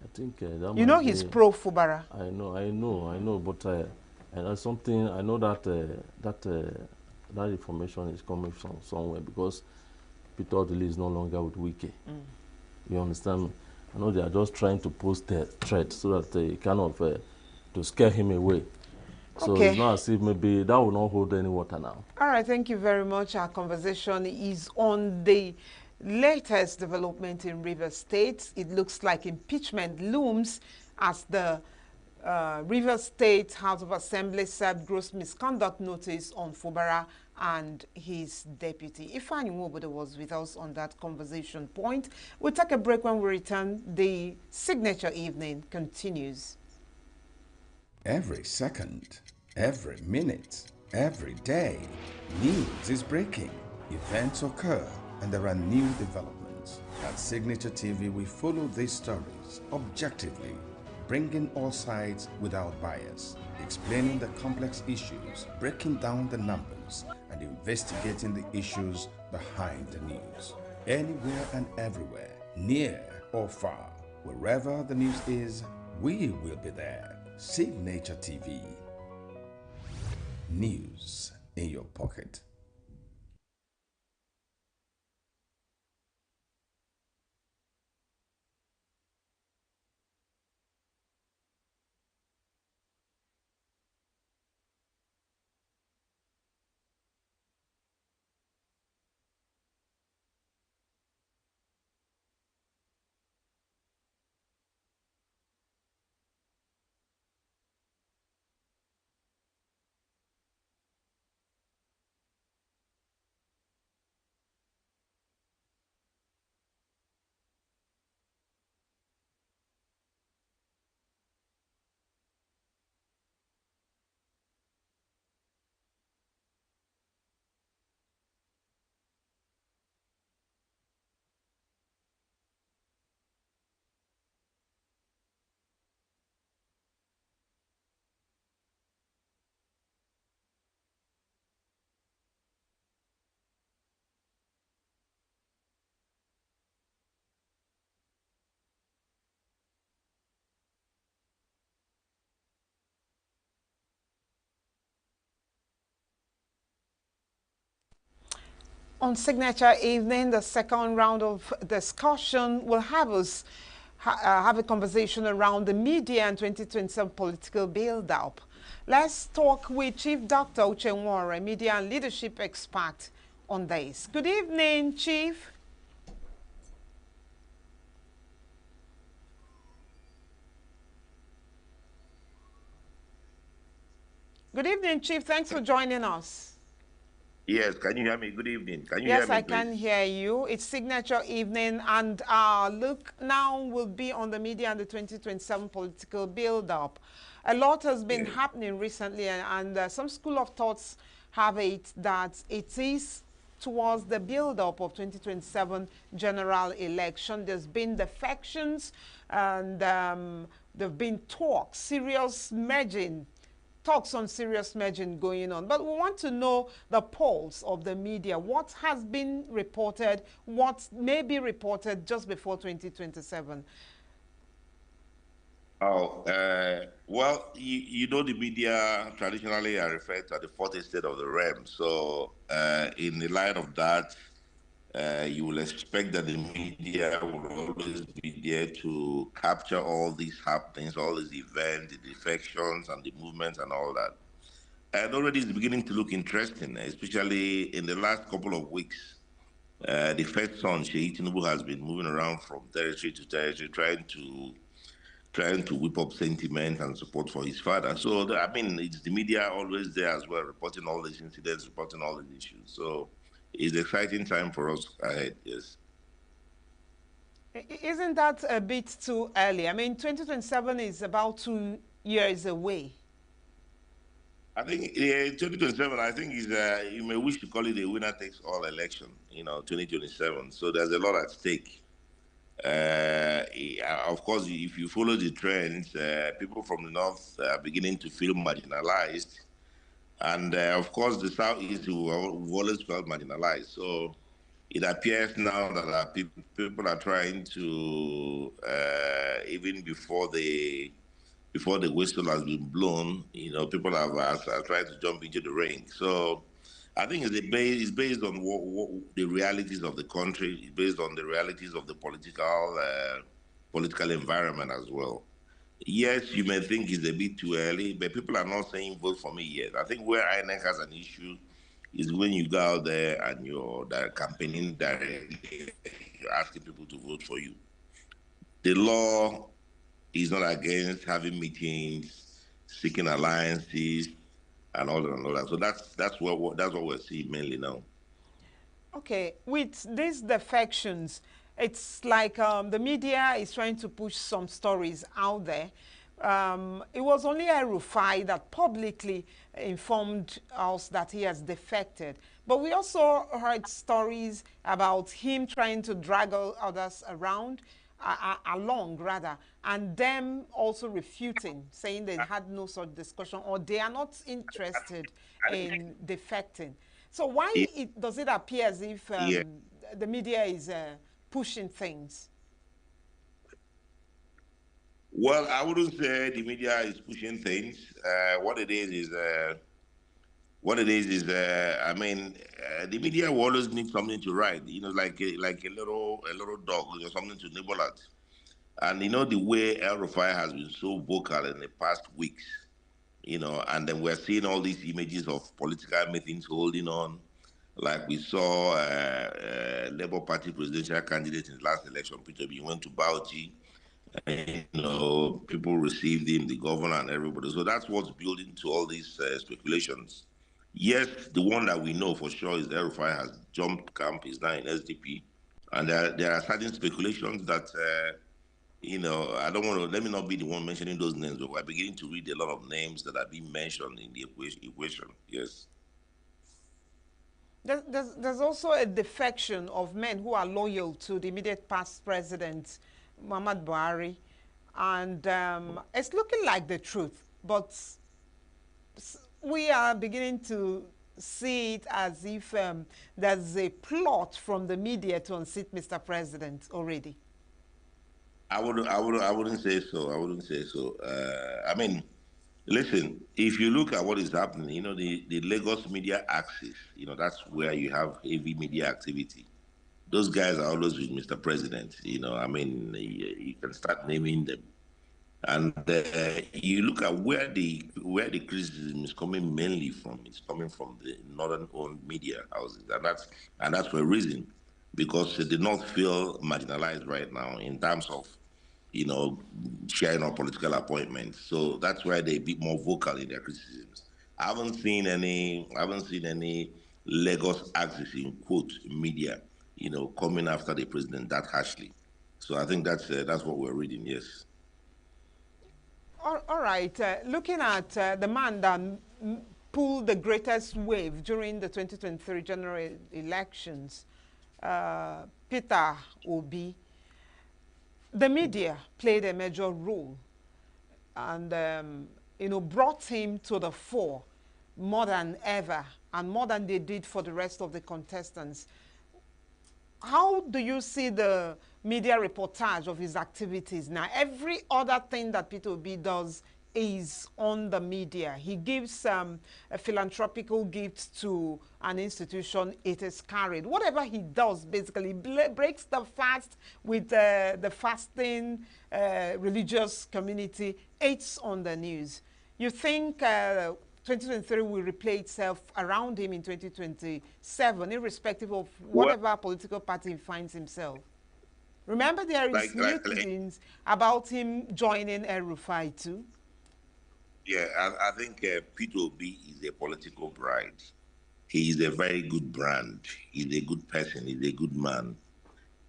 I think that you know he's pro-Fubara. I know, but I know something. I know that that information is coming from somewhere because Peter Odili is no longer with Wike. You understand me? I know they are just trying to post a threat so that they kind of to scare him away. So it's not as if maybe that will not hold any water now. All right, thank you very much. Our conversation is on the latest development in Rivers State. It looks like impeachment looms as the Rivers State House of Assembly served gross misconduct notice on Fubara and his deputy. Ifeanyi Nwobodo was with us on that conversation point. We'll take a break. When we return, the signature evening continues. Every second, every minute, every day, news is breaking. Events occur and there are new developments. At Signature TV, we follow these stories objectively, bringing all sides without bias, explaining the complex issues, breaking down the numbers, and investigating the issues behind the news. Anywhere and everywhere, near or far, wherever the news is, we will be there. Signature TV. News in your pocket. On Signature Evening, the second round of discussion will have us have a conversation around the media and 2027 political build-up. Let's talk with Chief Dr. Uchenwore, a media and leadership expert on this. Good evening, Chief. Good evening, Chief. Thanks for joining us. Yes, can you hear me? Good evening. Can you Yes, hear me, I please? can hear you. It's Signature Evening, and our look now will be on the media and the 2027 political build-up. A lot has been happening recently, and some school of thoughts have it that it is towards the build-up of 2027 general election. There's been defections, and there have been talks, serious merging, talks on serious merging going on. But we want to know the pulse of the media. What has been reported, what may be reported just before 2027? Well, you know the media traditionally are referred to as the fourth estate of the realm. So in the light of that, you will expect that the media will always be there to capture all these happenings, all these events, the defections and the movements and all that. And already it's beginning to look interesting, especially in the last couple of weeks. The first son, Sheikh Tinubu, has been moving around from territory to territory, trying to whip up sentiment and support for his father. So, I mean, it's the media always there as well, reporting all these incidents, reporting all these issues. So, it's an exciting time for us ahead, yes. Isn't that a bit too early? I mean, 2027 is about 2 years away. I think 2027, I think is you may wish to call it a winner takes all election, 2027. So there's a lot at stake. Of course, if you follow the trends, people from the north are beginning to feel marginalized. And of course, the southeast we've always felt marginalized. So it appears now that people are trying to, even before the whistle has been blown, people are trying to jump into the ring. So I think it's based on what the realities of the country, it's based on the realities of the political environment as well. Yes, you may think it's a bit too early, but people are not saying vote for me yet. I think where INEC has an issue is when you go out there and you're campaigning directly, you're asking people to vote for you. The law is not against having meetings, seeking alliances, and all that and all that. So that's what we're seeing mainly now. Okay, with these defections, it's like the media is trying to push some stories out there. It was only El-Rufai that publicly informed us that he has defected. But we also heard stories about him trying to drag others around, along rather, and them also refuting, saying they had no such discussion or they are not interested in defecting. So why does it appear as if the media is pushing things? Well, I wouldn't say the media is pushing things. What it is, I mean, the media will always need something to write. Like a little dog, something to nibble at. And the way El-Rufai has been so vocal in the past weeks, and then we're seeing all these images of political meetings holding on. Like we saw Labour Party presidential candidate in the last election, Peter B, went to Bauchi, and, people received him, the governor and everybody. So that's what's building to all these speculations. Yes, the one that we know for sure is El-Rufai has jumped camp, is now in SDP. And there are certain speculations that, I don't want to, let me not be the one mentioning those names, but we're beginning to read a lot of names that are being mentioned in the equation. Yes. There's also a defection of men who are loyal to the immediate past president, Muhammad Buhari. And it's looking like the truth, but we are beginning to see it as if there's a plot from the media to unseat Mr. President already. I wouldn't say so. I wouldn't say so. I mean, Listen, if you look at what is happening, the Lagos media axis, that's where you have heavy media activity. Those guys are always with Mr. President. I mean, you can start naming them. And you look at where the criticism is coming mainly from. It's coming from the northern-owned media houses, and that's for a reason, because they do not feel marginalized right now in terms of you know sharing of political appointments. So that's why they're a bit more vocal in their criticisms. I haven't seen any Lagos axis in quote media, coming after the president that harshly. So I think that's what we're reading. Yes. All right. Looking at the man that pulled the greatest wave during the 2023 general elections, Peter Obi, the media played a major role and, brought him to the fore more than ever and more than they did for the rest of the contestants. How do you see the media reportage of his activities now? Every other thing that Peter Obi does is on the media. He gives a philanthropical gift to an institution, it is carried. Whatever he does basically breaks the fast with the fasting religious community. It's on the news. You think 2023 will replay itself around him in 2027, irrespective of whatever political party he finds himself? Remember, there is mutins about him joining El Rufai too. Yeah, I think Peter Obi is a political bride. He is a very good brand. He's a good person. He's a good man.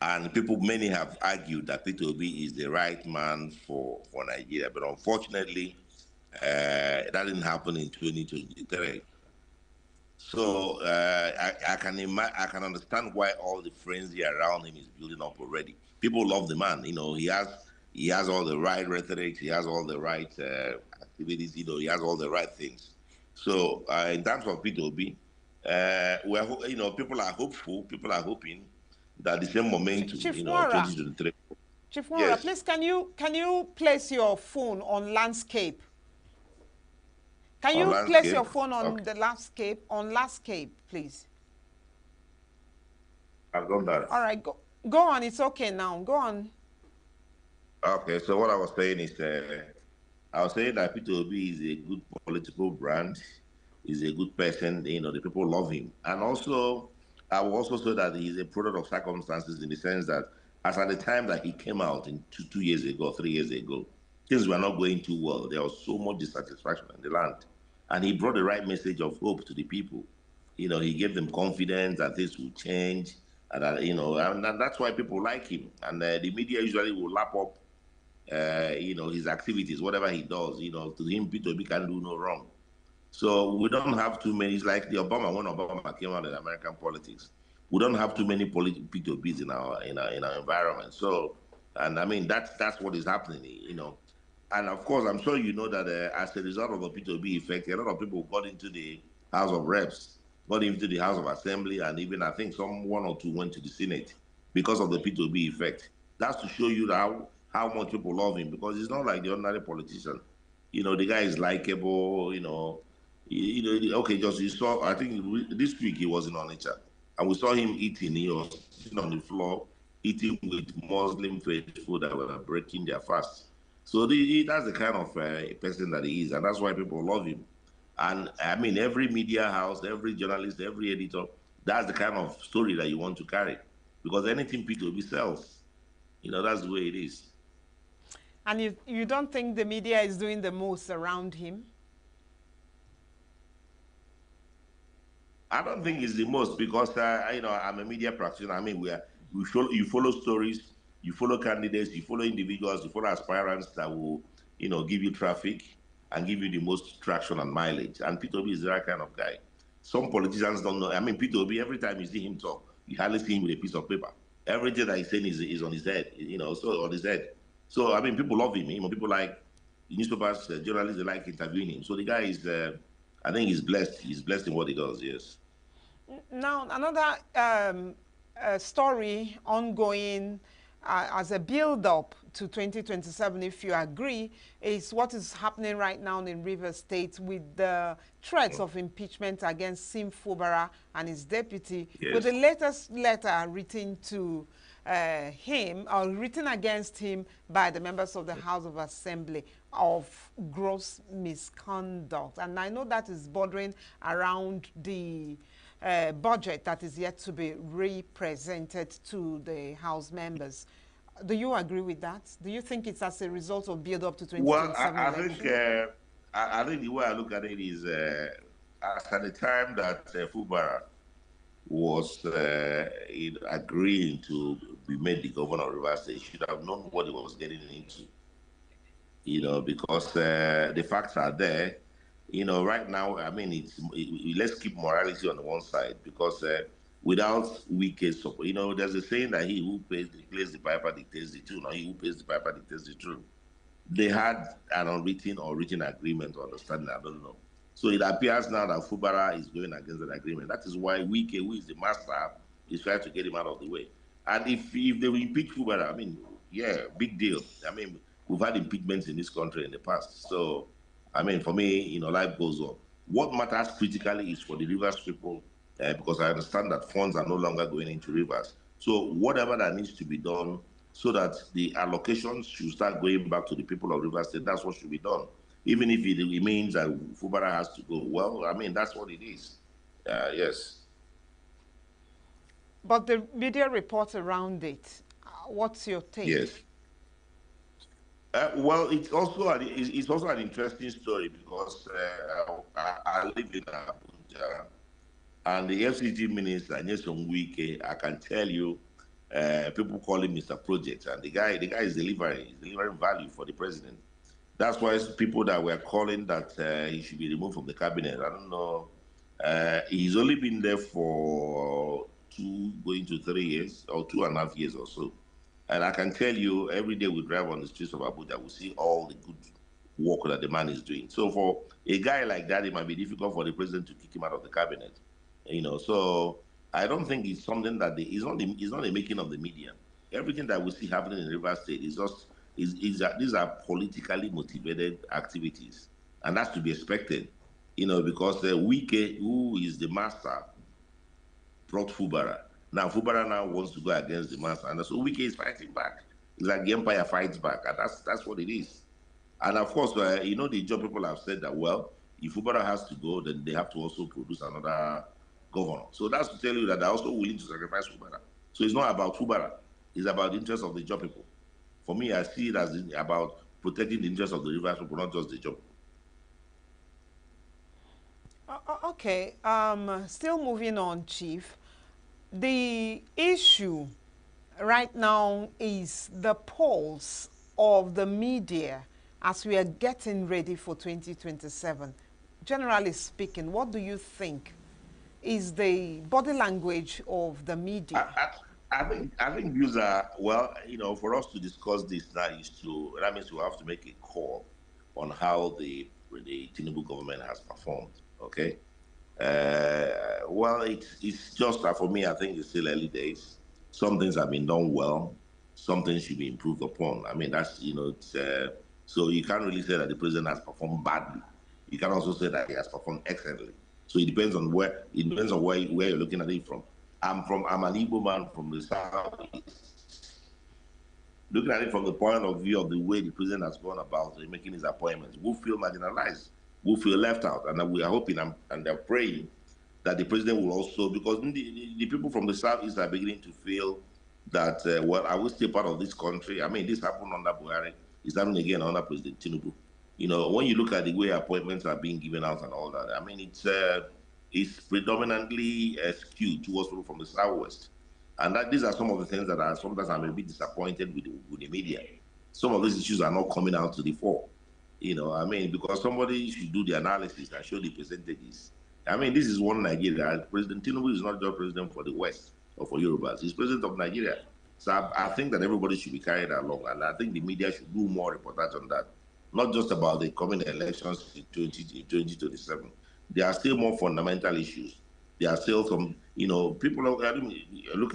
And many have argued that Peter Obi is the right man for Nigeria. But unfortunately, that didn't happen in 2023. So I can understand why all the frenzy around him is building up already. People love the man. He has all the right rhetoric. He has all the right activities. He has all the right things. So in terms of P2B, people are hopeful. People are hoping that the same momentum, Chief Nwara, 2023. Chief Nwara, Yes. please can you place your phone on landscape? Can you place your phone on the landscape, please? I've done that. All right, go on. It's okay now. Go on. Okay, so what I was saying is, I was saying that Peter Obi is a good political brand. He's a good person. The people love him. And also, I will also say that he's a product of circumstances in the sense that as at the time that he came out in 2 years ago, 3 years ago, things were not going too well. There was so much dissatisfaction in the land. And he brought the right message of hope to the people. He gave them confidence that this will change. And, and that's why people like him. And the media usually will lap up his activities, whatever he does, to him, Peter Obi can do no wrong. So we don't have too many. It's like when Obama came out in American politics. We don't have too many Peter Obis in our environment. So, and I mean that's what is happening. And of course, I'm sure you know that as a result of the Peter Obi effect, a lot of people got into the House of Reps, got into the House of Assembly, and even I think one or two went to the Senate because of the Peter Obi effect. That's to show you how much people love him, because he's not like the ordinary politician. The guy is likable. Okay, just you saw. I think this week he was in Onitsha, and we saw him eating. He was sitting on the floor eating with Muslim faithful that were breaking their fast. So that's the kind of person that he is, and that's why people love him. And I mean, every media house, every journalist, every editor, that's the kind of story that you want to carry, because anything P2B sells, that's the way it is. And you don't think the media is doing the most around him? I don't think it's the most, because I'm a media practitioner. I mean, you follow stories, you follow candidates, you follow individuals, you follow aspirants that will give you traffic and give you the most traction and mileage. And P2B is that kind of guy. Some politicians don't know. I mean, P2B, every time you see him talk, you hardly see him with a piece of paper. Everything that he's saying is on his head, so on his head. So I mean, people love him. People like newspapers, journalists, they like interviewing him. So the guy is, I think he's blessed. He's blessed in what he does. Yes. Now, another story ongoing as a build-up to 2027, if you agree, is what is happening right now in Rivers State with the threats of impeachment against Sim Fubara and his deputy, with the latest letter written to him, or written against him by the members of the House of Assembly of gross misconduct. And I know that is bordering around the budget that is yet to be represented to the House members. Do you agree with that? Do you think it's as a result of build up to Well, 2027 election? I think the way I look at it is, as at the time that Fubara was agreeing to be made the governor of Rivers State, he should have known what he was getting into. Because the facts are there. Right now, I mean, let's keep morality on the one side, because without wicked support, there's a saying that he who plays the piper dictates the tune, or he who pays the piper dictates the tune. They had an unwritten or written agreement or understanding, I don't know. So it appears now that Fubara is going against that agreement. That is why Wike, who is the master, is trying to get him out of the way. And if they will impeach Fubara, I mean, yeah, big deal. I mean, we've had impeachments in this country in the past. So, I mean, for me, life goes on. What matters critically is for the Rivers people, because I understand that funds are no longer going into Rivers. So whatever that needs to be done so that the allocations should start going back to the people of Rivers State, that's what should be done. Even if it means that Fubara has to go. Well, I mean, that's what it is. Yes. But the media reports around it, what's your take? Yes. Well, it's also an interesting story, because I live in Abuja, and the FCT minister Nyesom Wike, I can tell you, people call him Mr. Project, and the guy is delivering value for the president. That's why people that were calling that he should be removed from the cabinet, I don't know. He's only been there for going to 3 years, or 2.5 years or so. And I can tell you, every day we drive on the streets of Abuja, we see all the good work that the man is doing. So for a guy like that, it might be difficult for the president to kick him out of the cabinet. So I don't think it's something that it's not the making of the media. Everything that we see happening in Rivers State is just these are politically motivated activities, and that's to be expected. Because Wike, who is the master, brought Fubara. Now Fubara now wants to go against the master, and so Wike is fighting back. It's like the empire fights back, and that's what it is. And of course, the job people have said that, well, if Fubara has to go, then they have to also produce another governor. So that's to tell you that they're also willing to sacrifice Fubara. So it's not about Fubara, it's about the interest of the job people. For me, I see it as about protecting the interests of the Rivers people, not just the job. Okay, still moving on, Chief. The issue right now is the pulse of the media as we are getting ready for 2027. Generally speaking, what do you think is the body language of the media? I think views are, well, for us to discuss this now that means we have to make a call on how the Tinubu government has performed. Okay. Well, it's just that for me, I think it's still early days. Some things have been done well. Some things should be improved upon. I mean, that's, so you can't really say that the president has performed badly. You can also say that he has performed excellently. So it depends on where you're looking at it from. I'm an Igbo man from the southeast. Looking at it from the point of view of the way the president has gone about making his appointments, we feel marginalized, we feel left out, and we are hoping and they're praying that the president will also, because the people from the southeast are beginning to feel that, well, I will stay part of this country. I mean, this happened under Buhari. It's happening again under President Tinubu. When you look at the way appointments are being given out and all that, I mean, it's predominantly skewed towards people from the southwest. And these are some of the things that sometimes I'm a bit disappointed with the media. Some of these issues are not coming out to the fore. I mean, because somebody should do the analysis and show the percentages. I mean, this is one Nigeria. President Tinubu is not just president for the West or for Yorubas. He's president of Nigeria. So I think that everybody should be carried along. And I think the media should do more reportage on that. Not just about the coming elections in 2027. There are still more fundamental issues. There are still some, people look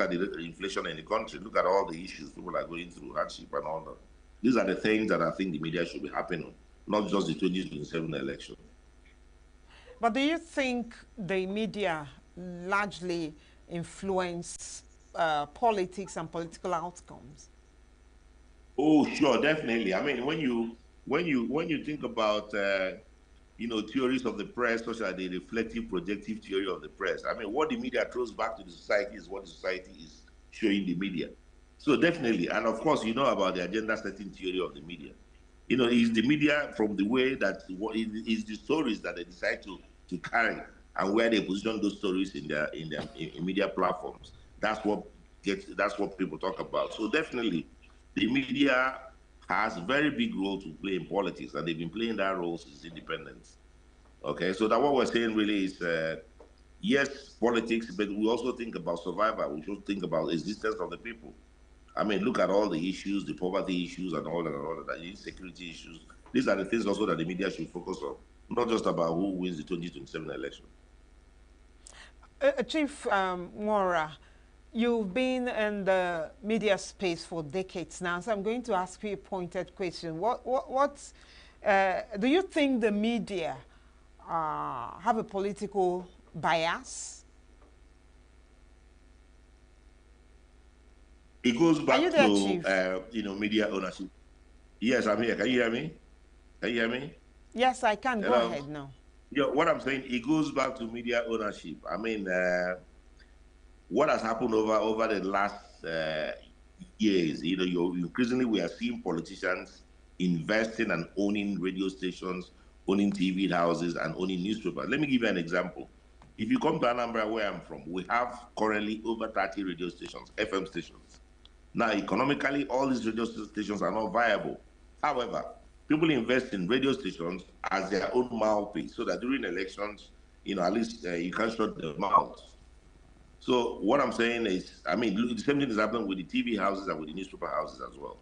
at the inflation in the country. Look at all the issues people are going through, hardship and all that. These are the things that I think the media should be happening on, not just the 2027 election. But do you think the media largely influence politics and political outcomes? Oh, sure, definitely. I mean, when you think about theories of the press, such as the reflective projective theory of the press. I mean, what the media throws back to the society is what the society is showing the media. So definitely, and of course, you know about the agenda setting theory of the media. Is the media from the way that what is the stories that they decide to carry and where they position those stories in media platforms. That's what people talk about. So definitely, the media has a very big role to play in politics, and they've been playing that role since independence. Okay, so that what we're saying really is yes, politics, but we also think about survival. We should think about existence of the people. I mean, look at all the issues, the poverty issues, and all of that, the insecurity issues. These are the things also that the media should focus on, not just about who wins the 2027 election. Chief Mora, you've been in the media space for decades now, so I'm going to ask you a pointed question. Do you think the media have a political bias? It goes Are you back there, Chief? to media ownership. Yes, I'm here. Can you hear me? Can you hear me? Yes, I can. Go Hello. ahead now. Yeah, what I'm saying, it goes back to media ownership. I mean, what has happened over the last years, increasingly we are seeing politicians investing and owning radio stations, owning TV houses, and owning newspapers. Let me give you an example. If you come to Anambra, where I'm from, we have currently over 30 radio stations, FM stations. Now, economically, all these radio stations are not viable. However, people invest in radio stations as their own mouthpiece, so that during elections, at least you can't shut their mouths. So what I'm saying is, I mean, the same thing is happening with the TV houses and with the newspaper houses as well.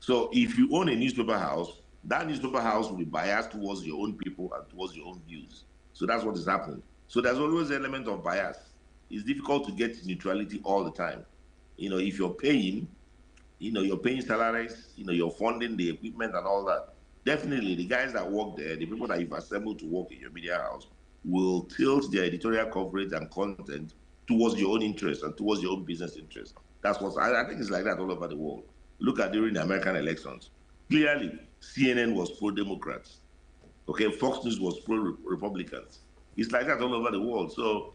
So if you own a newspaper house, that newspaper house will be biased towards your own people and towards your own views. So that's what is happening. So there's always an element of bias. It's difficult to get neutrality all the time. If you're paying, you're paying salaries, you're funding the equipment and all that. Definitely, the guys that work there, the people that you've assembled to work in your media house, will tilt their editorial coverage and content towards your own interest and towards your own business interest. That's what I think it's like that all over the world. Look at during the American elections. Clearly, CNN was pro-Democrats. Okay, Fox News was pro-Republicans. It's like that all over the world. So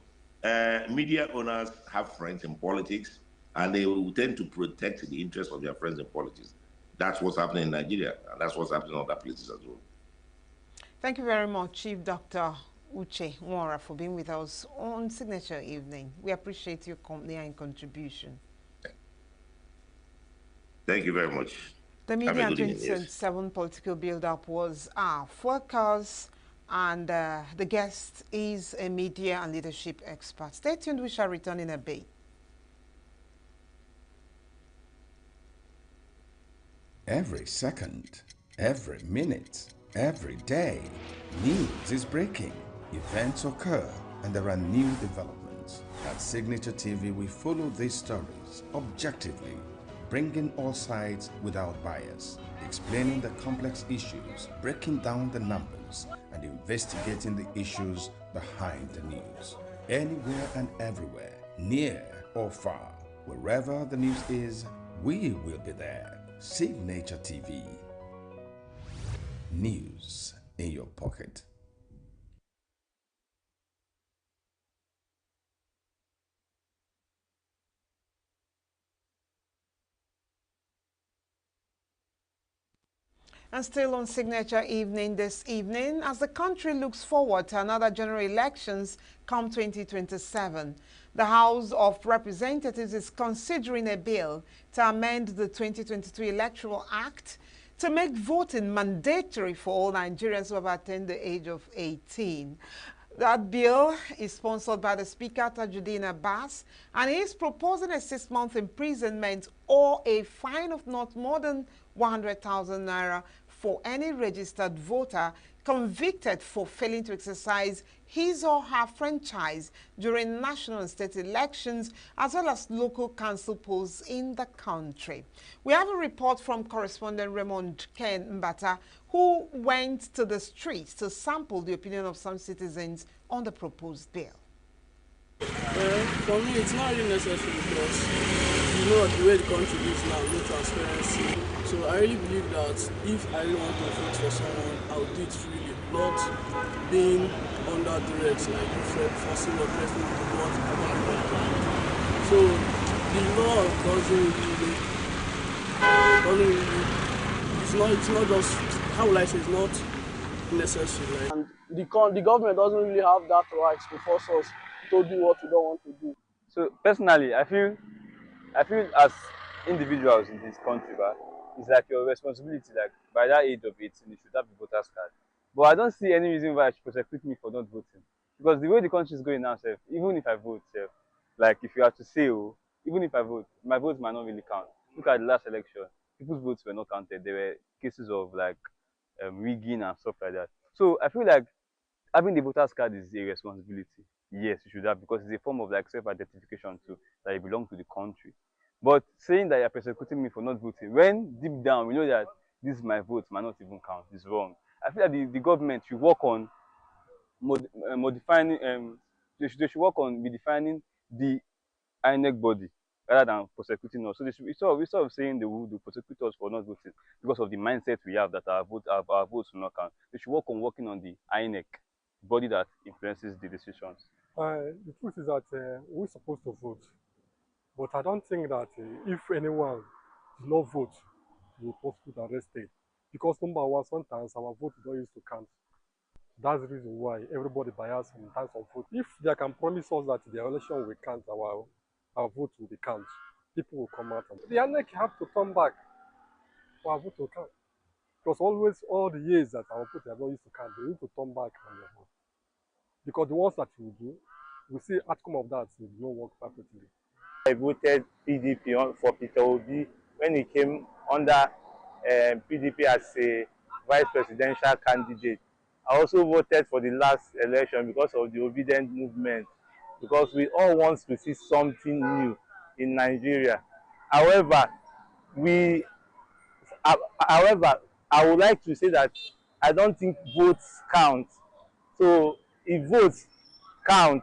media owners have friends in politics, and they will tend to protect the interests of their friends in politics. That's what's happening in Nigeria, and that's what's happening in other places as well. Thank you very much, Chief Dr. Uche Nwora, for being with us on Signature Evening. We appreciate your company and contribution. Thank you very much. The media and 2027 political build-up was our focus, and the guest is a media and leadership expert. Stay tuned, we shall return in a bit. Every second, every minute, every day, news is breaking. Events occur and there are new developments. At Signature TV, we follow these stories objectively, bringing all sides without bias, explaining the complex issues, breaking down the numbers, and investigating the issues behind the news. Anywhere and everywhere, near or far, wherever the news is, we will be there. Signature TV. News in your pocket. And still on Signature Evening this evening, as the country looks forward to another general elections come 2027, the House of Representatives is considering a bill to amend the 2023 Electoral Act to make voting mandatory for all Nigerians who have attained the age of 18. That bill is sponsored by the Speaker, Tajuddin Abbas, and he is proposing a 6-month imprisonment or a fine of not more than 100,000 naira for any registered voter convicted for failing to exercise his or her franchise during national and state elections, as well as local council polls in the country. We have a report from correspondent Raymond Ken Mbata, who went to the streets to sample the opinion of some citizens on the proposed bill. For me, it's not really necessary because you know the way the country is now, no transparency. So I really believe that if I really want to vote for someone, I'll do it freely, not being under duress, like forcing or pressing the what I want. So the law it's not just, how will I say, it's not necessary. Like, and the government doesn't really have that right to force us to do what we don't want to do. So personally, I feel as individuals in this country, but it's like your responsibility. Like by that age of 18, you should have a voter's card. But I don't see any reason why I should prosecute me for not voting, because the way the country is going now, sef, even if I vote, sef, like if you have to say, oh, even if I vote, my vote might not really count. Look at the last election, people's votes were not counted. There were cases of like rigging and stuff like that. So I feel like having the voter's card is a responsibility. Yes, you should have, because it's a form of like self-identification too, that you belong to the country. But saying that you're persecuting me for not voting, when deep down we know that this my vote might not even count, is wrong. I feel like the government should work on modifying, they should work on redefining the INEC body rather than prosecuting us. So they should, instead of saying they will prosecute us for not voting because of the mindset we have that our votes will not count, they should work on the INEC body that influences the decisions. The truth is that we're supposed to vote, but I don't think that if anyone does not vote, we will prosecute and arrested. Because number one, sometimes our vote is not used to count. That's the reason why everybody bias in terms of vote. If they can promise us that the election will count, our vote will be counted, people will come out. The INEC have to turn back for our vote to count. Because always, all the years that our vote are not used to count, they need to turn back on their vote. Because the ones that we do, we see outcome of that will not work perfectly. I voted PDP for Peter Obi when he came under PDP as a vice presidential candidate. I also voted for the last election because of the obedient movement, because we all want to see something new in Nigeria. However, I would like to say that I don't think votes count. So if votes count,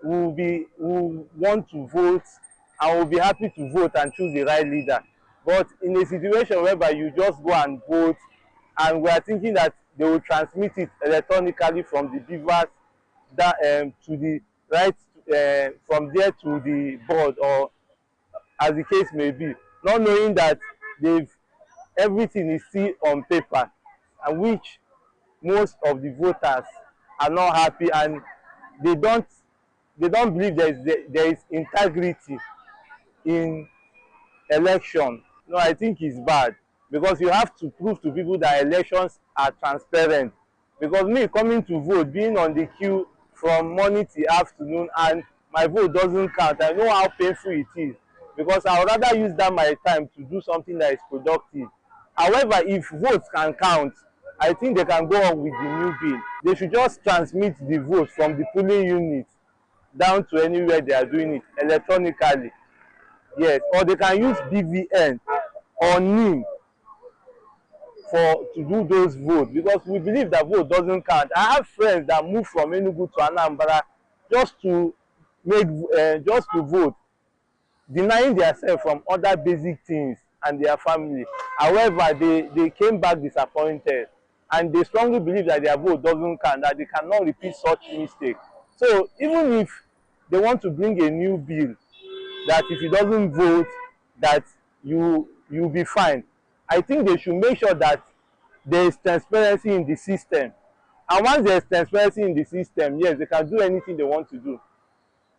we want to vote and we'll be happy to vote and choose the right leader. But in a situation whereby you just go and vote and we are thinking that they will transmit it electronically from the beavers to the right, from there to the board, or as the case may be, not knowing that everything is still on paper, and which most of the voters are not happy, and they don't believe there is integrity in election. No, I think it's bad, because you have to prove to people that elections are transparent. Because me coming to vote, being on the queue from morning till afternoon, and my vote doesn't count, I know how painful it is, because I would rather use that my time to do something that is productive. However, if votes can count, I think they can go on with the new bill. They should just transmit the vote from the polling unit down to anywhere they are doing it electronically. Yes, or they can use BVN or NIM to do those votes, because we believe that vote doesn't count. I have friends that move from ENUGU to Anambra just to vote, denying themselves from other basic things and their family. However, they came back disappointed, and they strongly believe that their vote doesn't count, that they cannot repeat such mistake. So even if they want to bring a new bill that if you doesn't vote, that you'll be fine, I think they should make sure that there is transparency in the system. And once there is transparency in the system, yes, they can do anything they want to do.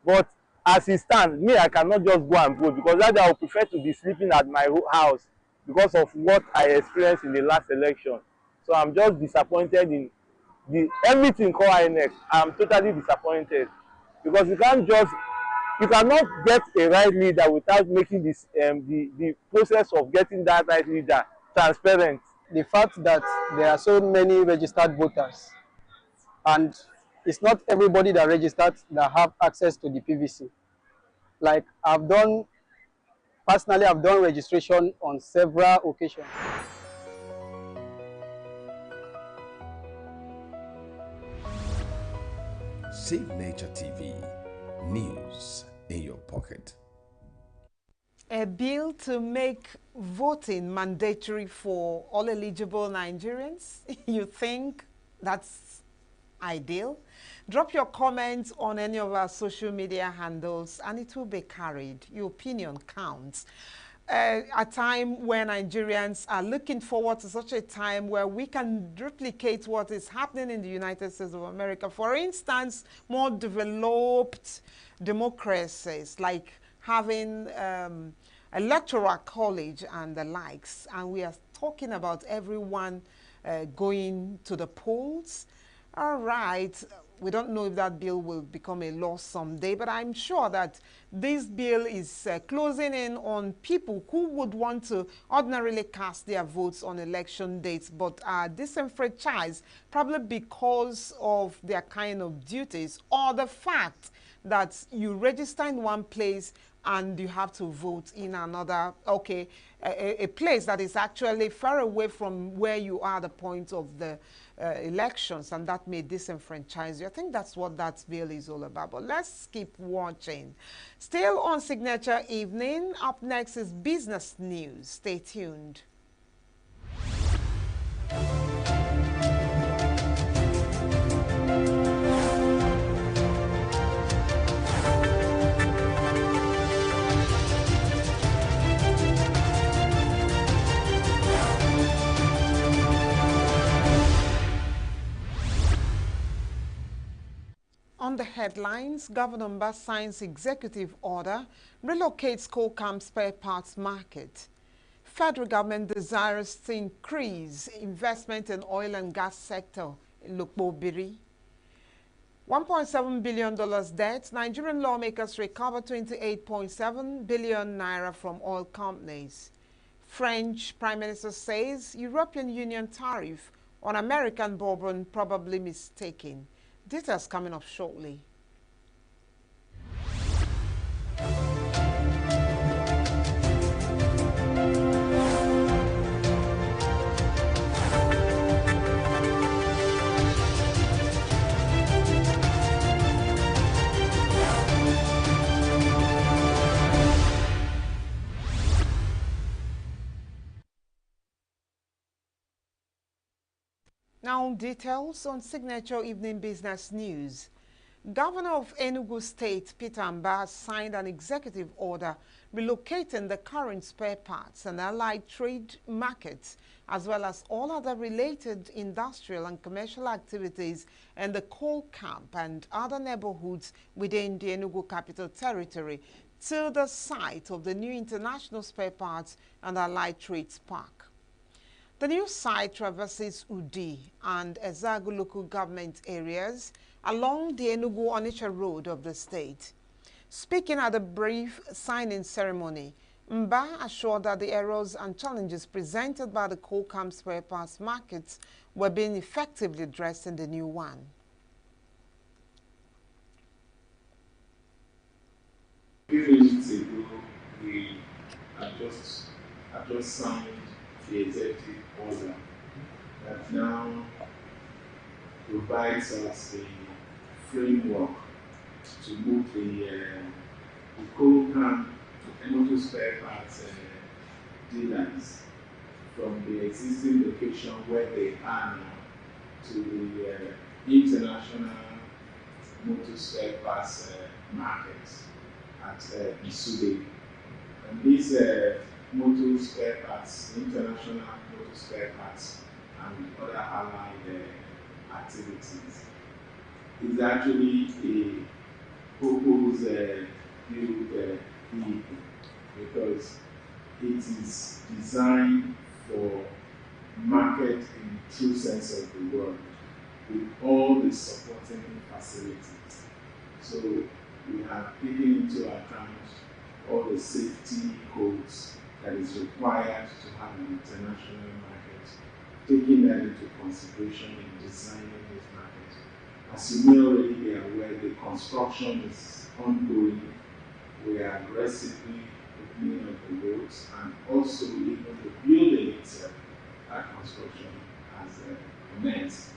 But as it stands, me, I cannot just go and vote, because that I would prefer to be sleeping at my house because of what I experienced in the last election. So I'm just disappointed in everything called INEC. I'm totally disappointed, because you cannot get a right leader without making this the process of getting that right leader transparent. the fact that there are so many registered voters, and it's not everybody that registered that have access to the PVC. Like personally, I've done registration on several occasions. Save Nature TV, news in your pocket. A bill to make voting mandatory for all eligible Nigerians? You think that's ideal? Drop your comments on any of our social media handles and it will be carried. Your opinion counts. A time where Nigerians are looking forward to such a time where we can replicate what is happening in the United States of America. For instance, more developed democracies like having electoral college and the likes. And we are talking about everyone going to the polls. All right. We don't know if that bill will become a law someday, but I'm sure that this bill is closing in on people who would want to ordinarily cast their votes on election dates, but are disenfranchised probably because of their kind of duties or the fact that you register in one place and you have to vote in another, okay, a place that is actually far away from where you are at the point of the elections, and that may disenfranchise you. I think that's what that bill is all about. But let's keep watching. Still on Signature Evening, up next is business news. Stay tuned. On the headlines, Governor Mba signs executive order, relocates coal camp spare parts market. Federal government desires to increase investment in oil and gas sector in Lukbobiri. $1.7 billion debt. Nigerian lawmakers recover 28.7 billion naira from oil companies. French Prime Minister says European Union tariff on American bourbon probably mistaken. Details coming up shortly. Now details on Signature Evening Business News. Governor of Enugu State, Peter Mba, signed an executive order relocating the current spare parts and allied trade markets, as well as all other related industrial and commercial activities in the coal camp and other neighborhoods within the Enugu Capital Territory to the site of the new International Spare Parts and Allied Trades Park. The new site traverses Udi and Ezagu local government areas along the Enugu-Onitsha road of the state. Speaking at a brief signing ceremony, Mba assured that the errors and challenges presented by the coal camp spare parts markets were being effectively addressed in the new one. A few minutes ago, we had just signed the executive order that now provides us the framework to move the coal camp and motor spare parts dealers from the existing location where they are now to the international motor spare parts markets at Isude. And these motor spare parts, international motor spare parts, and other allied activities is actually a purpose built vehicle because it is designed for market in true sense of the word with all the supporting facilities. So we have taken into account all the safety codes that is required to have an international market taking that into consideration in designing these markets. As you may already be aware, the construction is ongoing. We are aggressively opening up the roads, and also even the building itself, that construction has commenced.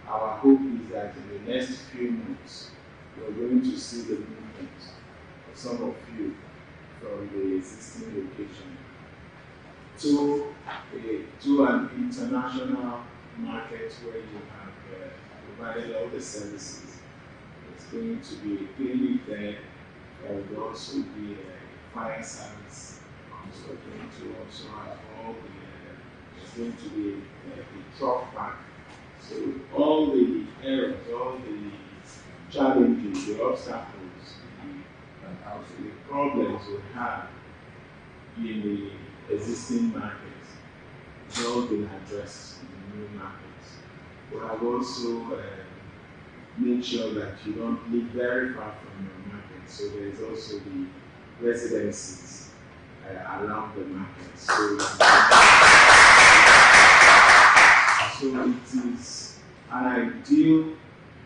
Our hope is that in the next few months, we're going to see the movement of some of you from the existing location to an international market where you have provided all the services. It's going to be a clinic there. There will also be a fire service. So we're going to also have all the, there's going to be a truck park. So all the errors, all the challenges, the obstacles, the problems we have in the existing markets has all been addressed in the new markets. We have also made sure that you don't live very far from your market. So there is also the residencies around the market. So it is an ideal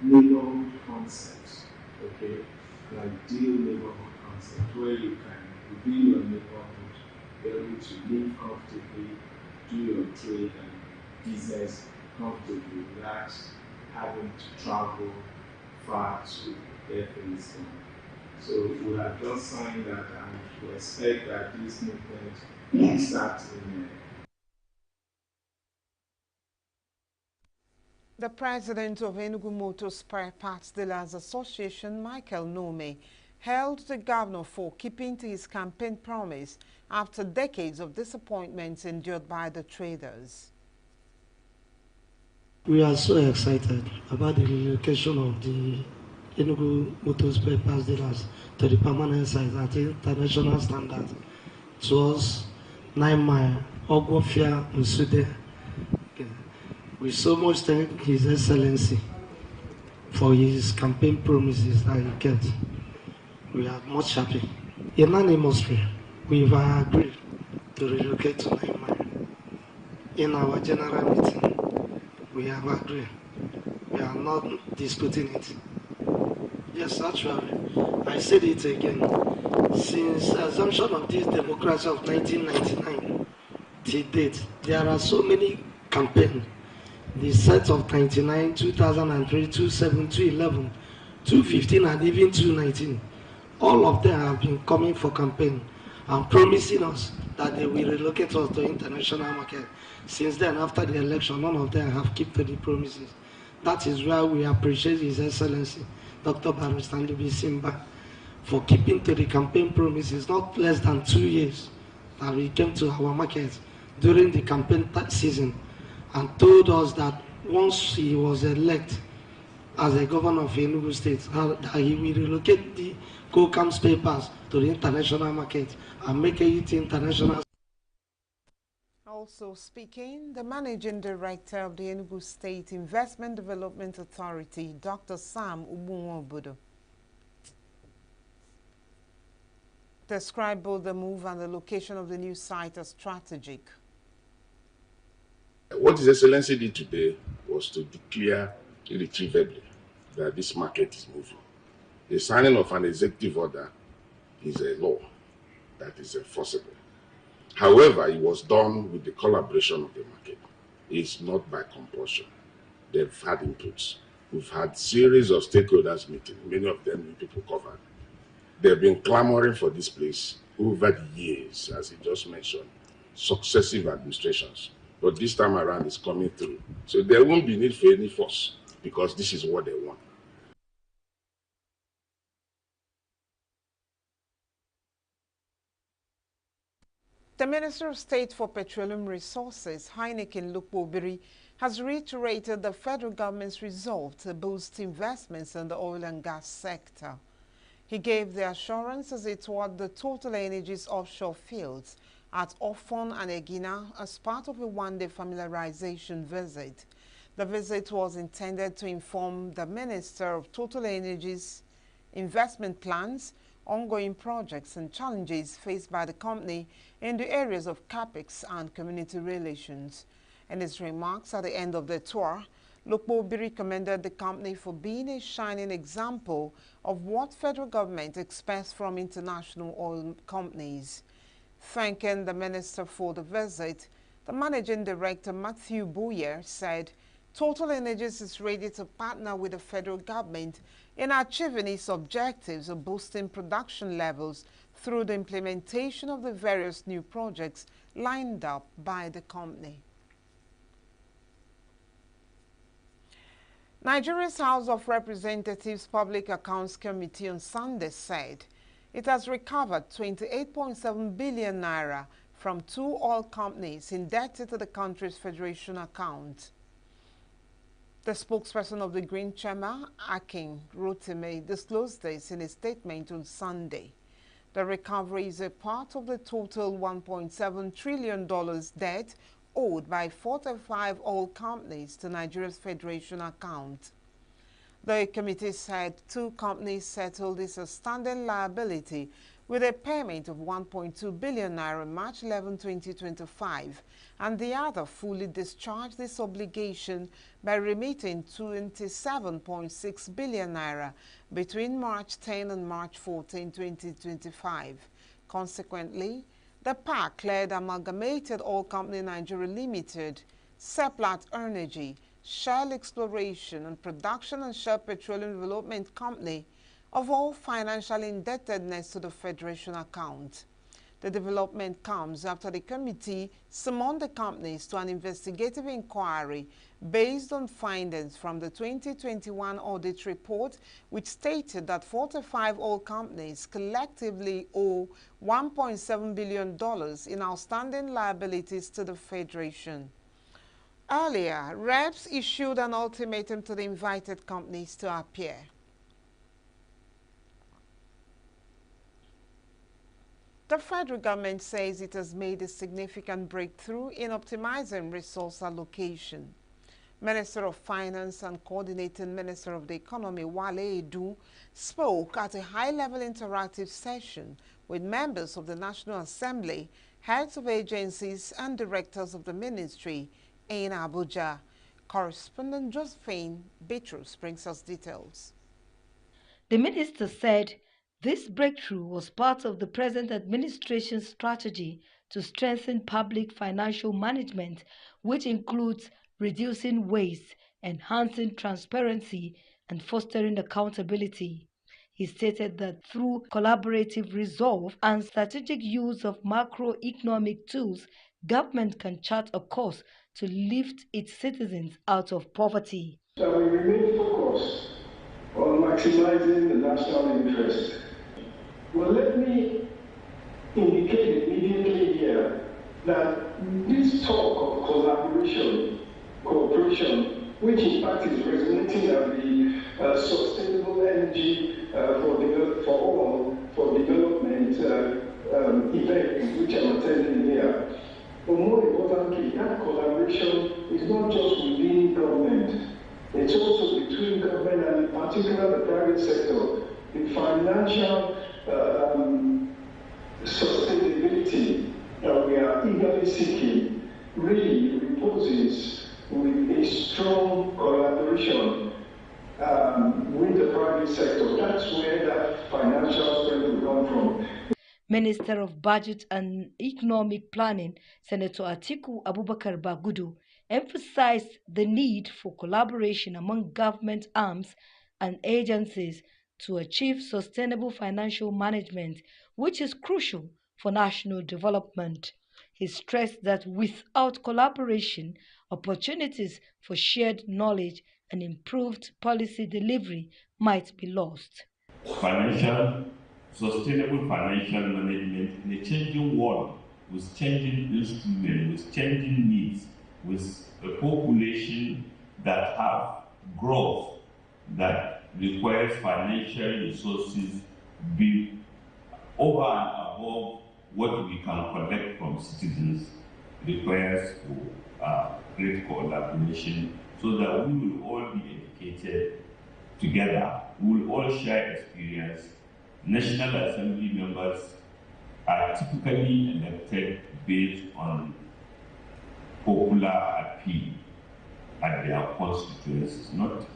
neighborhood concept, okay? An ideal neighborhood concept where you can, within your neighborhood, be able to live comfortably, do your trade and business comfortably without having to travel far to get things done. So we have just signed that, and we expect that this movement will start in The president of ENUGU Motor Spare Parts Dealers Association, Michael Nome, held the governor for keeping to his campaign promise after decades of disappointments endured by the traders. We are so excited about the relocation of the ENUGU Motor Spare Parts Dealers to the permanent site at international standard. It was 9 Mile, Ogwofia, Nsude. We so much thank His Excellency for his campaign promises that he kept. We are much happy. Unanimously, we've agreed to relocate to 9 Mile. In our general meeting, we have agreed. We are not disputing it. Yes, actually, I said it again. Since the assumption of this democracy of 1999 till date, there are so many campaigns. The sets of 99, 2003, 2007, 2011, 2015, and even 2019. All of them have been coming for campaign and promising us that they will relocate us to international market. Since then, after the election, none of them have kept to the promises. That is why we appreciate His Excellency, Dr. Barrister Simba, for keeping to the campaign promises. Not less than 2 years that we came to our market during the campaign season and told us that once he was elected as a governor of Enugu State, that he will relocate the co-camps papers to the international market and make it international. Also speaking, the Managing Director of the Enugu State Investment Development Authority, Dr. Sam Ubunwobodo, described both the move and the location of the new site as strategic. What His Excellency did today was to declare irretrievably that this market is moving. The signing of an executive order is a law that is enforceable. However, it was done with the collaboration of the market. It's not by compulsion. They've had inputs. We've had series of stakeholders meetings, many of them new people covered. They've been clamoring for this place over the years, as he just mentioned, successive administrations. But this time around, it's coming through. So there won't be need for any force because this is what they want. The Minister of State for Petroleum Resources, Heineken Lukbobiri, has reiterated the federal government's resolve to boost investments in the oil and gas sector. He gave the assurance as he toured the Total Energies offshore fields at Ofon and Egina as part of a one-day familiarization visit. The visit was intended to inform the Minister of Total Energies investment plans, ongoing projects and challenges faced by the company in the areas of CAPEX and community relations. In his remarks at the end of the tour, Lokpo commended the company for being a shining example of what federal government expects from international oil companies. Thanking the minister for the visit, the managing director Matthew Boyer said Total Energies is ready to partner with the federal government in achieving its objectives of boosting production levels through the implementation of the various new projects lined up by the company. Nigeria's House of Representatives Public Accounts Committee on Sunday said it has recovered 28.7 billion naira from 2 oil companies indebted to the country's federation account. The spokesperson of the Green Chamber, Akin Rotimi, disclosed this in a statement on Sunday. The recovery is a part of the total $1.7 trillion debt owed by 45 oil companies to Nigeria's federation account. The committee said 2 companies settled this outstanding liability with a payment of 1.2 billion naira March 11, 2025, and the other fully discharged this obligation by remitting 27.6 billion naira between March 10 and March 14, 2025. Consequently, the PAC cleared Amalgamated Oil Company Nigeria Limited, Seplat Energy, Shell Exploration and Production and Shell Petroleum Development Company of all financial indebtedness to the Federation account. The development comes after the committee summoned the companies to an investigative inquiry based on findings from the 2021 audit report, which stated that 45 oil companies collectively owe $1.7 billion in outstanding liabilities to the Federation. Earlier, reps issued an ultimatum to the invited companies to appear. The federal government says it has made a significant breakthrough in optimizing resource allocation. Minister of Finance and Coordinating Minister of the Economy, Wale Edu, spoke at a high-level interactive session with members of the National Assembly, heads of agencies and directors of the ministry in Abuja. Correspondent Josephine Bitrus brings us details. The minister said this breakthrough was part of the present administration's strategy to strengthen public financial management, which includes reducing waste, enhancing transparency, and fostering accountability. He stated that through collaborative resolve and strategic use of macroeconomic tools, government can chart a course to lift its citizens out of poverty. So we remain focused on maximizing the national interest. Well, let me indicate immediately here that this talk of collaboration, cooperation, which in fact is resonating at the sustainable energy for development event which I'm attending here. But more importantly, that collaboration is not just within government. It's also between government and in particular the private sector. The financial sustainability that we are eagerly seeking really reposes with a strong collaboration with the private sector. That's where that financial strength will come from. Minister of Budget and Economic Planning, Senator Atiku Abubakar Bagudu, emphasized the need for collaboration among government arms and agencies to achieve sustainable financial management, which is crucial for national development. He stressed that without collaboration, opportunities for shared knowledge and improved policy delivery might be lost. Sustainable financial management in a changing world, with changing instruments, with changing needs, with a population that have growth that requires financial resources be over and above what we can collect from citizens, requires great collaboration so that we will all be educated together, we will all share experience. National Assembly members are typically elected based on popular appeal at their constituencies, not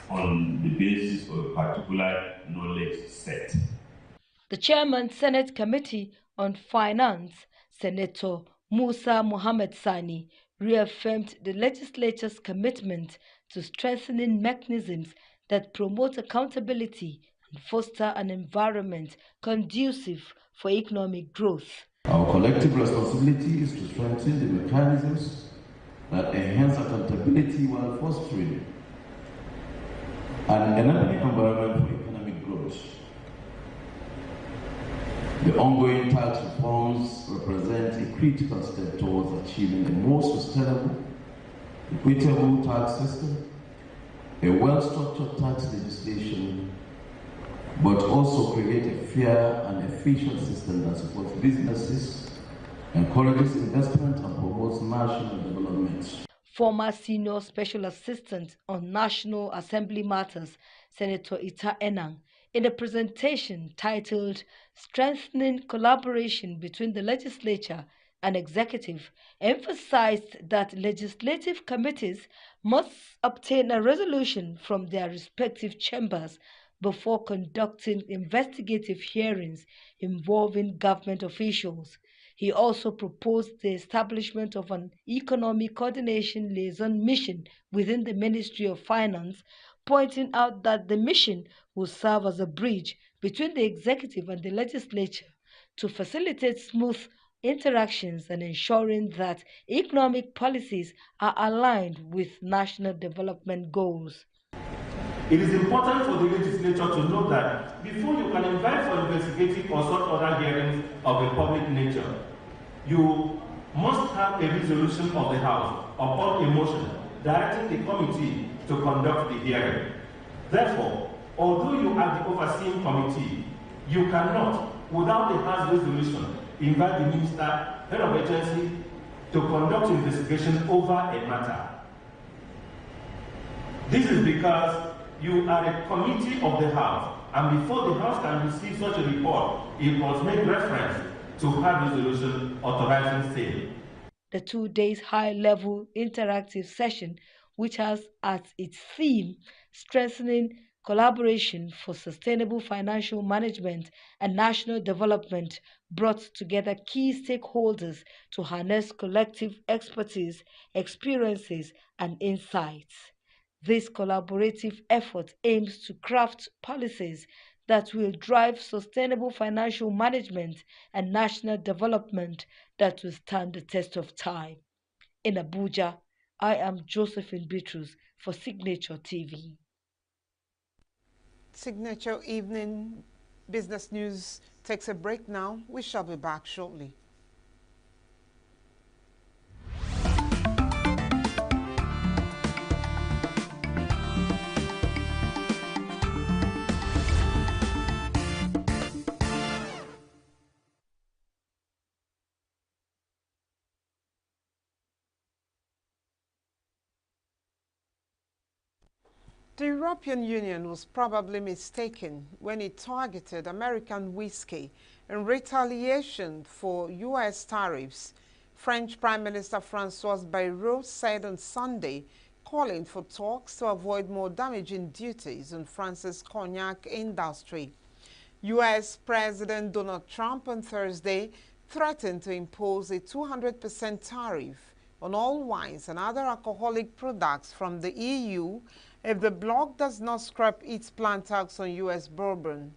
on the basis of a particular knowledge set. The chairman, Senate Committee on Finance, Senator Musa Mohammed Sani, reaffirmed the legislature's commitment to strengthening mechanisms that promote accountability and foster an environment conducive for economic growth. Our collective responsibility is to strengthen the mechanisms that enhance accountability while fostering an enabling environment for economic growth. The ongoing tax reforms represent a critical step towards achieving a more sustainable, equitable tax system, a well-structured tax legislation, but also create a fair and efficient system that supports businesses, encourages investment, and promotes national development. Former Senior Special Assistant on National Assembly Matters, Senator Ita Enang, in a presentation titled Strengthening Collaboration Between the Legislature and Executive, emphasized that legislative committees must obtain a resolution from their respective chambers before conducting investigative hearings involving government officials. He also proposed the establishment of an economic coordination liaison mission within the Ministry of Finance, pointing out that the mission will serve as a bridge between the executive and the legislature to facilitate smooth interactions and ensuring that economic policies are aligned with national development goals. It is important for the legislature to know that before you can invite for investigative or such other hearings of a public nature, you must have a resolution of the House upon a motion directing the committee to conduct the hearing. Therefore, although you are the overseeing committee, you cannot, without the House resolution, invite the minister, head of agency, to conduct investigation over a matter. This is because you are a committee of the House, and before the House can receive such a report, it must make reference to her resolution authorizing sale. The 2 days high-level interactive session, which has as its theme strengthening collaboration for sustainable financial management and national development, brought together key stakeholders to harness collective expertise, experiences, and insights. This collaborative effort aims to craft policies that will drive sustainable financial management and national development that will stand the test of time. In Abuja, I am Josephine Bitrus for Signature TV. Signature Evening Business News takes a break now. We shall be back shortly. The European Union was probably mistaken when it targeted American whiskey in retaliation for U.S. tariffs, French Prime Minister François Bayrou said on Sunday, calling for talks to avoid more damaging duties on France's cognac industry. U.S. President Donald Trump on Thursday threatened to impose a 200% tariff on all wines and other alcoholic products from the EU if the bloc does not scrap its planned tax on U.S. bourbon.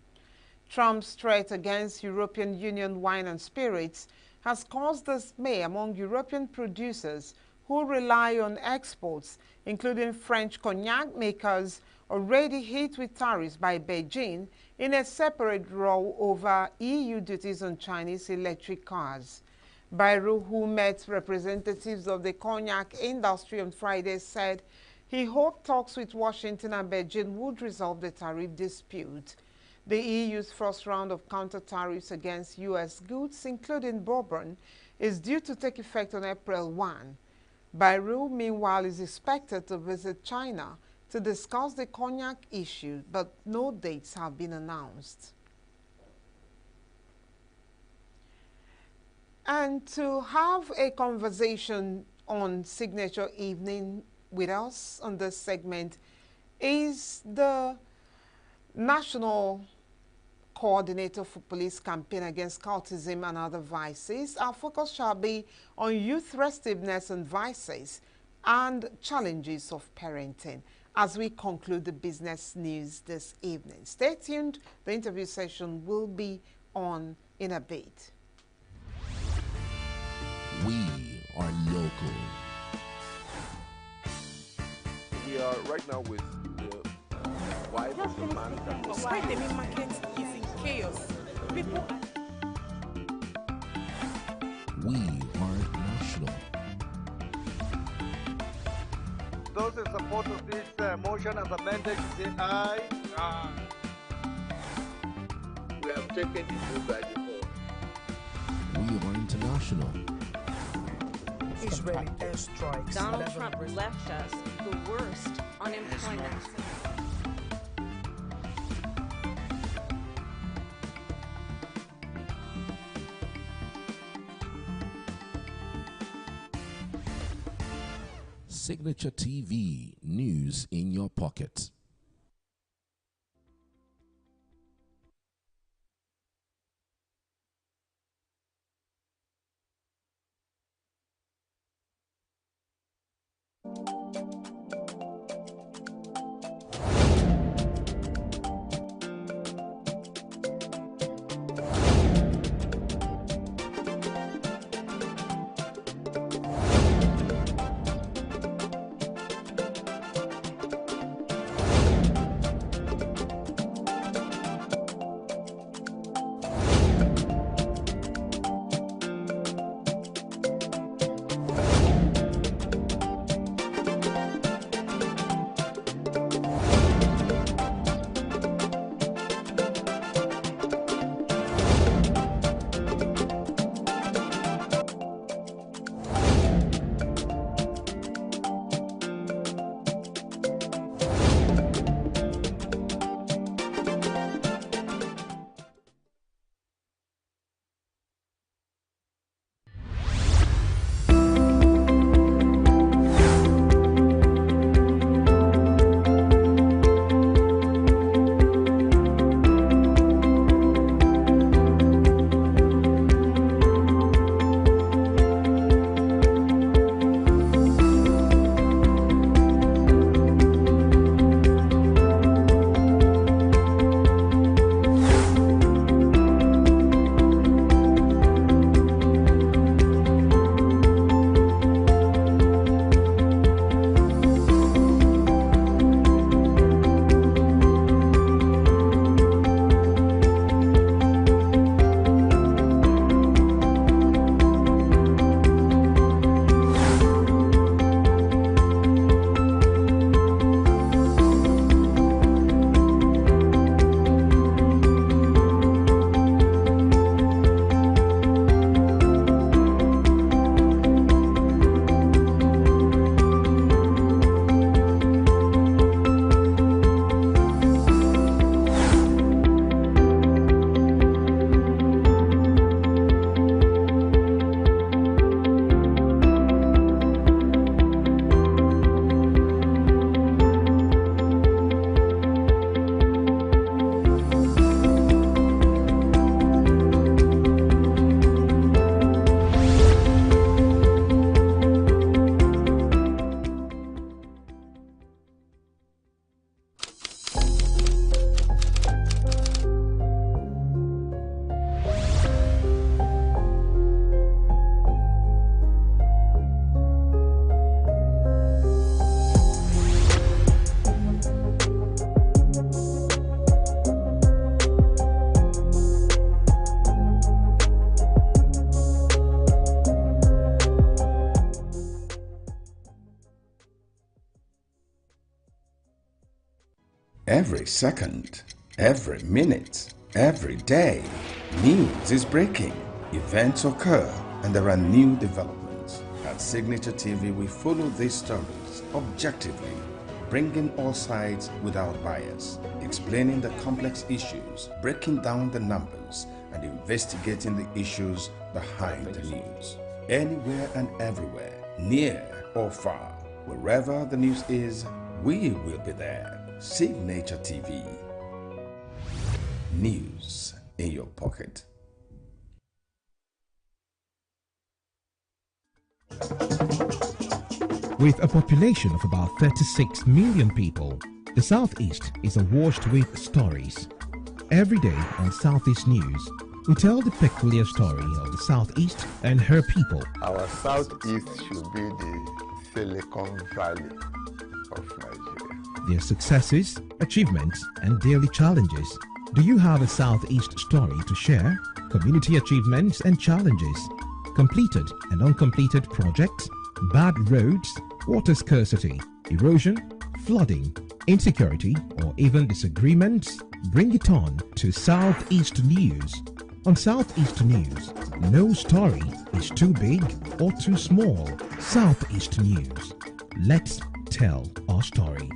Trump's threat against European Union wine and spirits has caused dismay among European producers who rely on exports, including French cognac makers already hit with tariffs by Beijing in a separate row over EU duties on Chinese electric cars. Bayrou, who met representatives of the cognac industry on Friday, said he hoped talks with Washington and Beijing would resolve the tariff dispute. The EU's first round of counter-tariffs against U.S. goods, including bourbon, is due to take effect on April 1. Bayrou, meanwhile, is expected to visit China to discuss the cognac issue, but no dates have been announced. And to have a conversation on Signature Evening with us on this segment is the National Coordinator for Police Campaign Against Cultism and Other Vices. Our focus shall be on youth restiveness and vices and challenges of parenting as we conclude the business news this evening. Stay tuned. The interview session will be on in a bit. We are local. We are right now with the wife of the man that was... Why the main market is in chaos. People... We are national. Those in support of this motion as amended, say aye. Aye. We have taken the vote by default. We are international. Israeli airstrikes. Donald Trump left us the worst unemployment. Signature TV, news in your pocket. Every second, every minute, every day, news is breaking, events occur, and there are new developments. At Signature TV, we follow these stories objectively, bringing all sides without bias, explaining the complex issues, breaking down the numbers, and investigating the issues behind the news. Anywhere and everywhere, near or far, wherever the news is, we will be there. Signature TV. News in your pocket. With a population of about 36 million people, the Southeast is awash with stories. Every day on Southeast News, we tell the peculiar story of the Southeast and her people. Our Southeast should be the Silicon Valley of Nigeria. Their successes, achievements, and daily challenges. Do you have a Southeast story to share? Community achievements and challenges, completed and uncompleted projects, bad roads, water scarcity, erosion, flooding, insecurity, or even disagreements? Bring it on to Southeast News. On Southeast News, no story is too big or too small. Southeast News. Let's tell our story.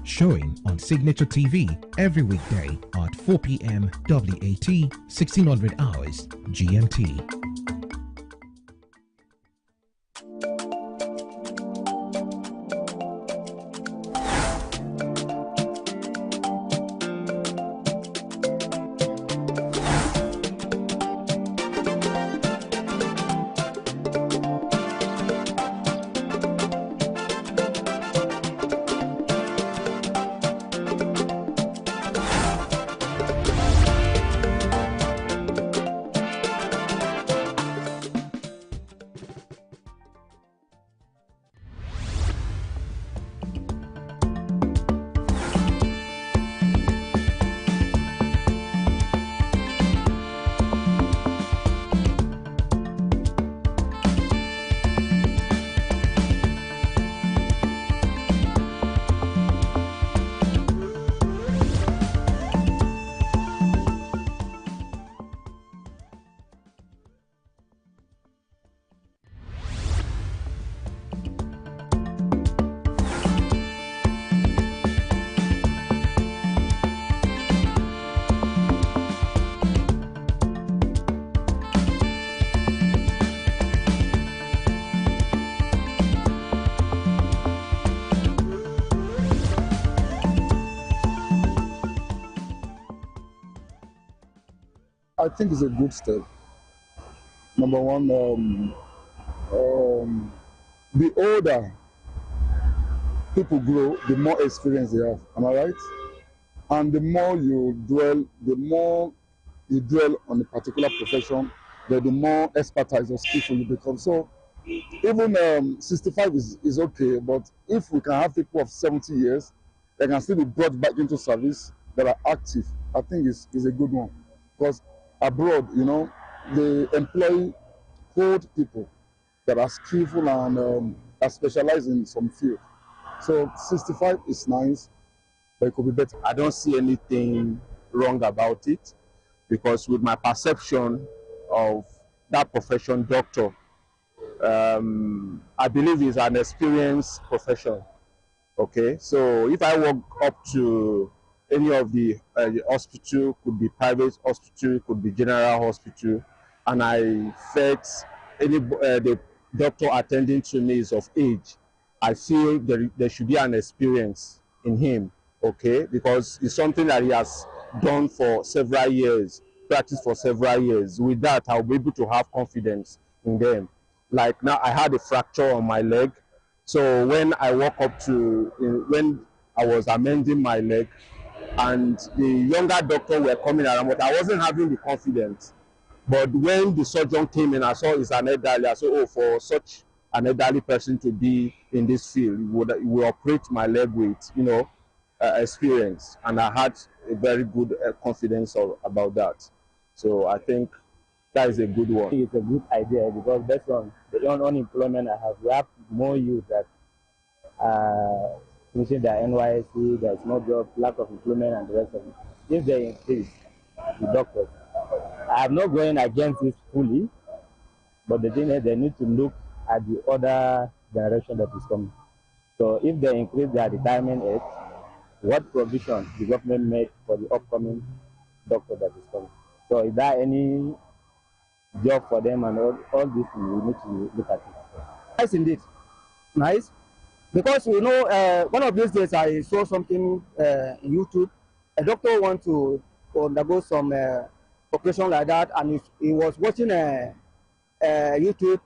Showing on Signature TV every weekday at 4 p.m. WAT, 1600 hours GMT. I think it's a good step. Number one, the older people grow, the more experience they have. Am I right? And the more you dwell on a particular profession, the more expertise or skillful you become. So even 65 is okay, but if we can have people of 70 years, they can still be brought back into service that are active, I think is a good one. Because abroad, they employ old people that are skillful and are specialized in some field. So 65 is nice, but it could be better. I don't see anything wrong about it, because with my perception of that profession, doctor, I believe it's an experienced profession. Okay, so if I walk up to any of the hospital, could be private hospital, could be general hospital, and I felt the doctor attending to me is of age, I feel there should be an experience in him, okay, because it's something that he has done for several years, practiced for several years. With that, I'll be able to have confidence in them. Like now, I had a fracture on my leg, so when I walk up when I was amending my leg, and the younger doctor were coming around, but I wasn't having the confidence. But when the surgeon came in, I saw it's an elderly. I said, oh, for such an elderly person to be in this field, he would operate my leg with, experience. And I had a very good confidence about that. So I think that is a good one. It's a good idea, because based on the unemployment I have, we have more youth that finishing their NYSC, there's no job, lack of employment, and the rest of it. If they increase the doctors, I'm not going against it fully, but the thing is they need to look at the other generation that is coming. So if they increase their retirement age, what provision the government made for the upcoming doctor that is coming? So is there any job for them and all this we need to look at it. Nice indeed. Nice. Because you know, one of these days I saw something in YouTube. A doctor want to undergo some operation like that, and he was watching a YouTube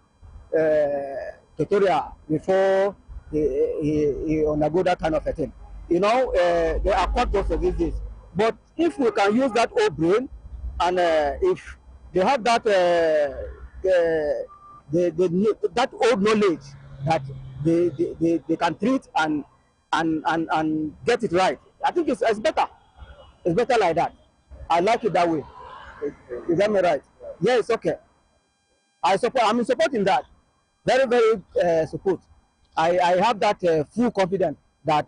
tutorial before he undergo that kind of a thing. You know, they are quite just these days. But if we can use that old brain, and if they have that that old knowledge that they can treat and get it right, I think it's better. It's better like that. I like it that way. Is that me right? Yes, okay. I'm in support in that. Very, very support. I have that full confidence that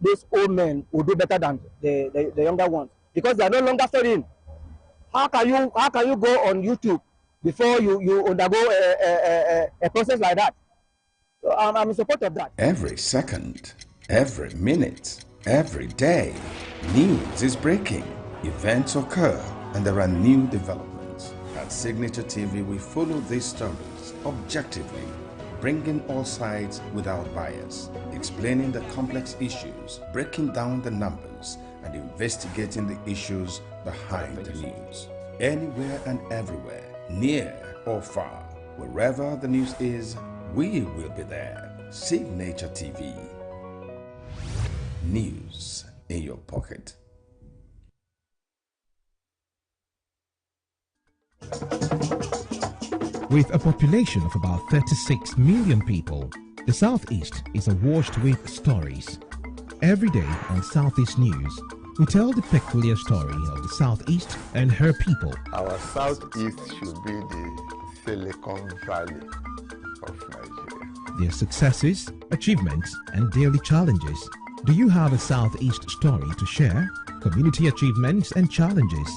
these old men will do better than the younger ones, because they are no longer studying. How can you go on YouTube before you undergo a process like that? So I'm in support of that. Every second, every minute, every day, news is breaking. Events occur and there are new developments. At Signature TV, we follow these stories objectively, bringing all sides without bias, explaining the complex issues, breaking down the numbers, and investigating the issues behind the news. Anywhere and everywhere, near or far, wherever the news is, we will be there. Signature TV. News in your pocket. With a population of about 36 million people, the Southeast is awash with stories. Every day on Southeast News, we tell the peculiar story of the Southeast and her people. Our Southeast should be the Silicon Valley of Nigeria. Their successes, achievements, and daily challenges. Do you have a Southeast story to share? Community achievements and challenges,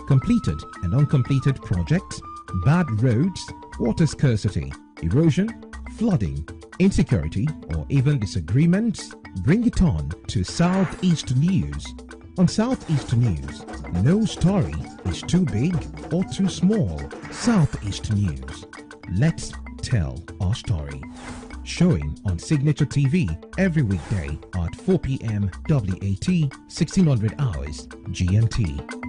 completed and uncompleted projects, bad roads, water scarcity, erosion, flooding, insecurity, or even disagreements? Bring it on to Southeast News. On Southeast News, no story is too big or too small. Southeast News. Let's tell our story. Showing on Signature TV every weekday at 4 p.m. WAT, 1600 hours GMT.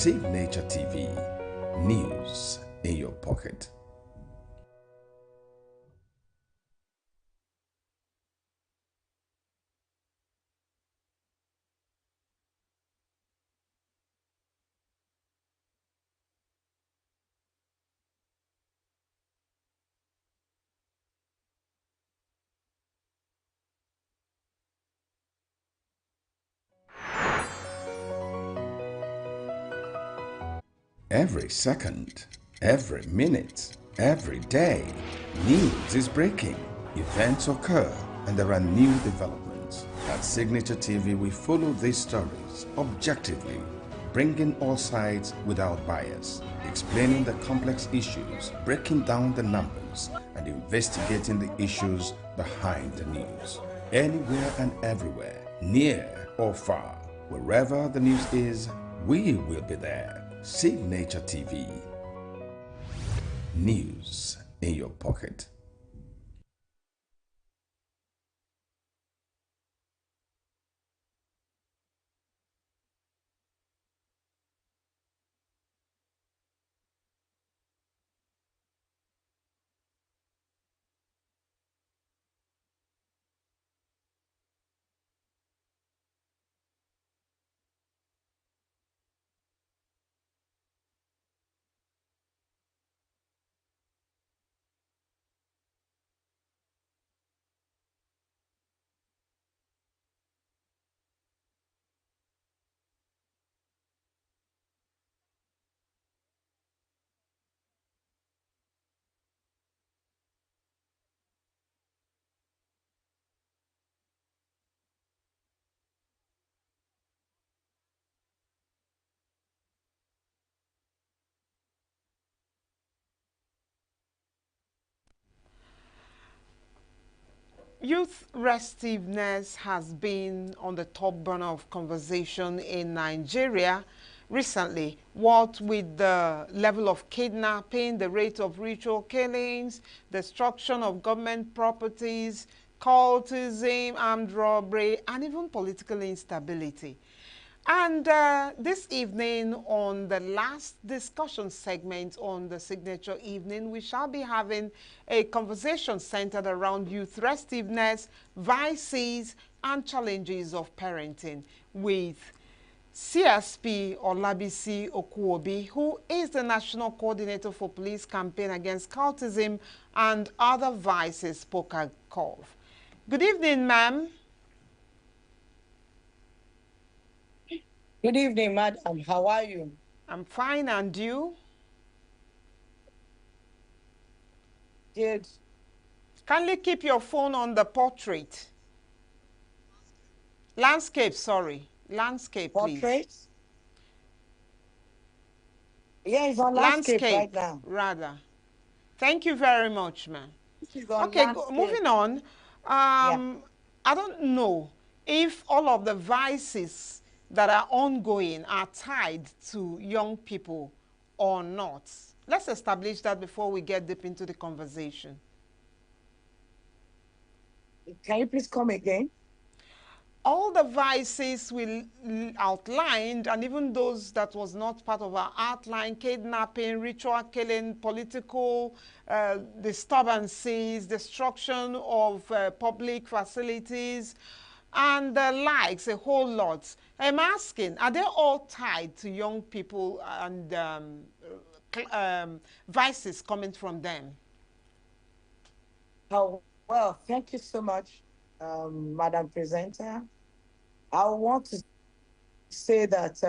Signature TV. News in your pocket. Every second, every minute, every day, news is breaking. Events occur and there are new developments. At Signature TV, we follow these stories objectively, bringing all sides without bias, explaining the complex issues, breaking down the numbers, and investigating the issues behind the news. Anywhere and everywhere, near or far, wherever the news is, we will be there. Signature TV. News in your pocket. Youth restiveness has been on the top burner of conversation in Nigeria recently. What with the level of kidnapping, the rate of ritual killings, destruction of government properties, cultism, armed robbery, and even political instability. And this evening, on the last discussion segment on the Signature Evening, we shall be having a conversation centered around youth restiveness, vices, and challenges of parenting with CSP Olabisi Okuobi, who is the National Coordinator for Police Campaign Against Cultism and Other Vices, POCACOV. Good evening, ma'am. Good evening, madam. How are you? I'm fine, and you? Good. Kindly keep your phone on the portrait. Landscape, sorry. Landscape, please. Portrait? Yeah, it's on landscape right now. Rather. Thank you very much, ma'am. Okay, moving on. I don't know if all of the vices that are ongoing are tied to young people or not. Let's establish that before we get deep into the conversation. Can you please come again? All the vices we outlined, and even those that was not part of our outline, kidnapping, ritual killing, political disturbances, destruction of public facilities, and the likes, a whole lot. I'm asking, are they all tied to young people and vices coming from them? Oh, well, thank you so much, Madam Presenter. I want to say that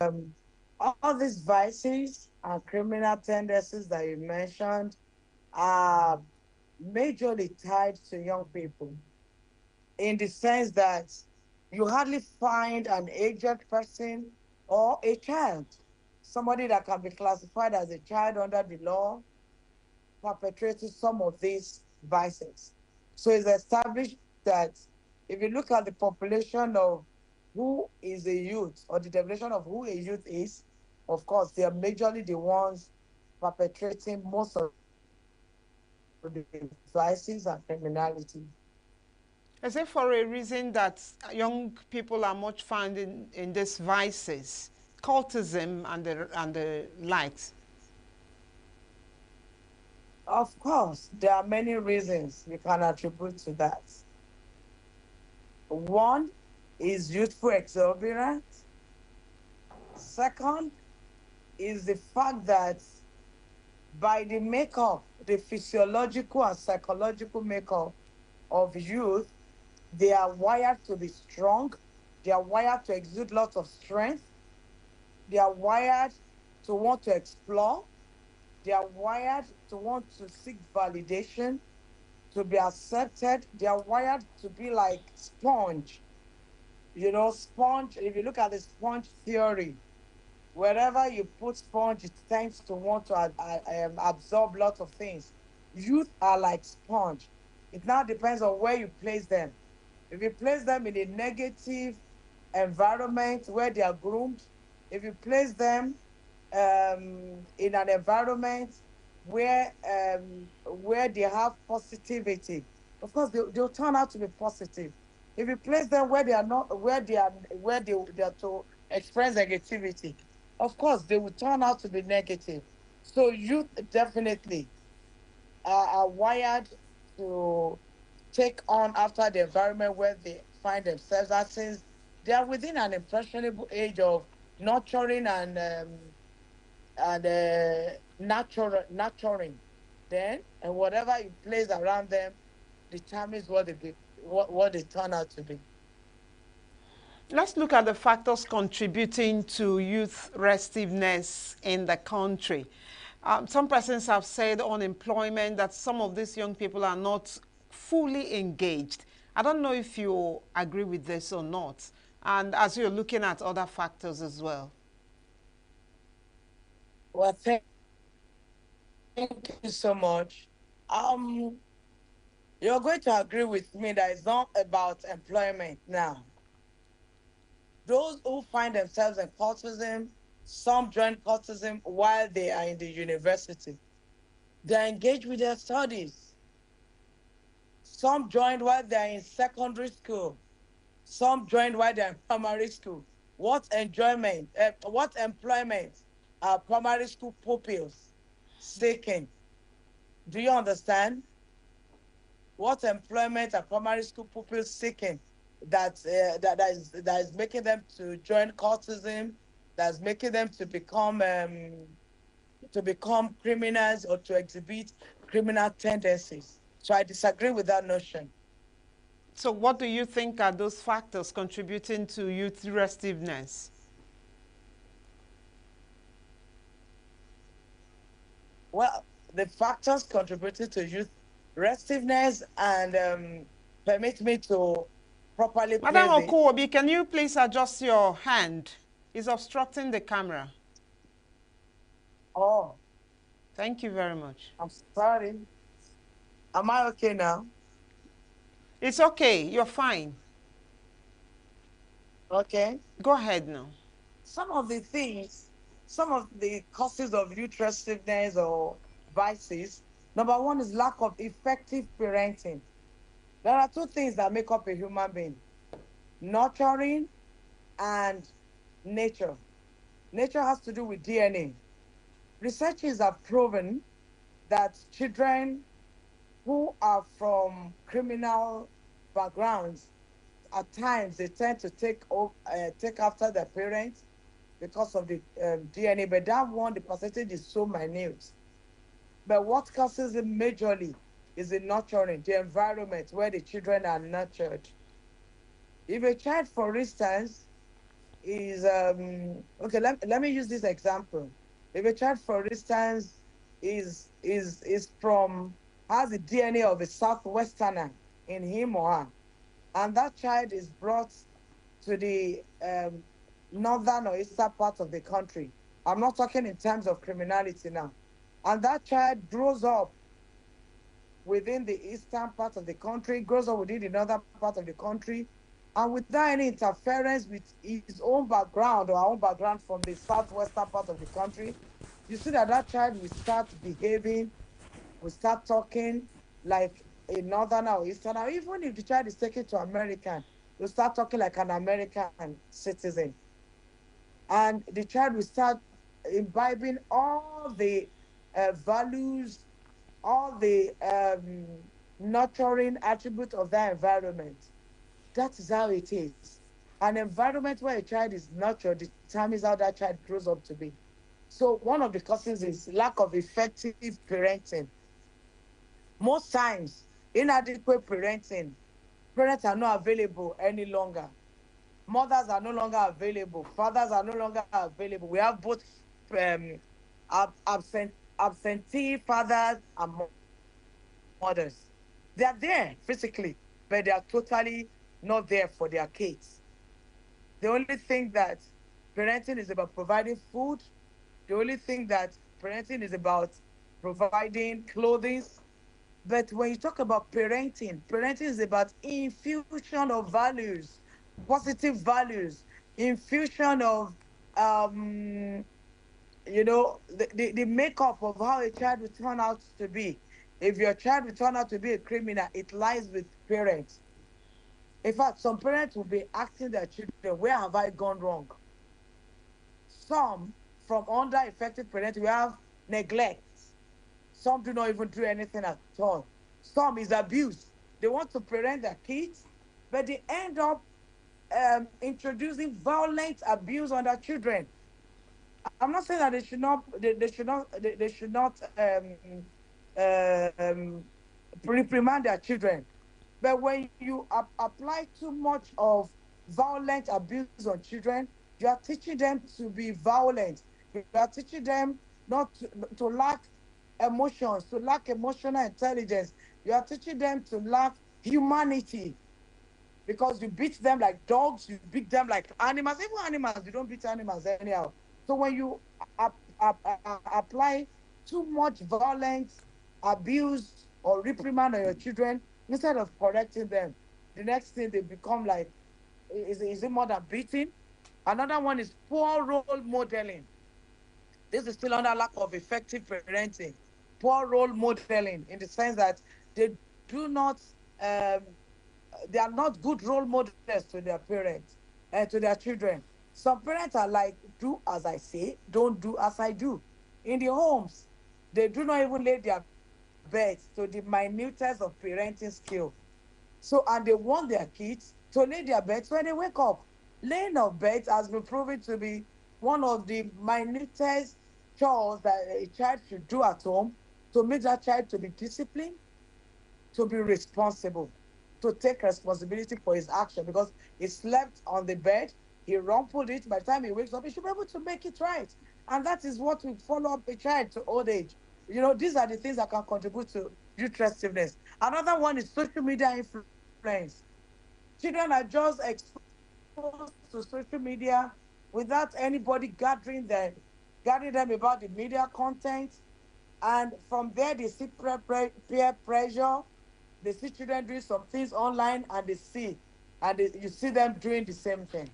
all these vices and criminal tendencies that you mentioned are majorly tied to young people, in the sense that you hardly find an aged person or a child, somebody that can be classified as a child under the law, perpetrating some of these vices. So it's established that if you look at the population of who is a youth, or the definition of who a youth is, of course, they are majorly the ones perpetrating most of the vices and criminality. Is it for a reason that young people are much found in these vices? cultism and the likes? Of course, there are many reasons we can attribute to that. One is youthful exuberance. Second is the fact that by the makeup, the physiological and psychological makeup of youth, they are wired to be strong. They are wired to exude lots of strength. They are wired to want to explore. They are wired to want to seek validation, to be accepted. They are wired to be like sponge. You know, sponge, if you look at the sponge theory, wherever you put sponge, it tends to want to absorb lots of things. Youth are like sponge. It now depends on where you place them. If you place them in a negative environment where they are groomed, if you place them in an environment where they have positivity, of course they'll turn out to be positive. If you place them where they are not, where they are to express negativity, of course they will turn out to be negative. So youth definitely are wired to take on after the environment where they find themselves. And since they are within an impressionable age of nurturing and nurturing, then and whatever you place around them determines what they turn out to be. Let's look at the factors contributing to youth restiveness in the country. Some persons have said unemployment, that some of these young people are not fully engaged. I don't know if you agree with this or not. And as you're looking at other factors as well. Well, thank you so much. You're going to agree with me that it's not about employment now. Those who find themselves in cultism, some join cultism while they are in the university. They're engaged with their studies. Some joined while they're in secondary school. Some joined while they're in primary school. What enjoyment, what employment are primary school pupils seeking? Do you understand? What employment are primary school pupils seeking that is making them to join cultism, that's making them to become criminals or to exhibit criminal tendencies? So I disagree with that notion. So what do you think are those factors contributing to youth restiveness? Well, the factors contributing to youth restiveness and permit me to properly Madam place it. Okuobi, can you please adjust your hand? It's obstructing the camera. Oh. Thank you very much. I'm sorry. Am I okay now? It's okay. You're fine. Okay. Go ahead now. Some of the causes of youth restiveness or vices, number one is lack of effective parenting. There are two things that make up a human being: nurturing and nature. Nature has to do with DNA. Researchers have proven that children who are from criminal backgrounds, at times they tend to take after their parents because of the DNA, but that one, the percentage is so minute. But what causes it majorly is the nurturing, the environment where the children are nurtured. If a child, for instance, is okay, let me use this example. If a child, for instance, is from has the DNA of a southwesterner in him or her, and that child is brought to the northern or eastern part of the country. I'm not talking in terms of criminality now. And that child grows up within the eastern part of the country, grows up within the northern part of the country, and without any interference with his own background or our own background from the southwestern part of the country, you see that that child will start behaving, will start talking like a northerner or easterner. Even if the child is taken to American, will start talking like an American citizen. and the child will start imbibing all the values, all the nurturing attributes of that environment. That is how it is. An environment where a child is nurtured determines how that child grows up to be. So one of the causes is lack of effective parenting. Most times, inadequate parenting, parents are not available any longer. Mothers are no longer available. Fathers are no longer available. We have both um, absentee fathers and mothers. They are there physically, but they are totally not there for their kids. They only think that parenting is about providing food. They only think that parenting is about providing clothing. But when you talk about parenting, parenting is about infusion of values, positive values, infusion of, um, the makeup of how a child will turn out to be. If your child will turn out to be a criminal, it lies with parents. In fact, some parents will be asking their children, where have I gone wrong? Some, from under effective parenting, we have neglect. Some do not even do anything at all. Some is abuse. They want to parent their kids, but they end up introducing violent abuse on their children. I'm not saying that they should not um, reprimand their children. But when you apply too much of violent abuse on children, you are teaching them to be violent. You are teaching them not to lack emotions, to lack emotional intelligence. You are teaching them to lack humanity because you beat them like dogs, you beat them like animals. Even animals, you don't beat animals anyhow. So when you apply too much violence, abuse, or reprimand on your children, instead of correcting them, the next thing they become like, is it more than beating? Another one is poor role modeling. This is still under lack of effective parenting. Poor role modeling in the sense that they do not um, they are not good role models to their parents and to their children. Some parents are like, do as I say, don't do as I do. In the homes, they do not even lay their beds to the minutest of parenting skill. So, and they want their kids to lay their beds when they wake up. Laying of beds has been proven to be one of the minutest chores that a child should do at home to make that child to be disciplined, to be responsible, to take responsibility for his action because he slept on the bed, he rumpled it. By the time he wakes up, he should be able to make it right. And that is what will follow up a child to old age. These are the things that can contribute to youth restiveness. Another one is social media influence. Children are just exposed to social media without anybody gathering them about the media content. And from there, they see peer pressure. They see children doing some things online and you see them doing the same thing.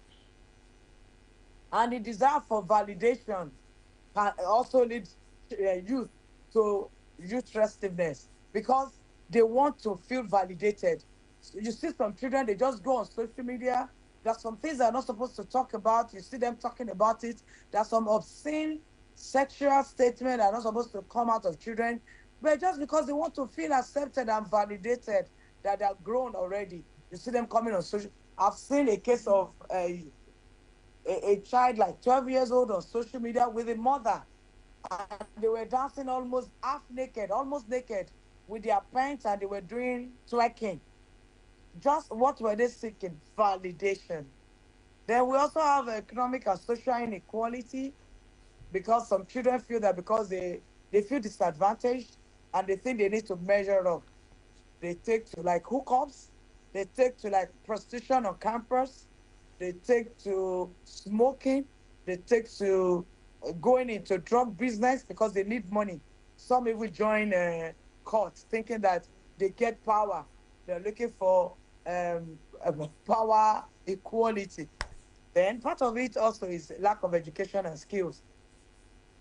And the desire for validation can also lead youth to youth restiveness because they want to feel validated. So you see some children, they just go on social media. There's some things they're not supposed to talk about. You see them talking about it. There's some obscene sexual statements that are not supposed to come out of children. But just because they want to feel accepted and validated that they're grown already, you see them coming on social. I've seen a case of a child like 12 years old on social media with a mother. And they were dancing almost half naked, almost naked, with their pants, and they were doing twerking. Just what were they seeking? Validation. Then we also have economic and social inequality because some children feel that because they feel disadvantaged and they think they need to measure up. They take to like hookups, they take to like prostitution on campus, they take to smoking, they take to going into drug business because they need money. Some even join courts thinking that they get power. They're looking for power equality. Then part of it also is lack of education and skills.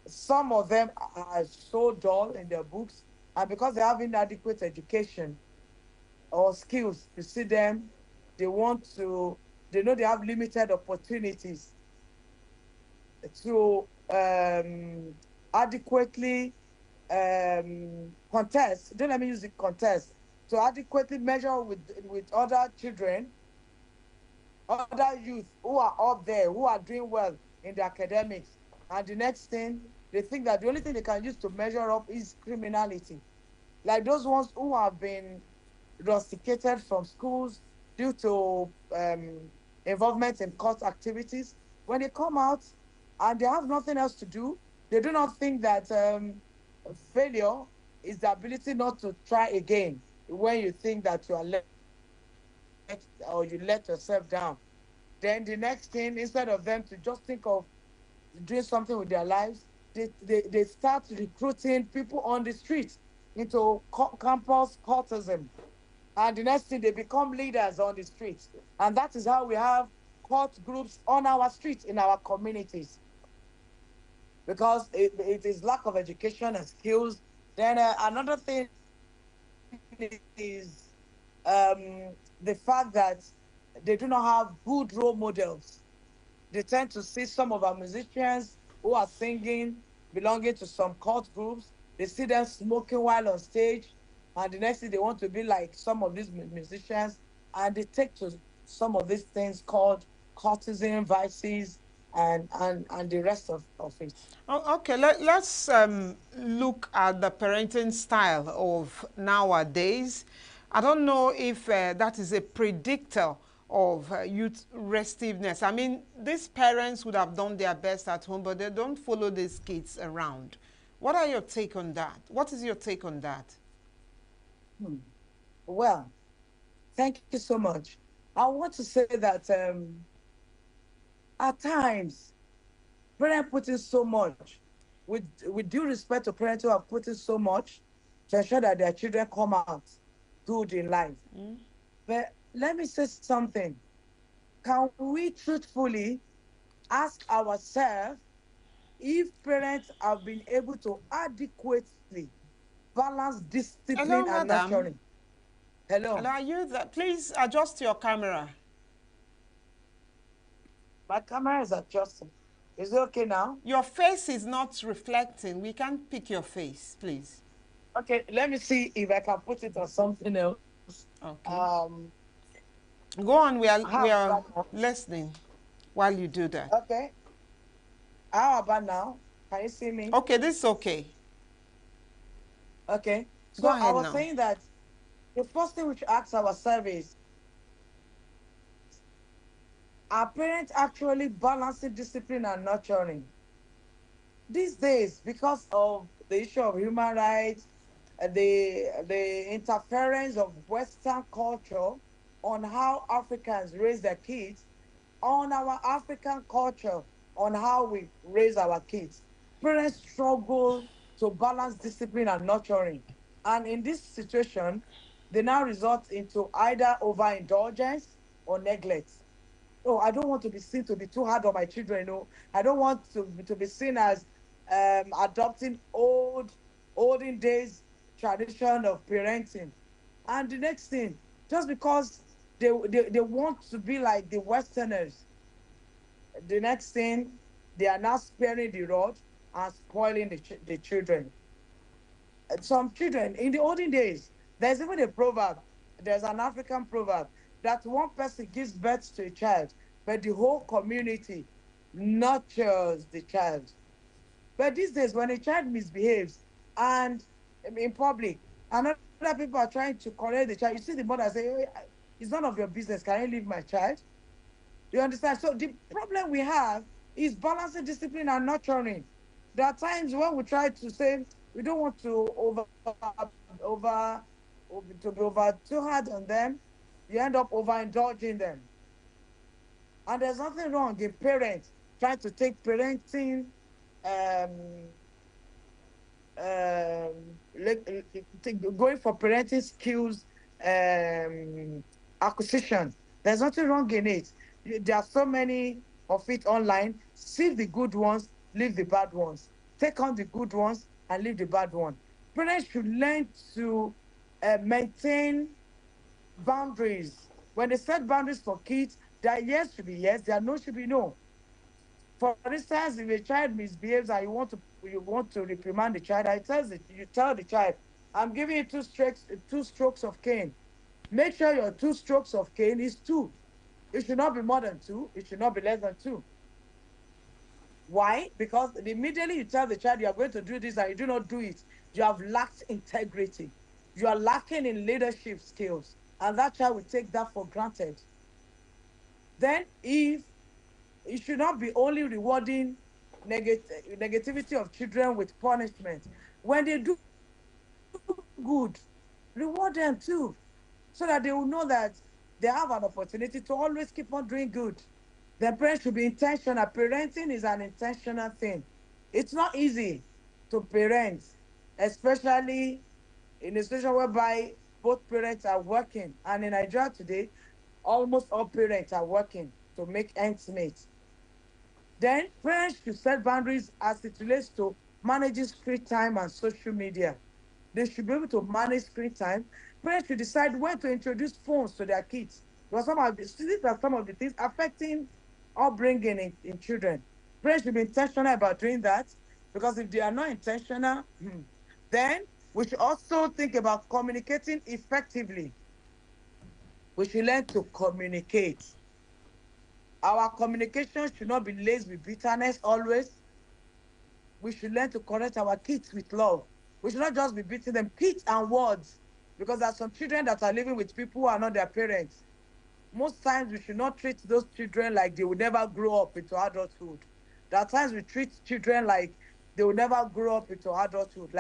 Some of them are so dull in their books, and because they have inadequate education, or skills, you see them, they want to, they know they have limited opportunities. to adequately contest, don't let me use the contest, to adequately measure with other children, other youth who are up there, who are doing well in the academics. And the next thing, they think that the only thing they can use to measure up is criminality. Like those ones who have been rusticated from schools due to involvement in court activities, when they come out and they have nothing else to do, they do not think that failure is the ability not to try again when you think that you are let or you let yourself down. Then the next thing, instead of them to just think of doing something with their lives, they start recruiting people on the streets into campus cultism. And the next thing, they become leaders on the streets. And that is how we have cult groups on our streets, in our communities, because it is lack of education and skills. Then another thing is the fact that they do not have good role models. They tend to see some of our musicians who are singing, belonging to some cult groups. They see them smoking while on stage, and the next thing they want to be like some of these musicians, and they take to some of these things called cultism, vices, and the rest of it. Okay, let's look at the parenting style of nowadays. I don't know if that is a predictor of youth restiveness. I mean, these parents would have done their best at home, but they don't follow these kids around. What are your take on that? What is your take on that? Well, thank you so much. I want to say that at times, parents put in so much, with due respect to parents who have put in so much to ensure that their children come out good in life. But let me say something. Can we truthfully ask ourselves if parents have been able to adequately balance Hello, discipline and madam. nurturing? Hello. Hello, are you there? Please adjust your camera. My camera is adjusting. Is it okay now? Your face is not reflecting. We can't pick your face, please. Okay, let me see if I can put it on something else. Okay. Go on, we are listening while you do that. Okay. How about now? Can you see me? Okay, this is okay. Okay. So Go ahead I was now. saying that the first thing we should ask ourselves is, are parents actually balancing discipline and nurturing? These days, because of the issue of human rights, the interference of Western culture on how Africans raise their kids, on our African culture, on how we raise our kids, parents struggle to balance discipline and nurturing. And in this situation, they now result into either overindulgence or neglect. Oh, I don't want to be seen to be too hard on my children. No, I don't want to be seen as adopting olden days tradition of parenting. And the next thing, just because they want to be like the Westerners, the next thing, they are now sparing the rod and spoiling the children. Some children, in the olden days, there's even a proverb, there's an African proverb, that one person gives birth to a child, but the whole community nurtures the child. But these days, when a child misbehaves and in public, and other people are trying to correct the child, you see the mother say, "Hey, it's none of your business. Can you leave my child?" You understand? So the problem we have is balancing discipline and nurturing. There are times when we try to say we don't want to over to be over too hard on them, you end up overindulging them. And there's nothing wrong in parents trying to take parenting um going for parenting skills acquisition. There's nothing wrong in it. There are so many of it online. See the good ones, leave the bad ones. Take on the good ones and leave the bad one. Parents should learn to maintain boundaries. When they set boundaries for kids, their yes should be yes, their no should be no. For instance, if a child misbehaves and you want to reprimand the child, you tell the child, I'm giving you two strokes of cane. Make sure your 2 strokes of cane is 2. It should not be more than 2. It should not be less than 2. Why? Because immediately you tell the child you are going to do this and you do not do it, you have lacked integrity. You are lacking in leadership skills, and that child will take that for granted. Then, if it should not be only rewarding negativity of children with punishment. When they do good, reward them too, so that they will know that they have an opportunity to always keep on doing good. The parents should be intentional. Parenting is an intentional thing. It's not easy to parent, especially in a situation whereby both parents are working. And in Nigeria today, almost all parents are working to make ends meet. Then parents should set boundaries as it relates to managing screen time and social media. They should be able to manage screen time. Parents should decide when to introduce phones to their kids. Because these are some of the things affecting upbringing in children. Parents should be intentional about doing that, because if they are not intentional, then we should also think about communicating effectively. We should learn to communicate. Our communication should not be laced with bitterness always. We should learn to correct our kids with love. We should not just be beating them, kids and words, because there are some children that are living with people who are not their parents. Most times we should not treat those children like they will never grow up into adulthood. There are times we treat children like they will never grow up into adulthood.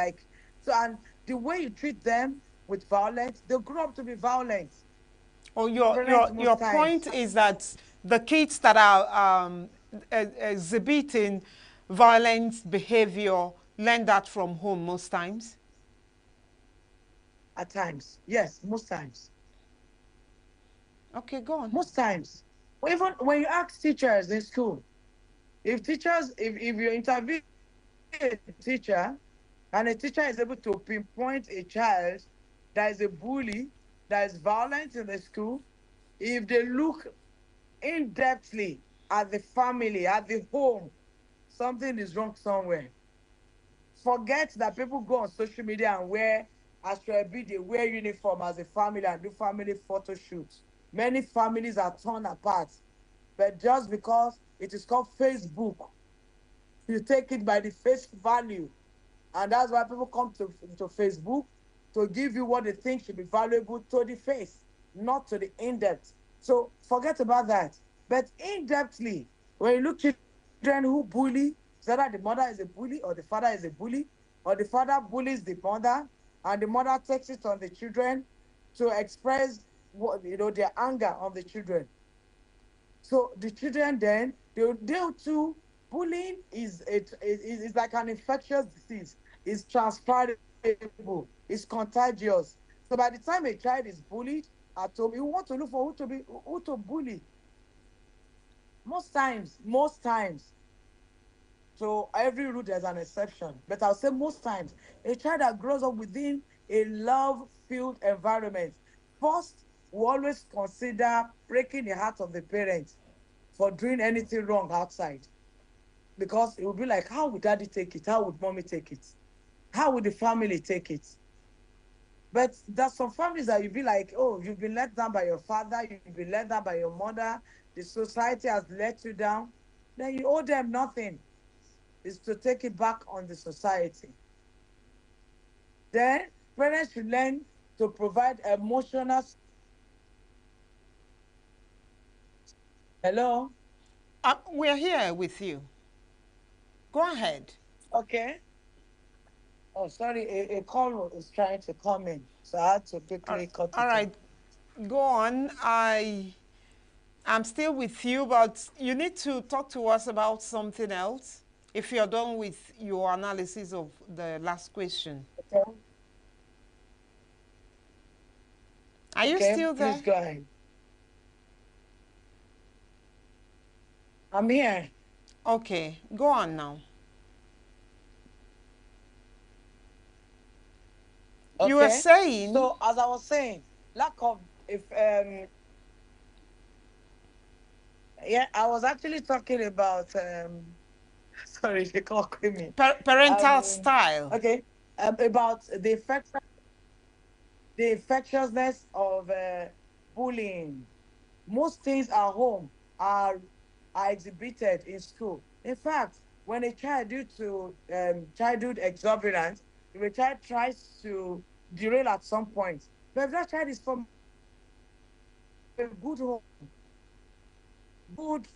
And the way you treat them with violence, they'll grow up to be violent. Oh, your point is that the kids that are exhibiting violent behavior learn that from home most times? At times, yes, most times. Okay, go on. Most times. Even when you ask teachers in school, if you interview a teacher and a teacher is able to pinpoint a child that is a bully, that is violent in the school, if they look in-depthly at the family, at the home, something is wrong somewhere. Forget that people go on social media and they wear uniform as a family and do family photo shoots. Many families are torn apart, but just because it is called Facebook, you take it by the face value. And that's why people come to Facebook to give you what they think should be valuable to the face, not to the in-depth. So forget about that. But in-depthly, when you look children who bully, whether the mother is a bully or the father is a bully, or the father bullies the mother, and the mother takes it on the children to express their anger on the children. So the children then, they'll too, bullying is like an infectious disease. It's transferable. It's contagious. So by the time a child is bullied at home, you want to look for who to bully. Most times. So every rule there's an exception. But I'll say most times, a child that grows up within a love-filled environment, first, will always consider breaking the heart of the parents for doing anything wrong outside. Because it will be like, how would daddy take it? How would mommy take it? How would the family take it? But there's some families that you'll be like, oh, you've been let down by your father, you've been let down by your mother, the society has let you down. Then you owe them nothing. It's to take it back on the society. Then parents should learn to provide emotional. Hello? We're here with you. Go ahead. Okay. Oh, sorry, a call is trying to come in, so I had to quickly cut it. All right, go on. I'm still with you, but you need to talk to us about something else if you're done with your analysis of the last question. Okay. Are you still there? Please go ahead. I'm here. Okay, go on now. Okay. You were saying. So as I was saying, lack of Yeah, I was actually talking about sorry, they call me. Parental style. Okay. About the infectiousness of bullying. Most things at home are are exhibited in school. In fact, when a child due to childhood exuberance, if a child tries to derail at some point, but if that child is from a good home, good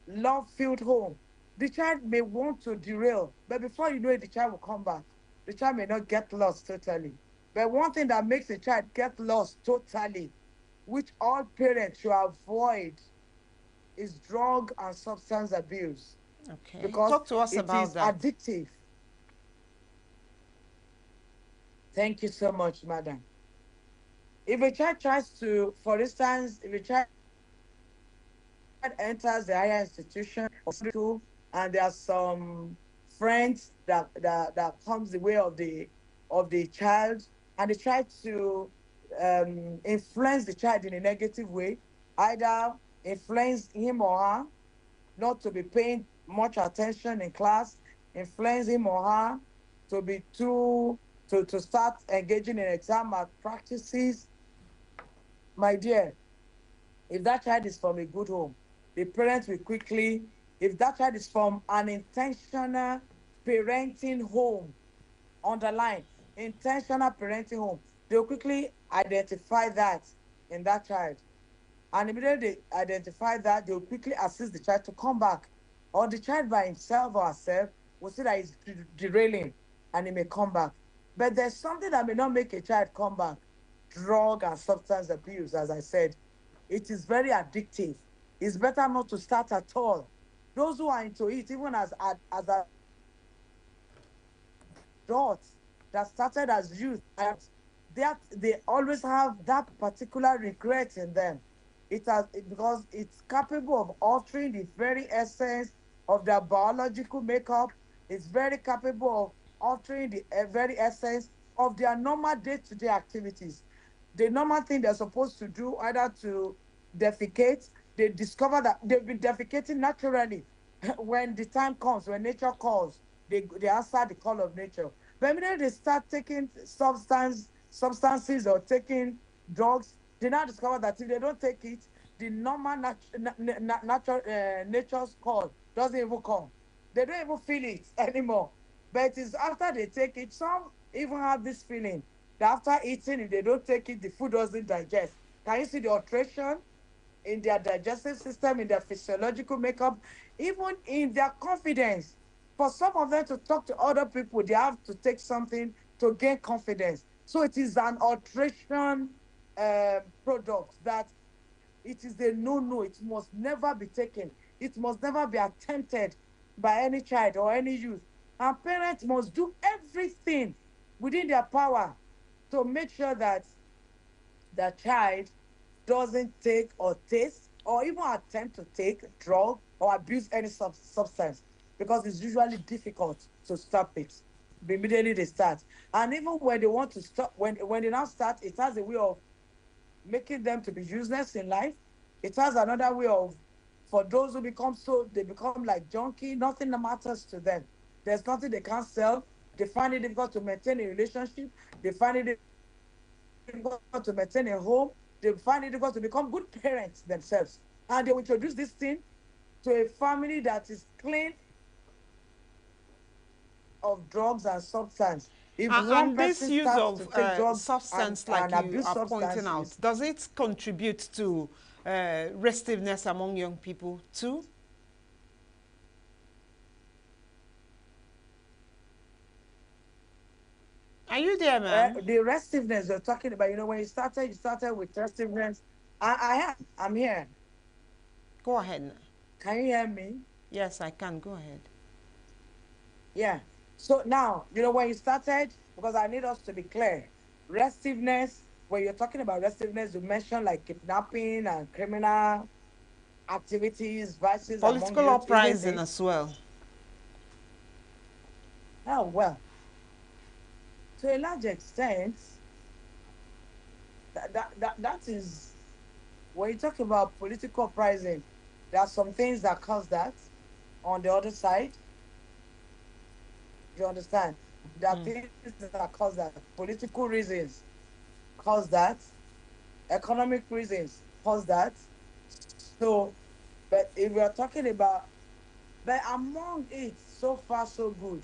love-filled home, the child may want to derail, but before you know it, the child will come back. The child may not get lost totally. But one thing that makes a child get lost totally, which all parents should avoid, is drug and substance abuse, Okay, because talk to us it about is that. addictive. Thank you so much, madam. If a child tries to, for instance, if a child enters the higher institution or school, and there are some friends that comes the way of the child, and they try to influence the child in a negative way, either influence him or her not to be paying much attention in class, influence him or her to be to start engaging in exam malpractices. My dear, if that child is from a good home, the parents will quickly, if that child is from an intentional parenting home, underline, intentional parenting home, they'll quickly identify that in that child. And immediately they identify that, they'll quickly assist the child to come back. Or the child by himself or herself will see that he's derailing and he may come back. But there's something that may not make a child come back. Drug and substance abuse, as I said. It is very addictive. It's better not to start at all. Those who are into it, even as adults that started as youth, that they always have that particular regret in them. Because it's capable of altering the very essence of their biological makeup. It's very capable of altering the very essence of their normal day-to-day activities. The normal thing they're supposed to do, either to defecate, they discover that they've been defecating naturally. When the time comes, when nature calls, they answer the call of nature. But when they start taking substances or taking drugs, they now discover that if they don't take it, the normal natural nature's call doesn't even come. They don't even feel it anymore. But it is after they take it, some even have this feeling that after eating, if they don't take it, the food doesn't digest. Can you see the alteration in their digestive system, in their physiological makeup, even in their confidence? For some of them to talk to other people, they have to take something to gain confidence. So it is an alteration product that it is a no-no. It must never be taken. It must never be attempted by any child or any youth. And parents must do everything within their power to make sure that the child doesn't take or taste or even attempt to take drug or abuse any substance, because it's usually difficult to stop it. Immediately they start. And even when they want to stop, when they now start, it has a way of making them to be useless in life. It has another way of, for those who become so, they become like junkie, nothing matters to them. There's nothing they can't sell. They find it difficult to maintain a relationship. They find it difficult to maintain a home. They find it difficult to become good parents themselves. And they will introduce this thing to a family that is clean of drugs and substance. If one And this person use starts to of take drugs substance, like and you abuse are pointing out, substances, does it contribute to restiveness among young people too? Are you there, ma'am? the restiveness you're talking about, when you started with restiveness. I'm here. Go ahead. Can you hear me? Yes, I can. Go ahead. Yeah. So now, when you started, because I need us to be clear, restiveness, when you're talking about restiveness, you mentioned like kidnapping and criminal activities, vices among Political youth, isn't uprising it? as well. Oh, well, to a large extent, that is, when you talk about political uprising, There are some things that cause that on the other side. You understand? There are things that cause that. Political reasons cause that. Economic reasons cause that. So, but if we are talking about, but among it, so far so good.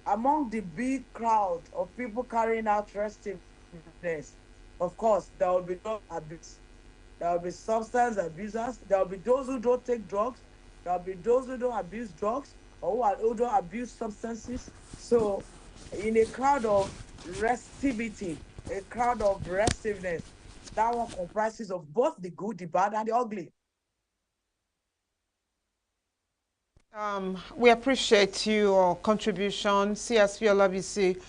Among the big crowd of people carrying out restiveness, of course, there will be drug abuse. There will be substance abusers. There will be those who don't take drugs. There will be those who don't abuse drugs or who don't abuse substances. So, in a crowd of restivity, a crowd of restiveness, that one comprises of both the good, the bad, and the ugly. We appreciate your contribution, CSP Olabisi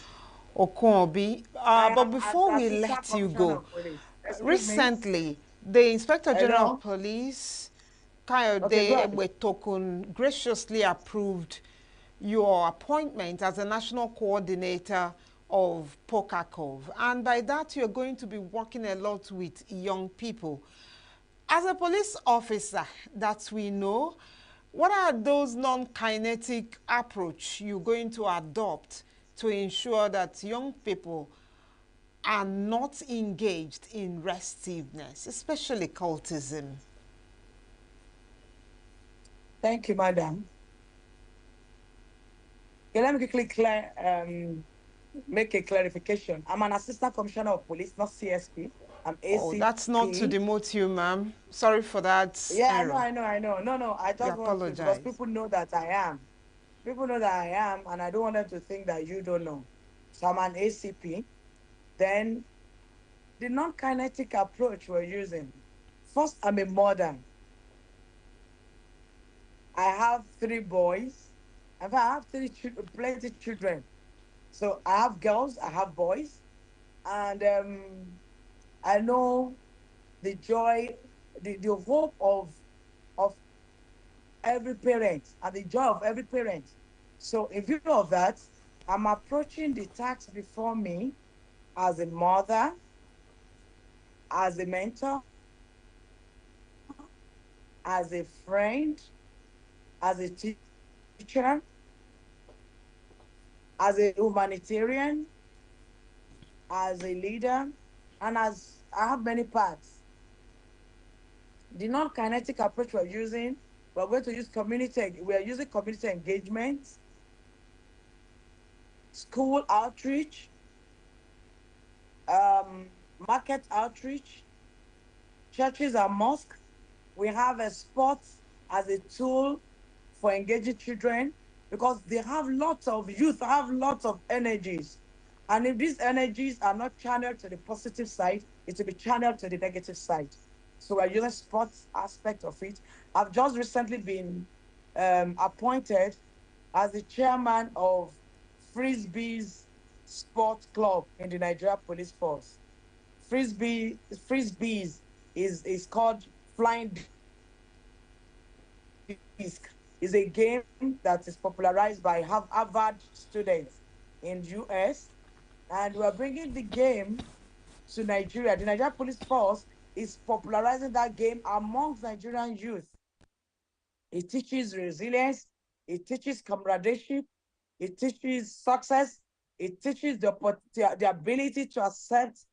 Okunbi. I But am before we Assistant let you Commissioner go, of Police. Excuse me. recently, the Inspector General of Hello? Police, Okay, go Kayode ahead. Egbetokun, graciously approved your appointment as a national coordinator of Pokakov. And by that, you're going to be working a lot with young people. As a police officer that we know, what are those non-kinetic approach you're going to adopt to ensure that young people are not engaged in restiveness, especially cultism? Thank you, madam. Okay, let me quickly make a clarification. I'm an Assistant Commissioner of Police, not CSP. I'm Oh, that's not to ACP. demote you, ma'am. Sorry for that Yeah, error. I know. No, I We just want to, because apologize. people know that I am. People know that I am, and I don't want them to think that you don't know. So I'm an ACP. Then the non-kinetic approach we're using. First, I'm a mother. I have 3 boys. In fact, I have plenty children. So I have girls, I have boys, and I know the joy, the hope of every parent and the joy of every parent. So in view of that, I'm approaching the task before me as a mother, as a mentor, as a friend, as a teacher, as a humanitarian, as a leader, and as I have many parts. The non-kinetic approach we're using, we're going to use we're using community engagement, school outreach, market outreach, churches and mosques. We have a sports as a tool for engaging children because they have lots of youth, have lots of energies. And if these energies are not channeled to the positive side, it will be channeled to the negative side. So we're using sports aspect of it. I've just recently been appointed as the chairman of Frisbee's Sport Club in the Nigeria Police Force. Frisbees is called flying disc. Is a game that is popularized by Harvard students in US, and we're bringing the game to Nigeria. The Nigeria Police Force is popularizing that game amongst Nigerian youth. It teaches resilience, it teaches camaraderie, it teaches success, it teaches the ability to accept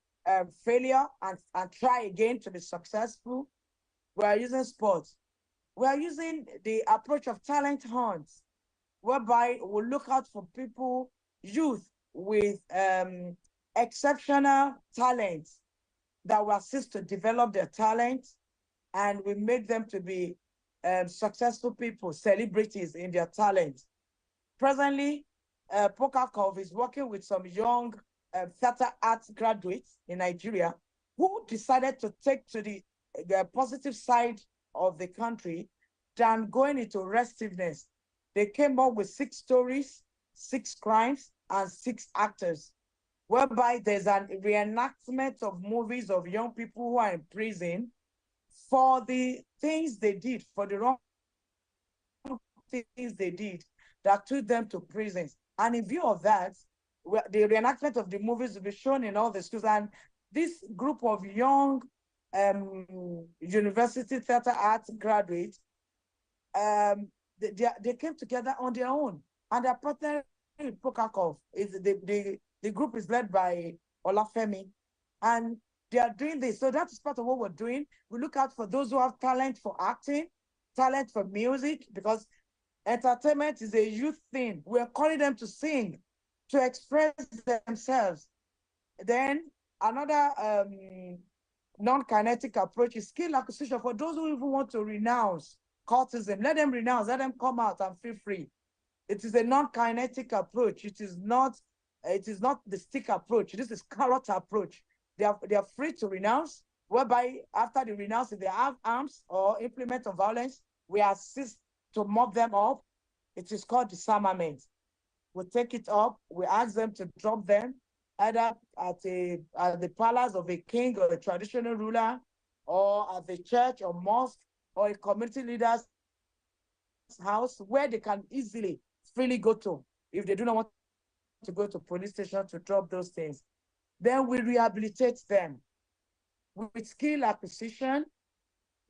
failure and try again to be successful. We are using sports. We are using the approach of talent hunts, whereby we look out for people, youth with exceptional talents that will assist to develop their talents, and we make them to be successful people, celebrities in their talent. Presently, Pokakov is working with some young theater arts graduates in Nigeria who decided to take to the positive side of the country than going into restiveness. They came up with 6 stories, 6 crimes, and 6 actors, whereby there's a reenactment of movies of young people who are in prison for the things they did, for the wrong things they did that took them to prisons. And in view of that, the reenactment of the movies will be shown in all the schools. And this group of young university theater arts graduates, they came together on their own, and they're partnering with Pokakov. The group is led by Olafemi, and they are doing this. So that is part of what we're doing. We look out for those who have talent for acting, talent for music, because entertainment is a youth thing. We're calling them to sing, to express themselves. Then another non-kinetic approach is skill acquisition for those who even want to renounce cultism. Let them renounce, let them come out and feel free. It is a non-kinetic approach. It is not the stick approach. This is carrot approach. They are free to renounce, whereby after they renounce, if they have arms or implement of violence, we assist to mop them up. It is called disarmament. We take it up, we ask them to drop them, either at the palace of a king or a traditional ruler, or at the church or mosque, or a community leader's house, where they can easily, freely go to, if they do not want to go to police station to drop those things. Then we rehabilitate them with skill acquisition.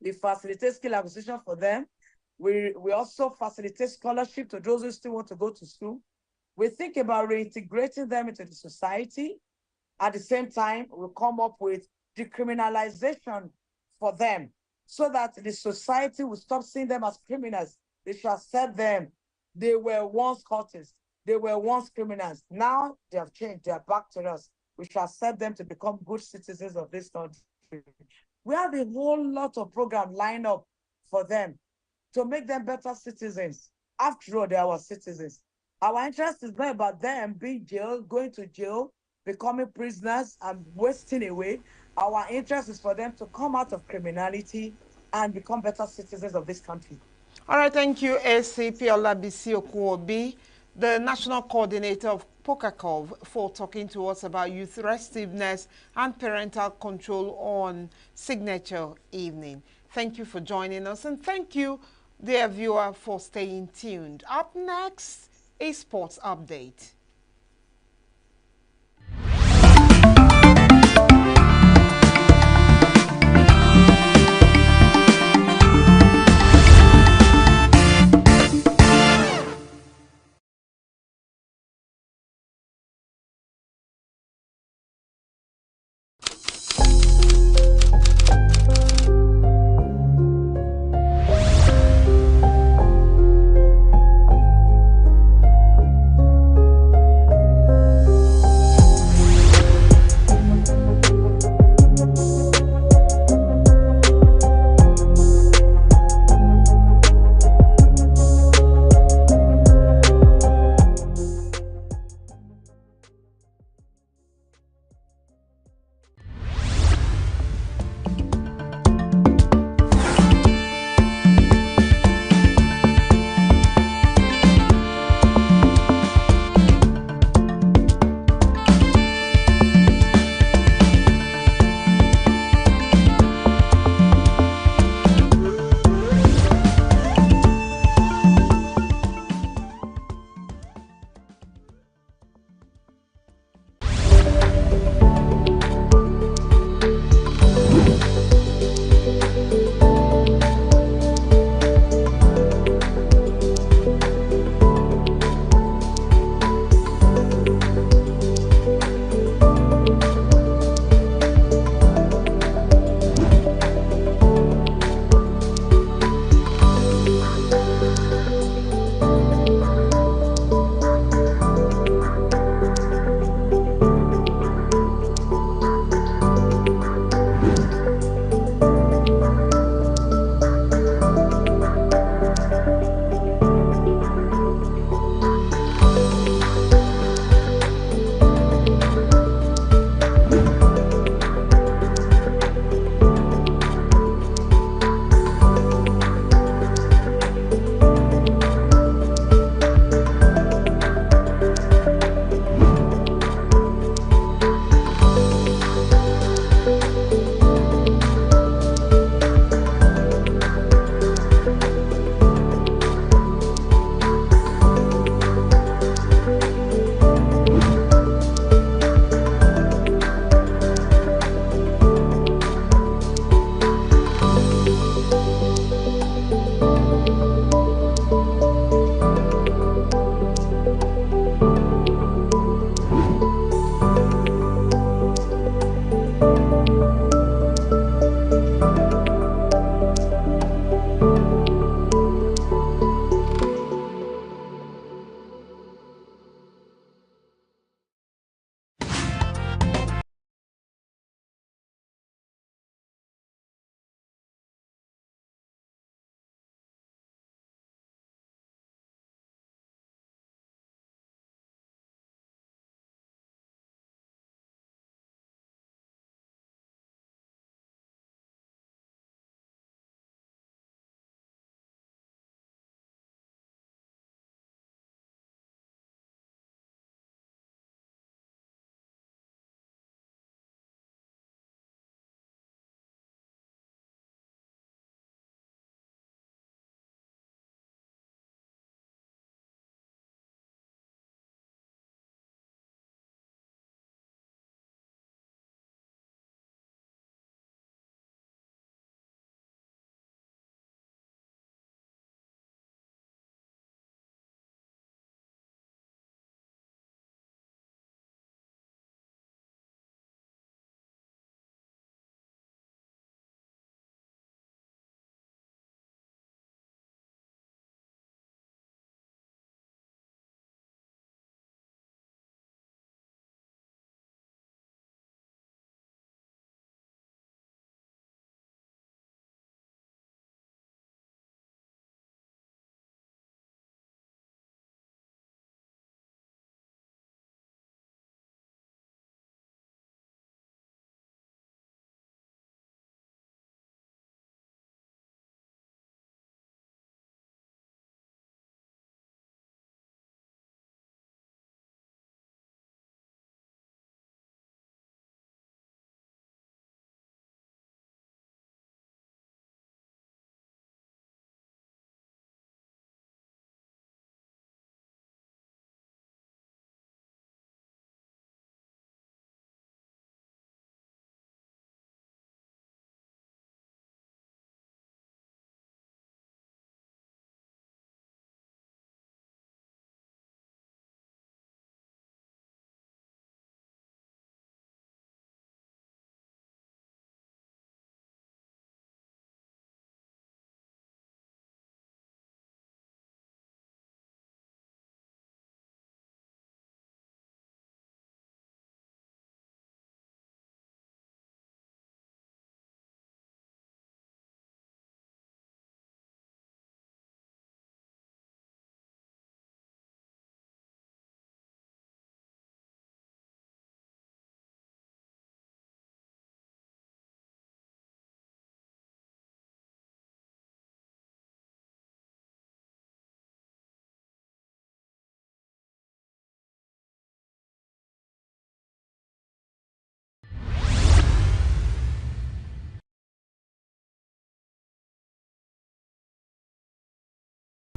We facilitate skill acquisition for them. We also facilitate scholarship to those who still want to go to school. We think about reintegrating them into the society. At the same time, we'll come up with decriminalization for them, so that the society will stop seeing them as criminals. They shall accept them. They were once cultists. They were once criminals. Now they have changed. They are back to us. We shall accept them to become good citizens of this country. We have a whole lot of programs lined up for them to make them better citizens. After all, they are our citizens. Our interest is not about them being jailed, going to jail, becoming prisoners, and wasting away. Our interest is for them to come out of criminality and become better citizens of this country. All right, thank you, ACP Olabisi Okuobi, the National Coordinator of Pokakov, for talking to us about youth restiveness and parental control on Signature Evening. Thank you for joining us, and thank you, dear viewer, for staying tuned. Up next, a sports update.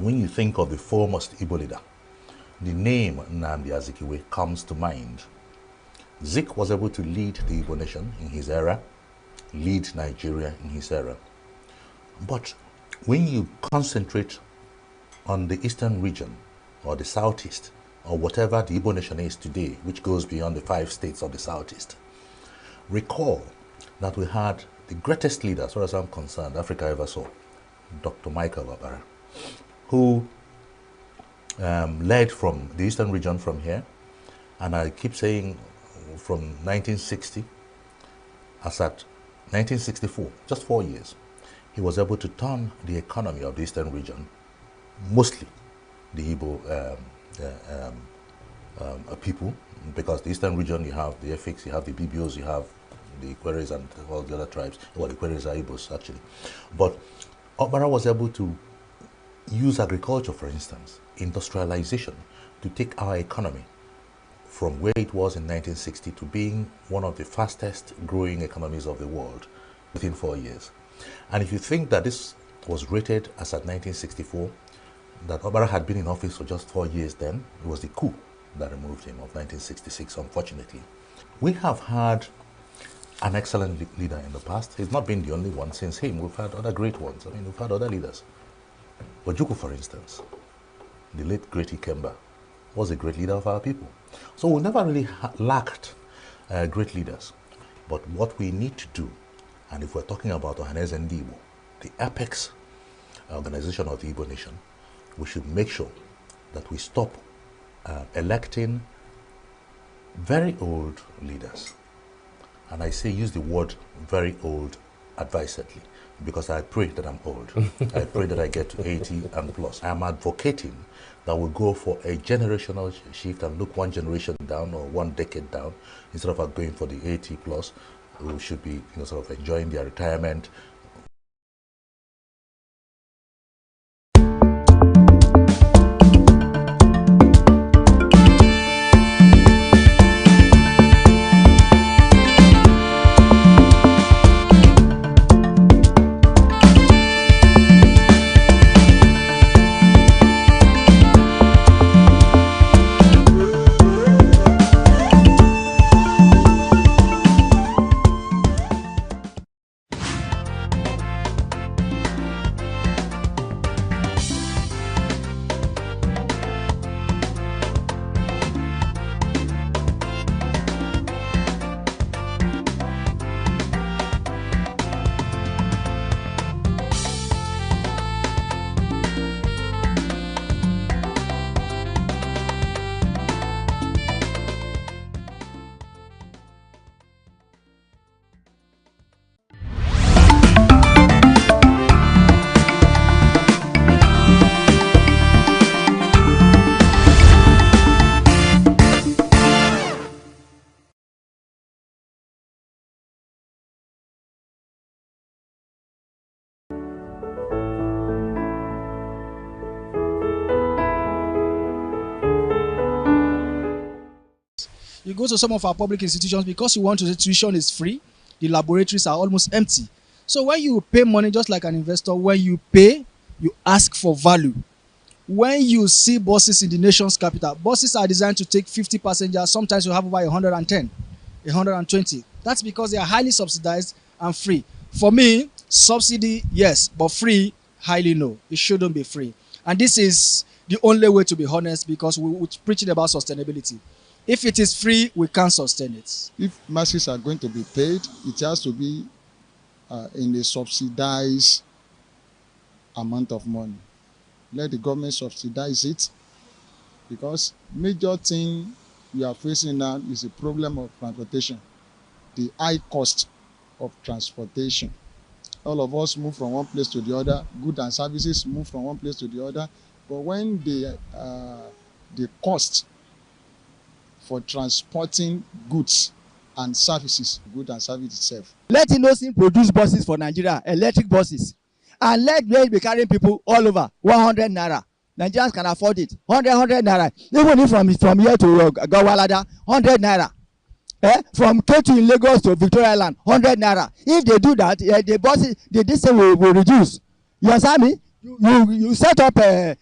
When you think of the foremost Igbo leader, the name Nnamdi Azikiwe comes to mind. Zik was able to lead the Igbo nation in his era, lead Nigeria in his era. But when you concentrate on the eastern region or the southeast or whatever the Igbo nation is today, which goes beyond the 5 states of the southeast, recall that we had the greatest leader, as far as I'm concerned, Africa ever saw, Dr. Michael Obara, who led from the eastern region from here, and I keep saying from 1960, as at 1964, just 4 years, he was able to turn the economy of the eastern region, mostly the Igbo people, because the eastern region you have the Efiks, you have the Bibios, you have the Ikweres and all the other tribes. Well, the Ikweres are Igbos actually. But Obara was able to use agriculture, for instance, industrialization, to take our economy from where it was in 1960 to being one of the fastest growing economies of the world within 4 years. And if you think that this was rated as at 1964, that Obara had been in office for just 4 years then, it was the coup that removed him of 1966, unfortunately. We have had an excellent leader in the past. He's not been the only one. Since him, we've had other great ones. I mean, we've had other leaders. Ojukwu, for instance, the late great Ikemba, was a great leader of our people. So we never really lacked great leaders. But what we need to do, and if we're talking about Ohaneze Ndi Igbo, the apex organization of the Igbo nation, we should make sure that we stop electing very old leaders. And I say use the word very old advisedly, because I pray that I'm old. I pray that I get to 80 and plus. I'm advocating that we go for a generational shift and look one generation down or one decade down, instead of going for the 80 plus, who should be sort of enjoying their retirement. You go to some of our public institutions, because you want to say tuition is free, the laboratories are almost empty. So when you pay money, just like an investor, when you pay, you ask for value. When you see buses in the nation's capital, buses are designed to take 50 passengers. Sometimes you have over 110, 120. That's because they are highly subsidized and free. For me, subsidy, yes, but free, highly no. It shouldn't be free. And this is the only way to be honest, because we're preaching about sustainability. If it is free, we can't sustain it. If masses are going to be paid, it has to be in a subsidized amount of money. Let the government subsidize it, because major thing we are facing now is a problem of transportation, the high cost of transportation. All of us move from one place to the other, goods and services move from one place to the other, but when the cost for transporting goods and services, itself. Let Innocent produce buses for Nigeria, electric buses, and let them be carrying people all over 100 naira. Nigerians can afford it. 100 naira. Even if from here to Gawalada, 100 naira. From Ketu in Lagos to Victoria Island, 100 naira. If they do that, the buses, the distance will reduce. You understand me? You set up a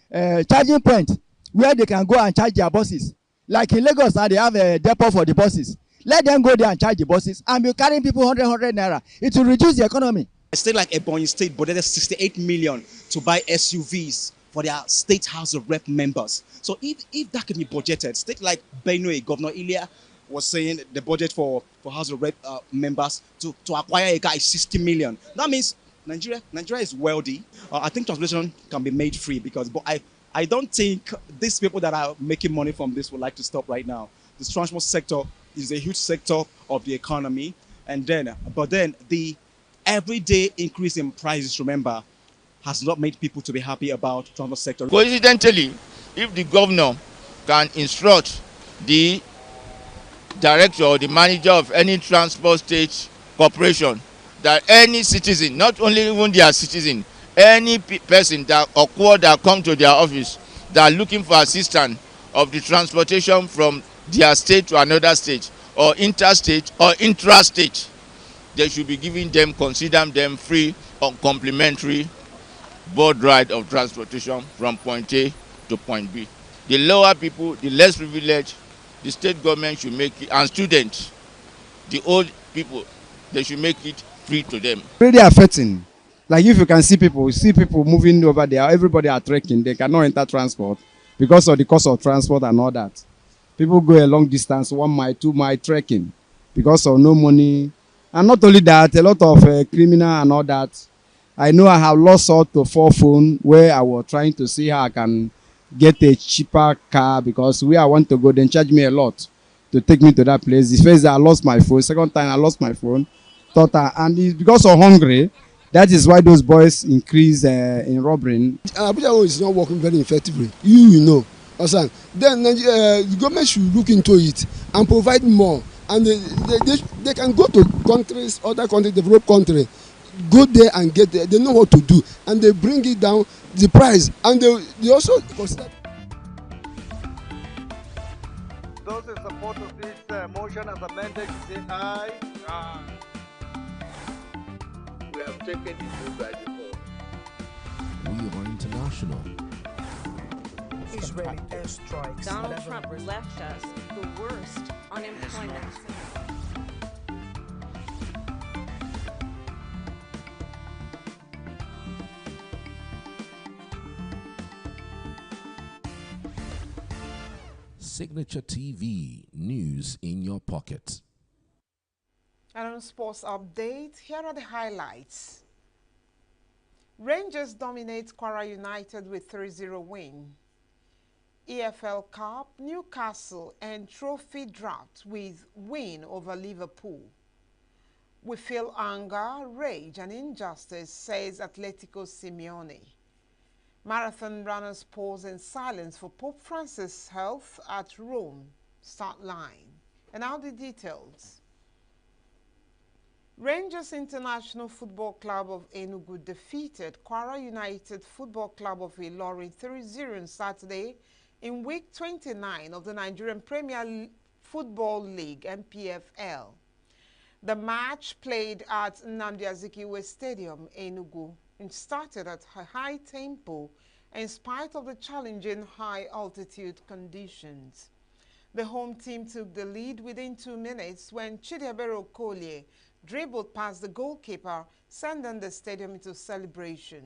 charging point where they can go and charge their buses. Like in Lagos now, they have a depot for the buses. Let them go there and charge the buses and be carrying people 100 naira. It will reduce the economy. A state like Ebonyi State budgeted 68 million to buy SUVs for their state House of Rep members. So if that could be budgeted, state like Benue, Governor Ilya was saying the budget for House of Rep members to acquire a car is 60 million. That means Nigeria is wealthy. I think transportation can be made free but I don't think these people that are making money from this would like to stop right now. The transport sector is a huge sector of the economy, but then the everyday increase in prices, remember, has not made people to be happy about the transport sector. Coincidentally, if the governor can instruct the director or the manager of any transport state corporation that any citizen, not only even their citizen, any person that come to their office that are looking for assistance of the transportation from their state to another state or interstate or intrastate, they should be giving them, consider them free or complimentary board ride of transportation from point A to point B. The lower people, the less privileged, the state government should make it, and students, the old people, they should make it free to them. Really affecting. Like if you can see people moving over there, everybody are trekking, they cannot enter transport because of the cost of transport and all that. People go a long distance, 1 mile, 2 mile trekking because of no money. And not only that, a lot of criminal and all that. I know I have lost out to 4 phone where I was trying to see how I can get a cheaper car because where I want to go, then charge me a lot to take me to that place. The first day I lost my phone, second time I lost my phone. And it's because of hungry. That is why those boys increase in robbery. Abuja is not working very effectively. You know. Then the government should look into it and provide more. And they can go to countries, other countries, developed countries, go there and get there. They know what to do. And they bring it down, the price. And they also consider. Those in support of this motion as amended, say aye. Aye. We have taken it by default. We are international. Israeli airstrikes. Donald Trump left us the worst unemployment. Signature TV, news in your pocket. And on sports update, here are the highlights. Rangers dominate Kwara United with 3-0 win. EFL Cup, Newcastle and trophy draft with win over Liverpool. We feel anger, rage and injustice, says Atletico Simeone. Marathon runners pause in silence for Pope Francis' health at Rome start line. And now the details. Rangers International Football Club of ENUGU defeated Kwara United Football Club of Ilorin 3-0 on Saturday in week 29 of the Nigerian Premier Football League (NPFL). The match played at Nnamdi Azikiwe Stadium, Enugu, and started at a high tempo in spite of the challenging high-altitude conditions. The home team took the lead within 2 minutes when Chidiebere Okolie dribbled past the goalkeeper, sending the stadium into celebration.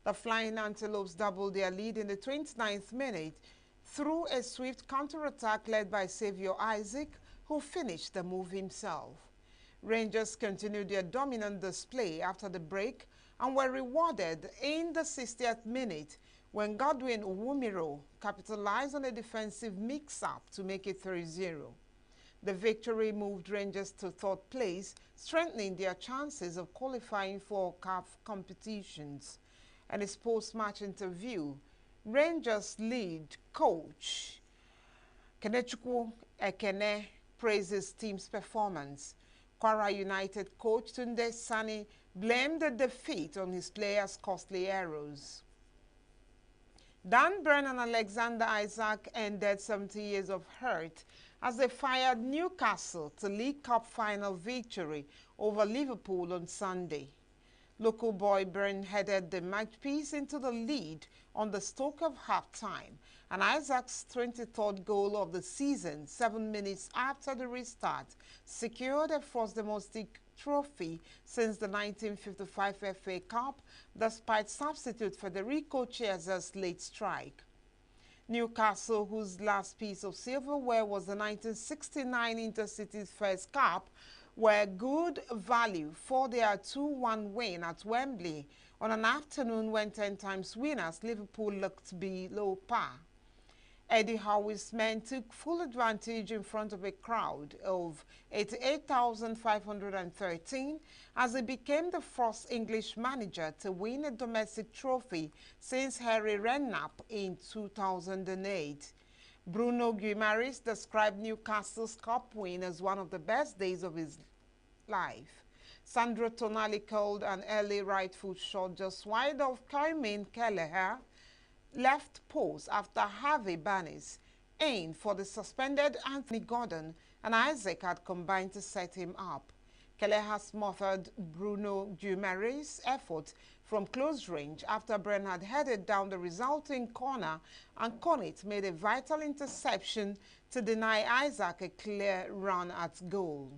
The Flying Antelopes doubled their lead in the 29th minute through a swift counter-attack led by Saviour Isaac, who finished the move himself. Rangers continued their dominant display after the break and were rewarded in the 60th minute when Godwin Uwumiro capitalized on a defensive mix-up to make it 3-0. The victory moved Rangers to 3rd place, strengthening their chances of qualifying for CAF competitions. In his post-match interview, Rangers lead coach Kenechukwu Ekene praised his team's performance. Kwara United coach Tunde Sani blamed the defeat on his players' costly errors. Dan Burn and Alexander Isaac ended 70 years of hurt as they fired Newcastle to League Cup final victory over Liverpool on Sunday. Local boy Byrne headed the Magpies into the lead on the stroke of half-time, and Isaac's 23rd goal of the season, 7 minutes after the restart, secured a first domestic trophy since the 1955 FA Cup, despite substitute Federico Chiesa's late strike. Newcastle, whose last piece of silverware was the 1969 Intercity's first cup, were good value for their 2-1 win at Wembley on an afternoon when 10 times winners Liverpool looked below par. Eddie Howe's men took full advantage in front of a crowd of 88,513 as he became the first English manager to win a domestic trophy since Harry Redknapp in 2008. Bruno Guimaraes described Newcastle's cup win as one of the best days of his life. Sandro Tonali called an early right foot shot just wide of Kyrmane Kelleher left post after Harvey Barnes aimed for the suspended Anthony Gordon, and Isaac had combined to set him up. Kelleher smothered Bruno Guimaraes' effort from close range after Byrne had headed down the resulting corner, and Cornet made a vital interception to deny Isaac a clear run at goal.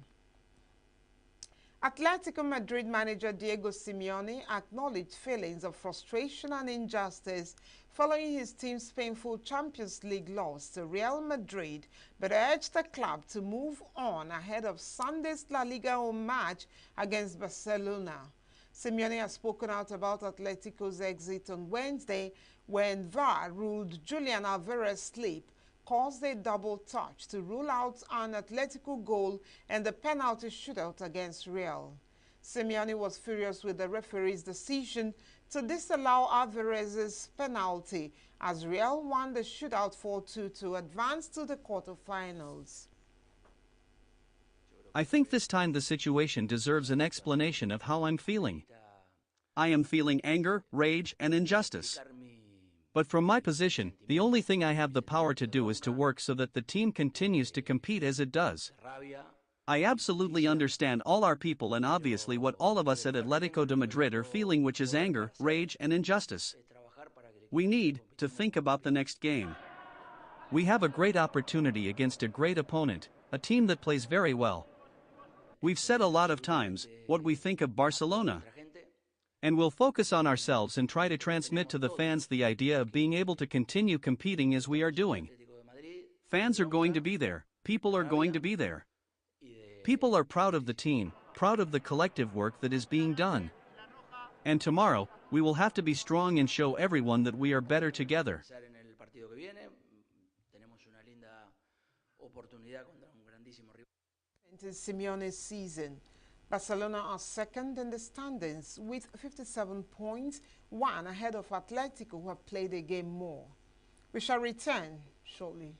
Atletico Madrid manager Diego Simeone acknowledged feelings of frustration and injustice following his team's painful Champions League loss to Real Madrid, but urged the club to move on ahead of Sunday's La Liga home match against Barcelona. Simeone has spoken out about Atletico's exit on Wednesday when VAR ruled Julian Alvarez's slip caused a double touch to rule out an Atletico goal and the penalty shootout against Real. Simeone was furious with the referee's decision to disallow Alvarez's penalty as Real won the shootout 4-2 to advance to the quarterfinals. I think this time the situation deserves an explanation of how I'm feeling. I am feeling anger, rage, and injustice. But from my position, the only thing I have the power to do is to work so that the team continues to compete as it does. I absolutely understand all our people and obviously what all of us at Atletico de Madrid are feeling, which is anger, rage, and injustice. We need to think about the next game. We have a great opportunity against a great opponent, a team that plays very well. We've said a lot of times what we think of Barcelona. And we'll focus on ourselves and try to transmit to the fans the idea of being able to continue competing as we are doing. Fans are going to be there, people are going to be there. People are proud of the team, proud of the collective work that is being done. And tomorrow, we will have to be strong and show everyone that we are better together. Into Simeone's season. Barcelona are second in the standings with 57 points, one ahead of Atletico, who have played a game more. We shall return shortly.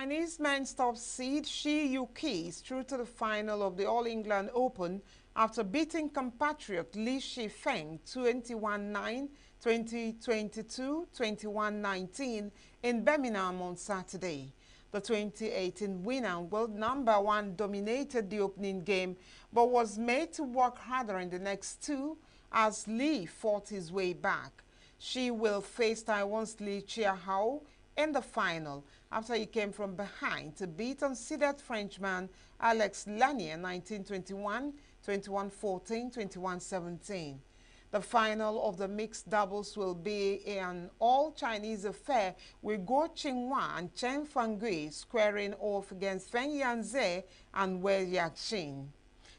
Chinese men's top seed Shi Yuqi is through to the final of the All England Open after beating compatriot Li Shifeng 21-9, 20-22, 21-19 in Birmingham on Saturday. The 2018 winner, world number one, dominated the opening game but was made to work harder in the next two as Li fought his way back. Shi will face Taiwan's Li Chiahao in the final after he came from behind to beat unseeded Frenchman Alex Lanier 19-21, 21-14, 21-17. The final of the mixed doubles will be an all-Chinese affair with Guo Qinghua and Chen Fangui squaring off against Feng Yanze and Wei Yaxin.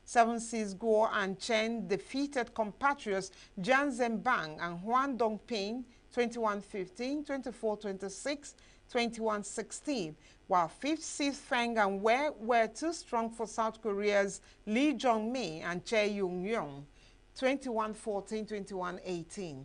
7-seeds Guo and Chen defeated compatriots Jiang Zhenbang and Huan Dongping 21-15, 24-26, 21-16, while 5th seed Feng and Wei were too strong for South Korea's Lee Jong-mi and Che Yung-yong 21-14, 21-18.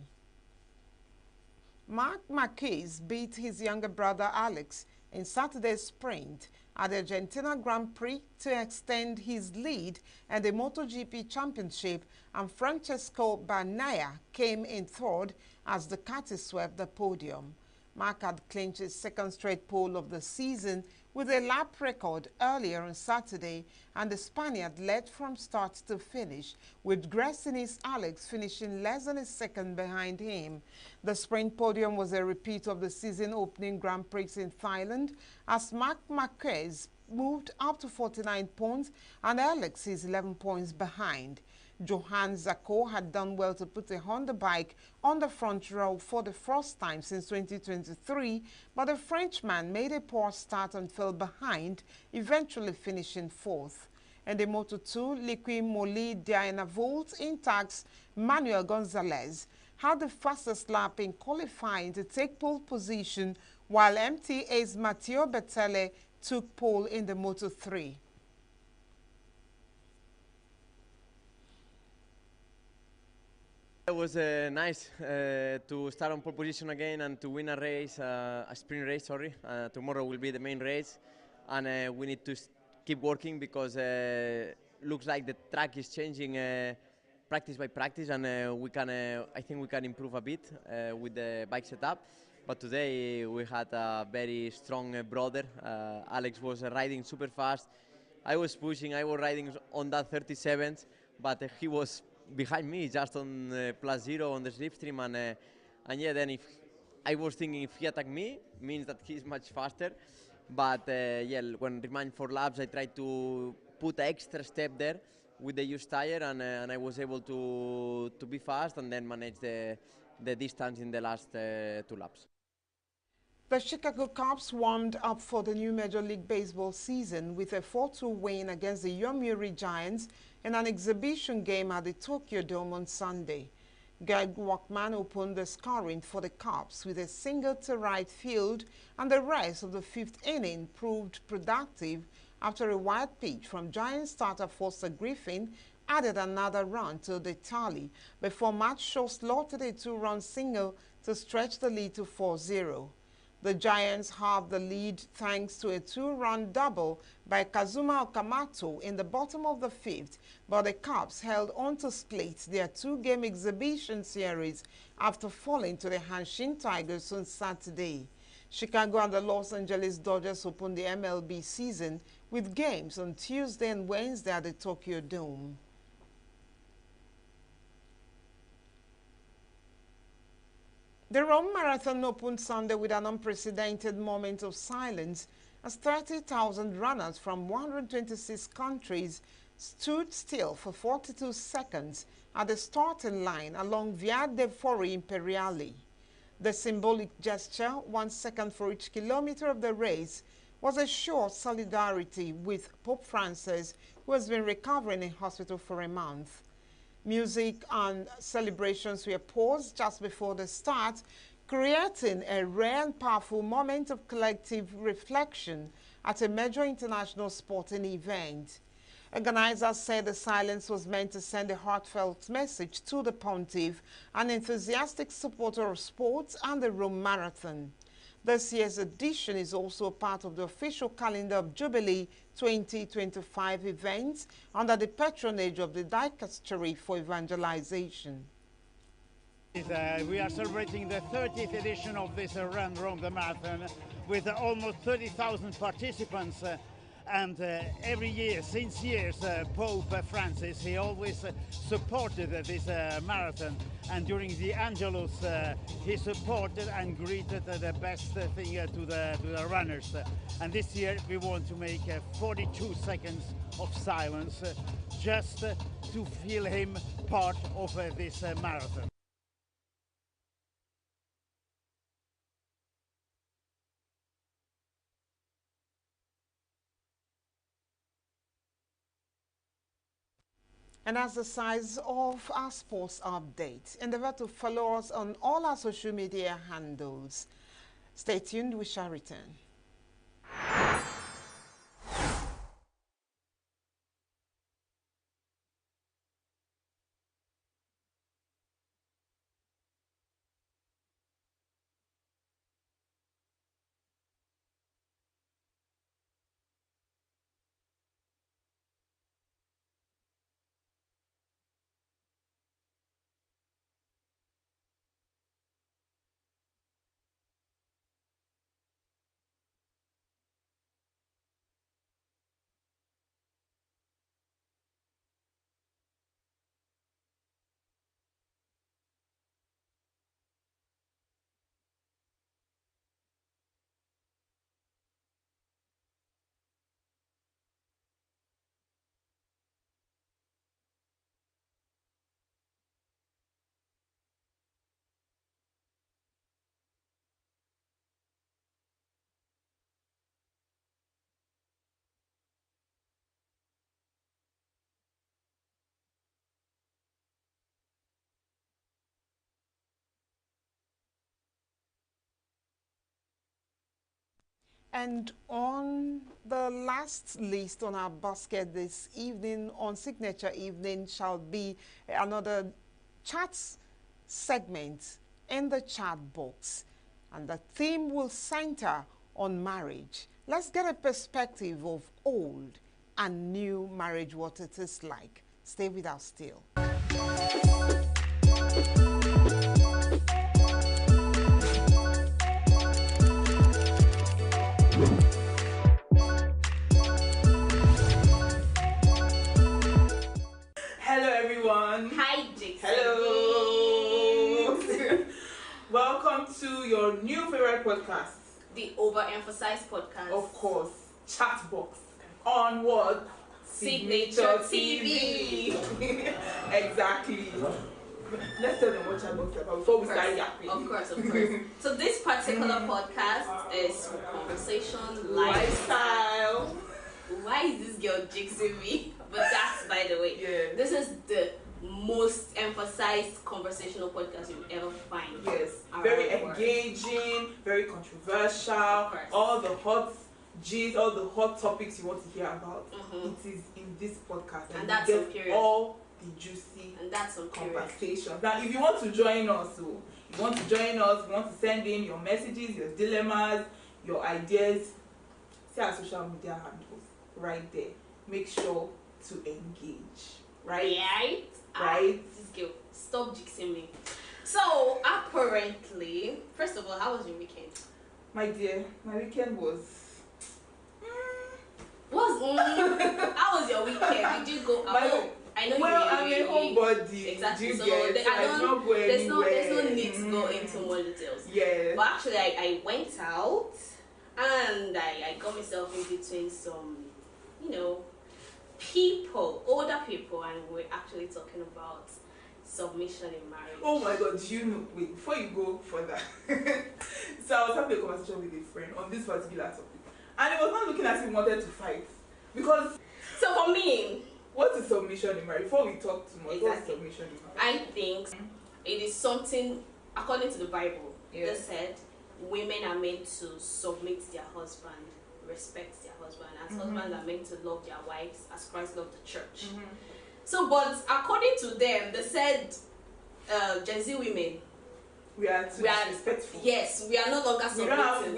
Mark Marquez beat his younger brother Alex in Saturday's sprint at the Argentina Grand Prix to extend his lead and the MotoGP Championship, and Francesco Bagnaia came in third as Ducati swept the podium. Mark had clinched his second straight pole of the season with a lap record earlier on Saturday, and the Spaniard led from start to finish, with Gresini's Alex finishing less than a second behind him. The sprint podium was a repeat of the season-opening Grand Prix in Thailand, as Marc Marquez moved up to 49 points and Alex is 11 points behind. Johan Zarco had done well to put a Honda bike on the front row for the first time since 2023, but the Frenchman made a poor start and fell behind, eventually finishing fourth. In the Moto2, Liqui Moly Diana Volt Intact's Manuel Gonzalez had the fastest lap in qualifying to take pole position, while MTA's Matteo Bertelle took pole in the Moto3. It was nice to start on pole position again and to win a race, a sprint race, sorry. Tomorrow will be the main race, and we need to keep working because looks like the track is changing practice by practice, and we can, I think we can improve a bit with the bike setup. But today we had a very strong brother. Alex was riding super fast. I was pushing, I was riding on that 37th, but he was behind me, just on +0 on the slipstream, and yeah, then if I was thinking if he attacked me, means that he's much faster, but yeah, when remain 4 laps, I tried to put an extra step there with the used tire, and I was able to be fast and then manage the distance in the last 2 laps. The Chicago Cubs warmed up for the new Major League Baseball season with a 4-2 win against the Yomiuri Giants in an exhibition game at the Tokyo Dome on Sunday. Greg Walkman opened the scoring for the Cubs with a single to right field, and the rest of the 5th inning proved productive after a wide pitch from Giants starter Foster Griffin added another run to the tally before Matt Shaw slotted a 2-run single to stretch the lead to 4-0. The Giants halved the lead thanks to a 2-run double by Kazuma Okamoto in the bottom of the 5th, but the Cubs held on to split their 2-game exhibition series after falling to the Hanshin Tigers on Saturday. Chicago and the Los Angeles Dodgers opened the MLB season with games on Tuesday and Wednesday at the Tokyo Dome. The Rome Marathon opened Sunday with an unprecedented moment of silence as 30,000 runners from 126 countries stood still for 42 seconds at the starting line along Via dei Fori Imperiali. The symbolic gesture, 1 second for each kilometer of the race, was a show of solidarity with Pope Francis, who has been recovering in hospital for a month. Music and celebrations were paused just before the start, creating a rare and powerful moment of collective reflection at a major international sporting event. Organizers said the silence was meant to send a heartfelt message to the pontiff, an enthusiastic supporter of sports and the Rome Marathon. This year's edition is also part of the official calendar of Jubilee 2025 events under the patronage of the Dicastery for Evangelization. We are celebrating the 30th edition of this Run Rome the Marathon with almost 30,000 participants. And every year, since years, Pope Francis, he always supported this marathon. And during the Angelus, he supported and greeted the best thing to the runners. And this year, we want to make 42 seconds of silence just to feel him part of this marathon. And as the size of our sports update, endeavor to follow us on all our social media handles. Stay tuned, we shall return. And on the last list on our basket this evening, on Signature Evening, shall be another chat segment in the chat box. And the theme will center on marriage. Let's get a perspective of old and new marriage, what it is like. Stay with us still. Hello everyone. Hi Jake. Hello. Welcome to your new favorite podcast. The Overemphasized Podcast. Of course. Chatbox. On what? Signature TV. Exactly. Let's tell them what Chatbox is about before we start yapping. Of course. So this particular podcast is for conversation, lifestyle. Why is this girl jinxing me? But that's by the way. Yeah. This is the most emphasized conversational podcast you'll ever find. Yes. Very engaging, very controversial. All the hot G's, all the hot topics you want to hear about. It is in this podcast. And that's you on get period. all the juicy And that's on period. conversations. Now, if you want to join us, you want to send in your messages, your dilemmas, your ideas, see our social media handles right there. Make sure to engage. Right? Right? This girl, stop jinxing me. So apparently, first of all, how was your weekend? My dear, my weekend was. How was your weekend? Did you go out? I know I'm a homebody. Exactly. You So get, there's no need to go into more details. Yeah. But actually, I went out and I got myself in between some, older people, and we're actually talking about submission in marriage. Oh my God, do you know? Wait, before you go further. So I was having a conversation with a friend on this particular topic. And it was not looking as if he wanted to fight. Because. So for me. What is submission in marriage? Before we talk too much, Exactly. What is submission in marriage? I think it is something, according to the Bible, that said women are meant to submit their husband, respect their husband, as husbands are meant to love their wives as Christ loved the church. So, but according to them, they said Gen Z women, we are respectful. Yes, we are no longer submitting.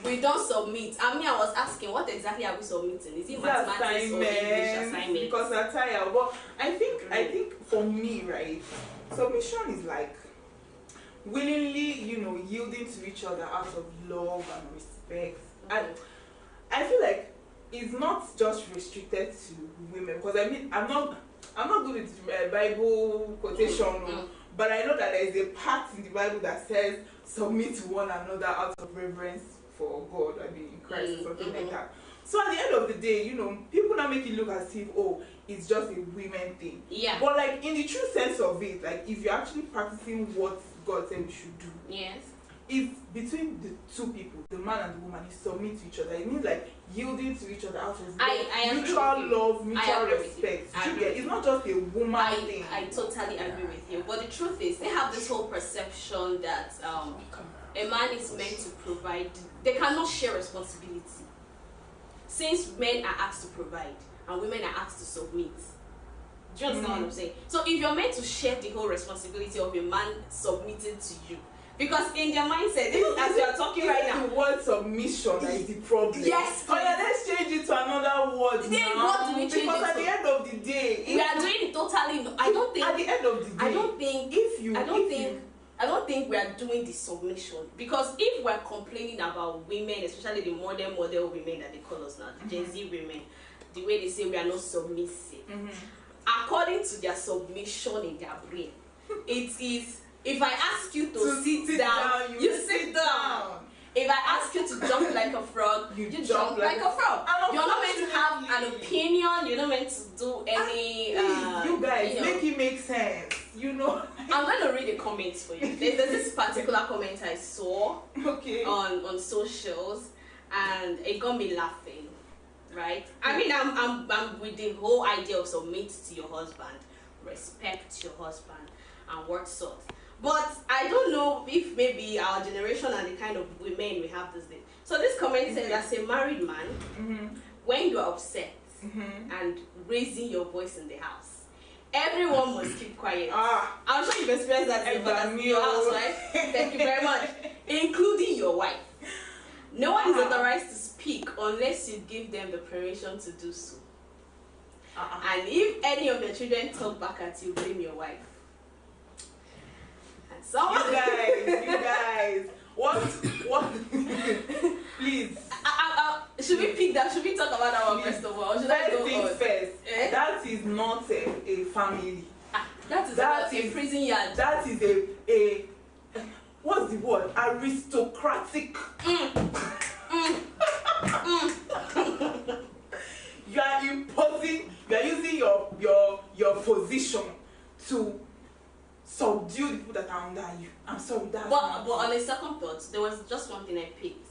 We don't submit. I mean, I was asking, what exactly are we submitting? Is it mathematics or English assignment? Because I'm tired. But I think for me, right, submission is like willingly, yielding to each other out of love and respect. And I feel like it's not just restricted to women. Because I mean, I'm not good with Bible quotation. But I know that there is a part in the Bible that says submit to one another out of reverence for God, I mean in Christ or something like that. So at the end of the day, people now make it look as if, it's just a women thing. Yeah. But like in the true sense of it, like if you're actually practicing what God said we should do. Yes. It's between the two people, the man and the woman, you submit to each other. It means like yielding to each other out of mutual love, mutual respect. It's not just a woman thing. I totally agree with you. But the truth is, they have this whole perception that a man is meant to provide. They cannot share responsibility. Since men are asked to provide and women are asked to submit. Do you understand what I'm saying? So if you're meant to share the whole responsibility of a man submitting to you, because in their mindset, as we are talking right now, the word submission is the problem. Yes. Oh yeah, let's change it to another word. Then what do we change because it at the end of the day, we are doing it totally. I don't think. At the end of the day, I don't think we are doing the submission, because if we are complaining about women, especially the modern model women that they call us now, the Gen Z women, the way they say we are not submissive, according to their submission in their brain, it is. If I ask you to sit down, you sit down. If I ask you to jump like a frog, you jump like a frog. You're not meant to have an opinion. You're not meant to do any. You guys, make it make sense. I'm going to read the comments for you. There's this particular comment I saw on socials, and it got me laughing. Right? I mean, I'm with the whole idea of submit to your husband, respect your husband, and what sort. But I don't know if maybe our generation and the kind of women we have these days. So this comment says, as a married man, when you are upset and raising your voice in the house, everyone must keep quiet. I'm sure you've experienced that in your house, right? Thank you very much. Including your wife. No one is authorized to speak unless you give them the permission to do so. And if any of the children talk back at you, blame your wife. And someone you guys, what? Please. Should we pick that? Should we talk about that one first of all? Or should I go first? That is not a family. That is a prison yard. That is a what's the word? Aristocratic. You are imposing. You are using your position to subdue the people that are under you. I'm sorry, that's but on a second thought, there was just one thing I picked.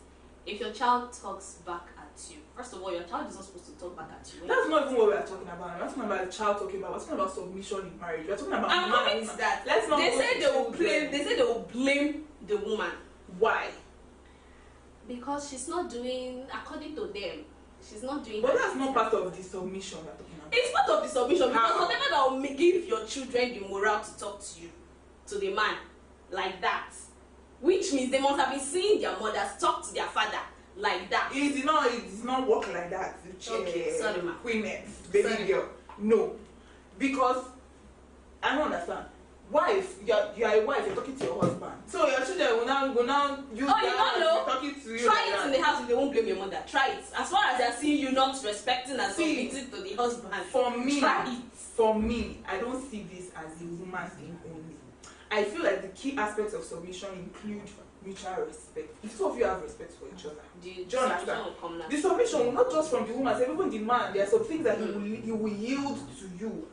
If your child talks back at you, first of all, your child is not supposed to talk back at you. That's not even what we are talking about. We're not talking about the child talking about. We're talking about submission in marriage. We're talking about. I'm coming to that. Let's not. They said they will blame the woman. Why? Because she's not doing according to them. She's not doing. But that's not part of the submission we're talking about. It's part of the submission because whatever that will give your children the morale to talk to you, to the man, like that, which means they must have been seeing their mothers talk to their father like that. It did not work like that. Okay, sorry, ma. Queeness, baby girl. No, because I don't understand. Wife, you are a wife. You're talking to your husband, so your children will now use that. You don't know. Talking to you. Try it in the house if they won't blame your mother. Try it. As far as they're seeing you not respecting and submitting to the husband. For me, try it. For me, I don't see this as a woman's thing only. I feel like the key aspects of submission include mutual respect. If two of you have respect for each other, do you understand? The submission will not just from the woman, even the man. There are some things that he will yield to you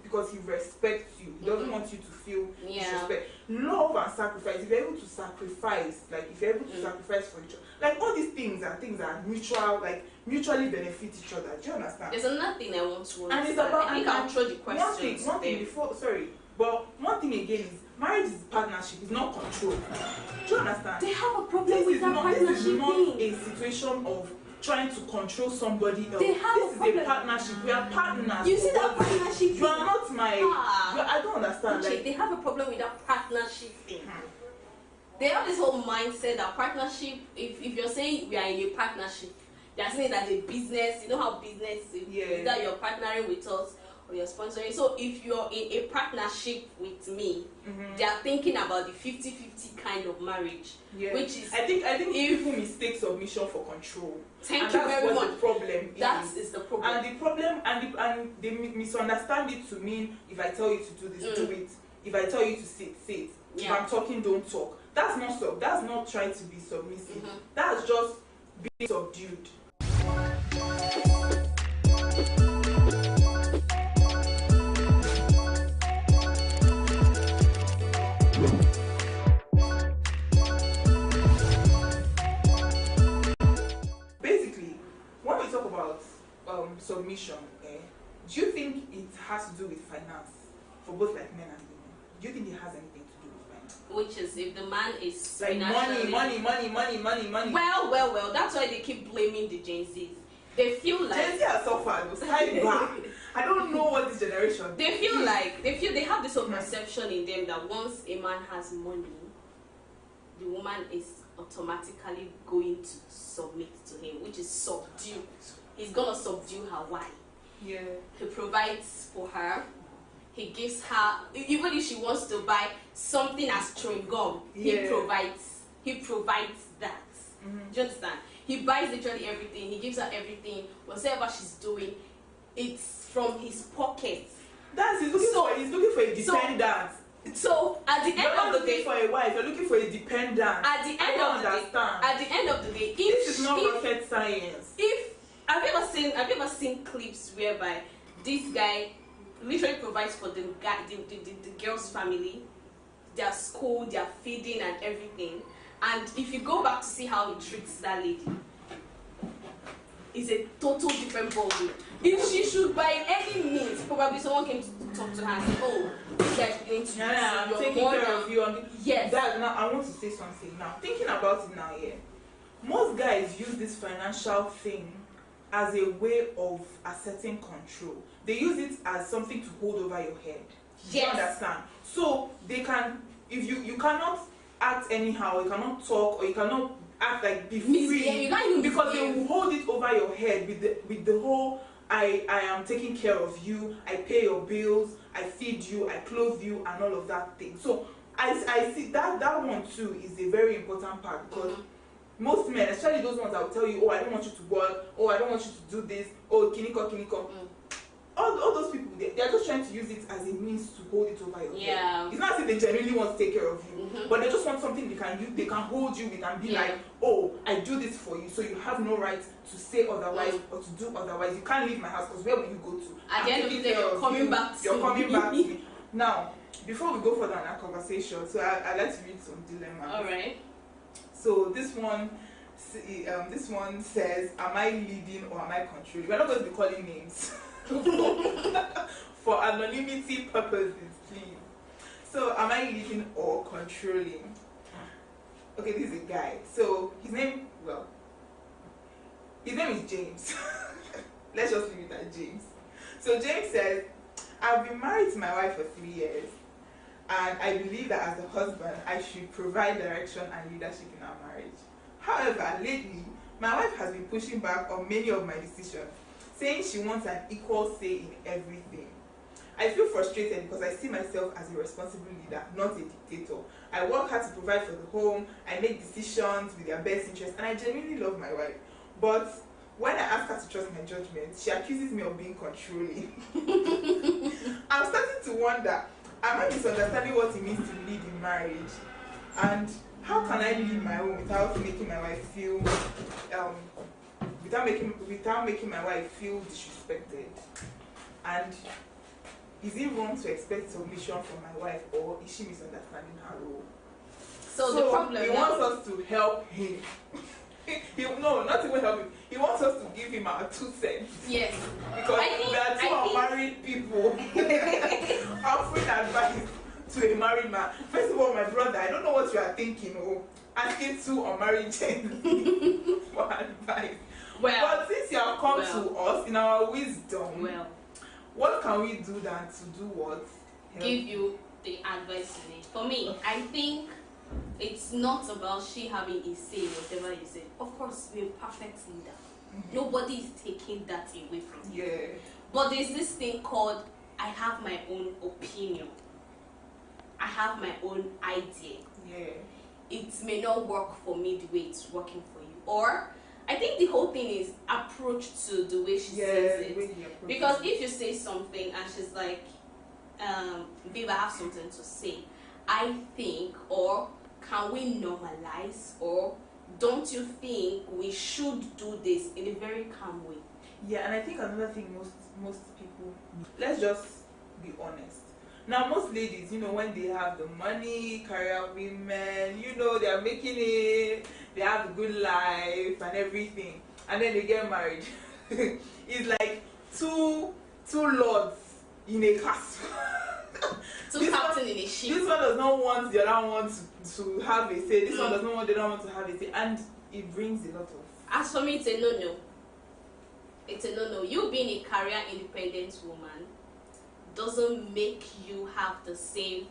because he respects you. He doesn't want you to feel disrespect. Love and sacrifice. If you're able to sacrifice, if you're able to sacrifice for each other, all these things are mutual, mutually benefit each other. Do you understand? There's another thing I want to understand. And it's about. I think I'll throw the question. One thing before. Sorry. But one thing again is marriage is partnership, it's not control. Do you understand? They have a problem with that partnership. This is not a situation of trying to control somebody else. This is a partnership. We are partners. You see that partnership? You are not my. I don't understand. They have a problem with that partnership thing. They have this whole mindset that partnership. If you're saying we are in a partnership, they're saying that a business. You know how business is that you're partnering with us. Or you're sponsoring. So if you're in a partnership with me, they are thinking about the 50-50 kind of marriage. Which is I think if people mistake submission for control. Thank you very much. The problem that is the problem. And the problem and they misunderstand it to mean if I tell you to do this, do it. If I tell you to sit, sit. If I'm talking, don't talk. That's not trying to be submissive. That's just being subdued. Submission, do you think it has to do with finance for both men and women? Do you think it has anything to do with finance? Which is if the man is money. Well. That's why they keep blaming the Gen Zs. They feel like Gen Z are suffered. I don't know what this generation. They have this whole perception in them that once a man has money, the woman is automatically going to submit to him, which is subdue. He's gonna subdue her. Why? Yeah. He provides for her. He gives her, even if she wants to buy something as chewing gum, he provides that. Do you understand? He buys literally everything. He gives her everything. Whatever she's doing, it's from his pocket. He's looking for a dependent. So at the end of the day, for a wife, you're looking for a dependent. At the end of the day, this is not rocket science. Have you ever seen clips whereby this guy literally provides for the girl's family, their school, their feeding and everything, and if you go back to see how he treats that lady, it's a total different ballgame. If she should by any means, probably someone came to talk to her and say, oh, this guy is beginning to I'm you're taking more care than- of you. Yes. That now I want to say something now. Thinking about it now, yeah. Most guys use this financial thing as a way of asserting control. They use it as something to hold over your head. Do you understand? So they can, if you cannot act anyhow, you cannot talk, or you cannot act like be free, because they will hold it over your head with the whole I am taking care of you, I pay your bills, I feed you, I clothe you, and all of that thing. So I see that one too is a very important part, because most men, especially those ones that will tell you, oh, I don't want you to work, oh, I don't want you to do this, oh, kiniko. All those people, they're just trying to use it as a means to hold it over your head. It's not as if they genuinely want to take care of you, but they just want something they can use, they can hold you with and be like, oh, I do this for you, so you have no right to say otherwise or to do otherwise. You can't leave my house, because where will you go to? At the end of the day, you're coming back to me. Now, before we go further in our conversation, so I'd like to read some dilemmas. All right. So this one says, am I leading or am I controlling? We're not going to be calling names for anonymity purposes, please. So am I leading or controlling? Okay, this is a guy. So his name is James. Let's just leave it at James. So James says, I've been married to my wife for 3 years, and I believe that as a husband, I should provide direction and leadership in our marriage. However, lately, my wife has been pushing back on many of my decisions, saying she wants an equal say in everything. I feel frustrated because I see myself as a responsible leader, not a dictator. I work hard to provide for the home, I make decisions with their best interest, and I genuinely love my wife. But when I ask her to trust my judgment, she accuses me of being controlling. I'm starting to wonder, am I misunderstanding what it means to lead in marriage? And how can I lead my own without making my wife feel without making my wife feel disrespected? And is it wrong to expect submission from my wife, or is she misunderstanding her role? So the problem he wants us to help him. No, not even help him. He wants us to give him our 2 cents. Yes. Because we are two unmarried people offering advice to a married man. First of all, my brother, I don't know what you are thinking, asking 2 unmarried gentlemen for advice. But since you have come to us in our wisdom, what can we do than to do what? Give you the advice you need. For me, I think it's not about she having a say, whatever you say. Of course, we're a perfect leader. Nobody is taking that away from you. But there's this thing called, I have my own opinion. I have my own idea. It may not work for me the way it's working for you. Or, I think the whole thing is approach to the way she says it. Because if you say something and she's like, babe, I have something to say, I think, or can we normalize, or don't you think we should do this in a very calm way? Yeah, and I think another thing most people, let's just be honest. Now, most ladies, when they have the money, career women, they are making it, they have a good life and everything, and then they get married. It's like two lords in a castle. Two captains in a ship. This one does not want the other one to have a say. This one does not want the other one to have a say, and it brings a lot of. As for me, it's a no-no. It's a no-no. You being a career independent woman doesn't make you have the same.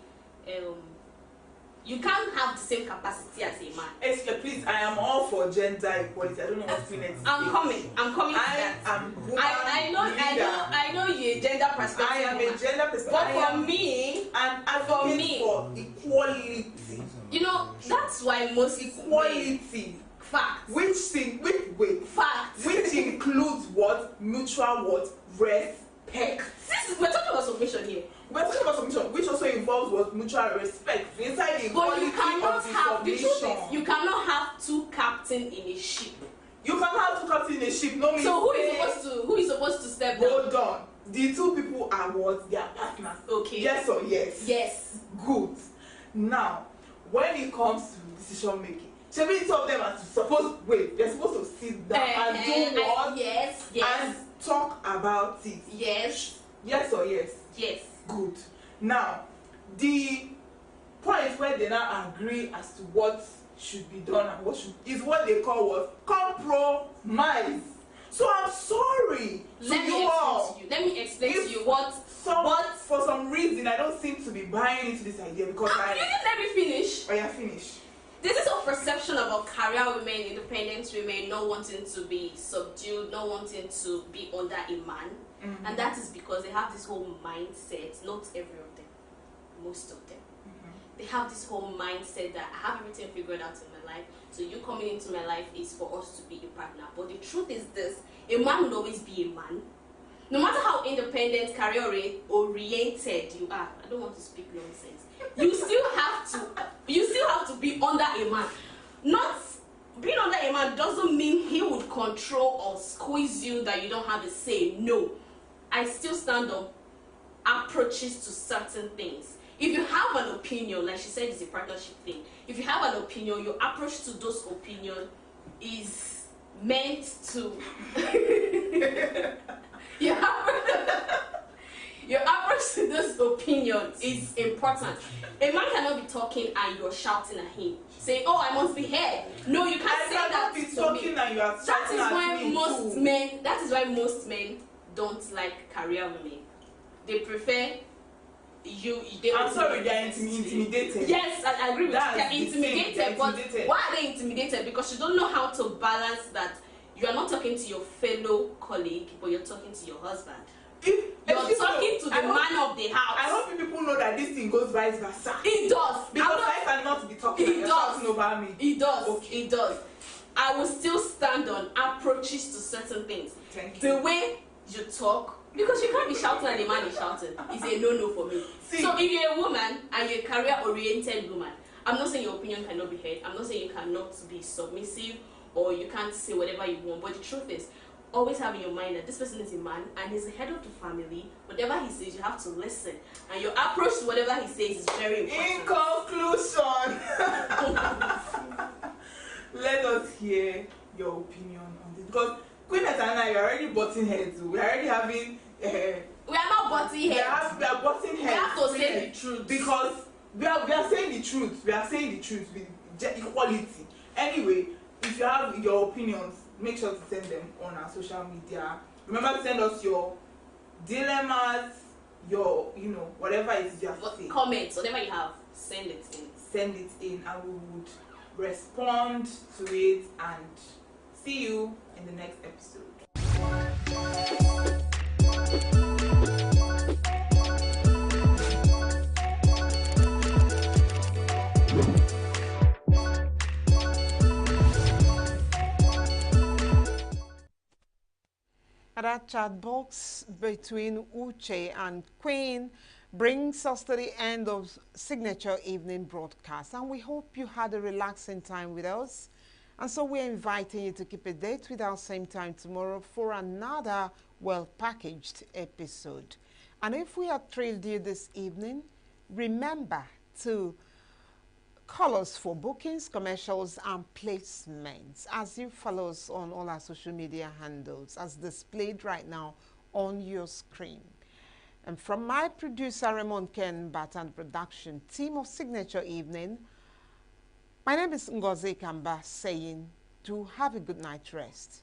You can't have the same capacity as a man. Excuse, please, I am all for gender equality. I don't know what feelings. I'm coming to that. I know you're a gender perspective. I am a gender perspective. But for me, for equality. That's why most equality. Fact. Which thing? Wait. Fact. Which includes what? Mutual respect. We're talking about submission here. We're talking about submission, which also involves what? Mutual respect. Inside the equality of the submission. You cannot have 2 captains in a ship. You cannot have 2 captains in a ship. No means. So who is supposed to step down? Hold on. The 2 people are what? They are partners. Okay. Yes or yes? Yes. Good. Now, when it comes to decision making, Chevy told them they're supposed to sit down and do what? Yes. And talk about it. Yes. Yes or yes? Yes. Good. Now, the point where they now agree as to what should be done and what should is what they call what compromise. So I'm sorry Let to you all. Let me explain to you what for some reason I don't seem to be buying into this idea because you didn't let me finish. Oh yeah, finish. This is a perception about career women, independent women, not wanting to be subdued, not wanting to be under a man. Mm-hmm. And that is because they have this whole mindset, not every of them, most of them. They have this whole mindset that I have everything figured out in my life, so you coming into my life is for us to be a partner. But the truth is this, a man will always be a man. No matter how independent, career-oriented you are, I don't want to speak nonsense, you still have to be under a man. Not being under a man doesn't mean he would control or squeeze you that you don't have a say. No. I still stand on approaches to certain things. If you have an opinion, like she said, it's a partnership thing. If you have an opinion, your approach to those opinions is meant to your approach to this opinion is important. A man cannot be talking and you're shouting at him, saying, "Oh, I must be heard." No, you can't say that. Be talking and you are shouting at me. That is why most men don't like career women. They prefer I'm sorry, they are intimidated. Yes, I agree with you. They are intimidated. But why are they intimidated? Because you don't know how to balance that. You are not talking to your fellow colleague, but you're talking to your husband. You're talking to the man of the house. I don't think people know that this thing goes vice versa. It does. Because I cannot be talking and you're shouting over me. It does. Okay. It does. I will still stand on approaches to certain things. Thank you. The way you talk, because you can't be shouting and the man is shouting. It's a no-no for me. So if you're a woman and you're a career-oriented woman, I'm not saying your opinion cannot be heard. I'm not saying you cannot be submissive or you can't say whatever you want. But the truth is, always have in your mind that this person is a man and he's the head of the family. Whatever he says, you have to listen. And your approach to whatever he says is very important. In conclusion, let us hear your opinion on this. Because Queen and I are already butting heads. We're already having... we are not butting heads. We are butting heads. We have to say the truth. Because we are saying the truth. We are saying the truth with equality. Anyway, if you have your opinions, make sure to send them on our social media. Remember to send us your dilemmas, your, whatever it is you have to say. Comments, whatever you have, send it in. Send it in and we would respond to it and see you in the next episode. That chat box between Uche and Queen brings us to the end of Signature Evening Broadcast, and we hope you had a relaxing time with us. And so we're inviting you to keep a date with us same time tomorrow for another well-packaged episode. And if we have thrilled you this evening, remember to call us for bookings, commercials, and placements as you follow us on all our social media handles as displayed right now on your screen. And from my producer, Raymond Ken Bat, and production team of Signature Evening, my name is Ngozi Kamba saying, do have a good night rest.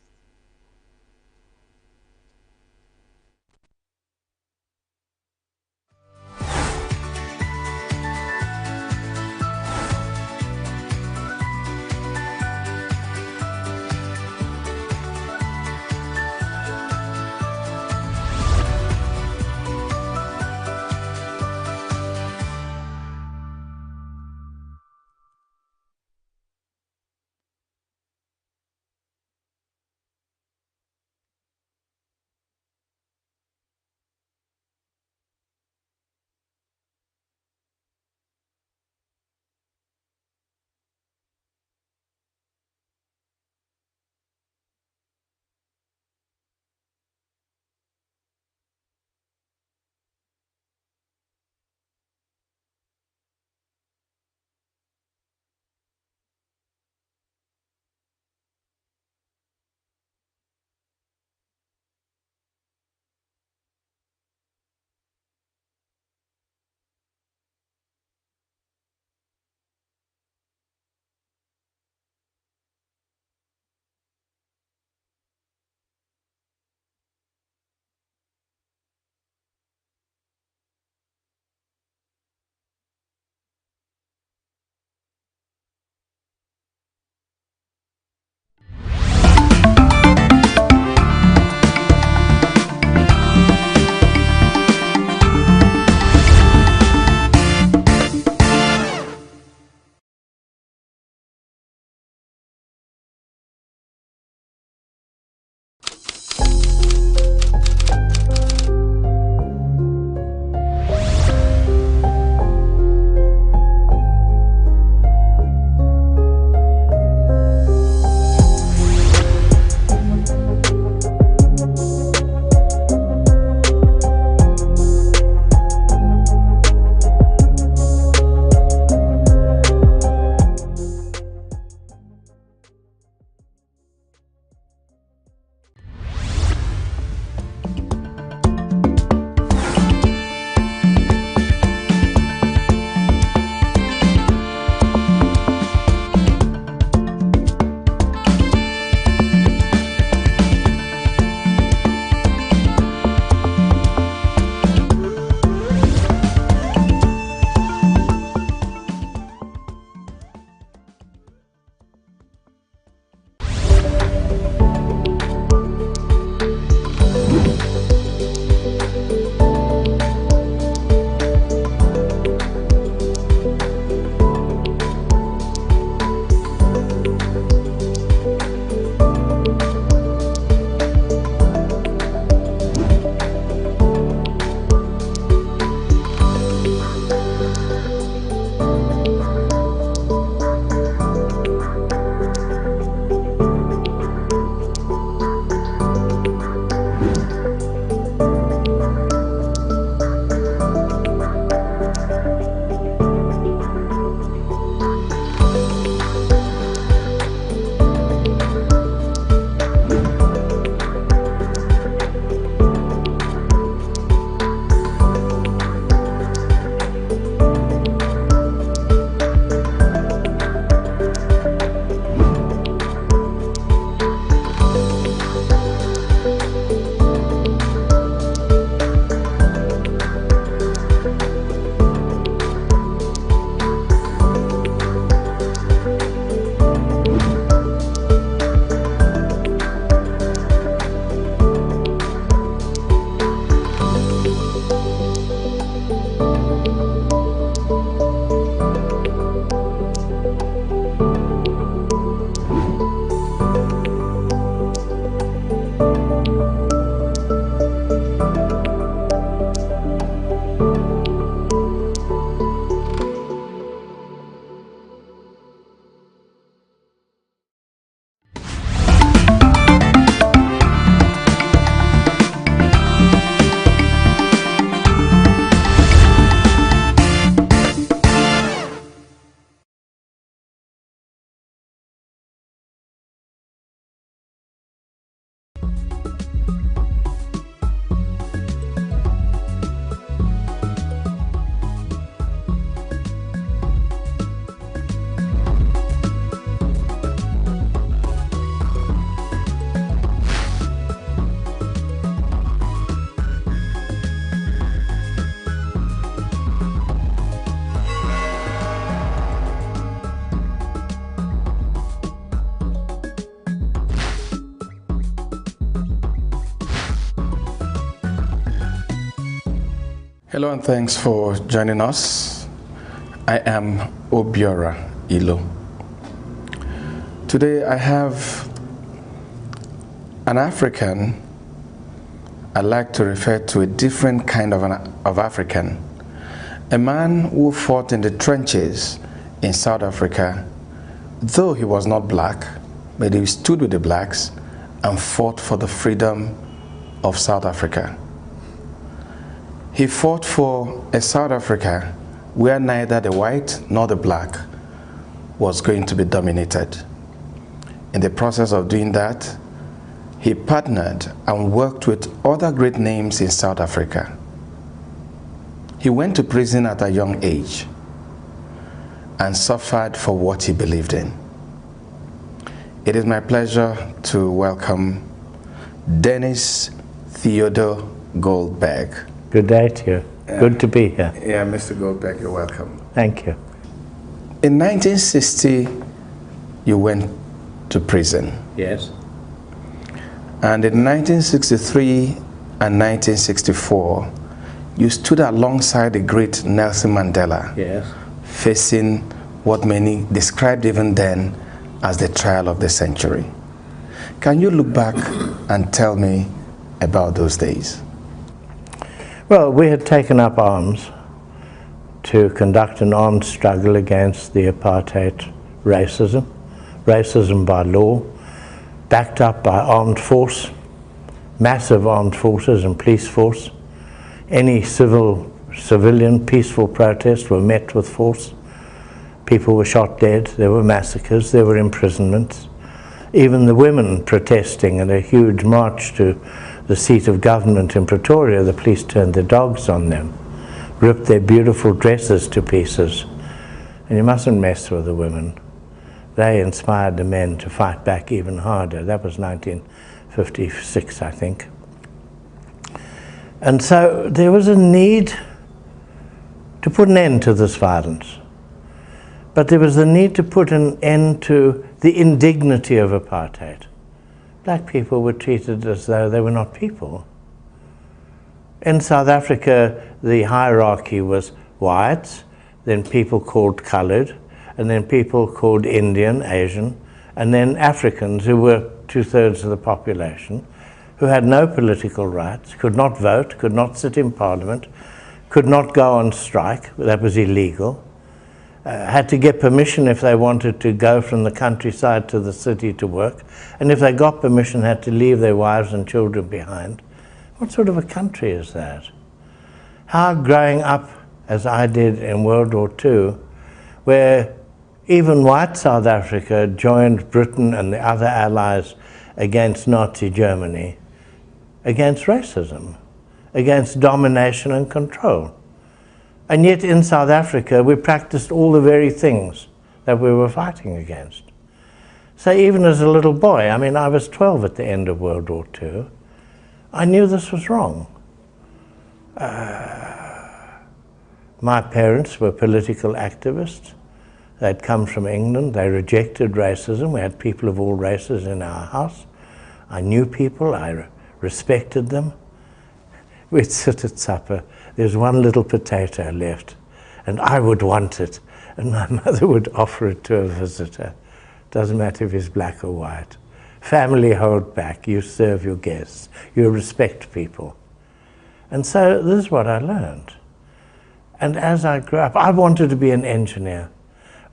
Hello and thanks for joining us. I am Obiora Ilo. Today I have an African. I like to refer to a different kind of African. A man who fought in the trenches in South Africa, though he was not black, but he stood with the blacks and fought for the freedom of South Africa. He fought for a South Africa where neither the white nor the black was going to be dominated. In the process of doing that, he partnered and worked with other great names in South Africa. He went to prison at a young age and suffered for what he believed in. It is my pleasure to welcome Dennis Theodore Goldberg. Good day to you. Good to be here. Yeah, Mr. Goldberg, you're welcome. Thank you. In 1960, you went to prison. Yes. And in 1963 and 1964, you stood alongside the great Nelson Mandela, yes, facing what many described even then as the trial of the century. Can you look back and tell me about those days? Well, we had taken up arms to conduct an armed struggle against the apartheid racism by law, backed up by armed force, massive armed forces and police force. Any civilian peaceful protests were met with force. People were shot dead, there were massacres, there were imprisonments. Even the women protesting in a huge march to the seat of government in Pretoria, the police turned their dogs on them, ripped their beautiful dresses to pieces. And you mustn't mess with the women. They inspired the men to fight back even harder. That was 1956, I think. And so there was a need to put an end to this violence. But there was the need to put an end to the indignity of apartheid. Black people were treated as though they were not people. In South Africa, the hierarchy was whites, then people called colored, and then people called Indian, Asian, and then Africans, who were 2/3 of the population, who had no political rights, could not vote, could not sit in parliament, could not go on strike, that was illegal, had to get permission if they wanted to go from the countryside to the city to work, and if they got permission had to leave their wives and children behind. What sort of a country is that? How growing up, as I did in World War II, where even white South Africa joined Britain and the other allies against Nazi Germany, against racism, against domination and control. And yet in South Africa, we practiced all the very things that we were fighting against. So even as a little boy, I mean, I was 12 at the end of World War II, I knew this was wrong. My parents were political activists. They'd come from England. They rejected racism. We had people of all races in our house. I knew people. I respected them. We'd sit at supper. There's one little potato left, and I would want it, and my mother would offer it to a visitor. Doesn't matter if he's black or white. Family hold back. You serve your guests. You respect people. And so this is what I learned. And as I grew up, I wanted to be an engineer.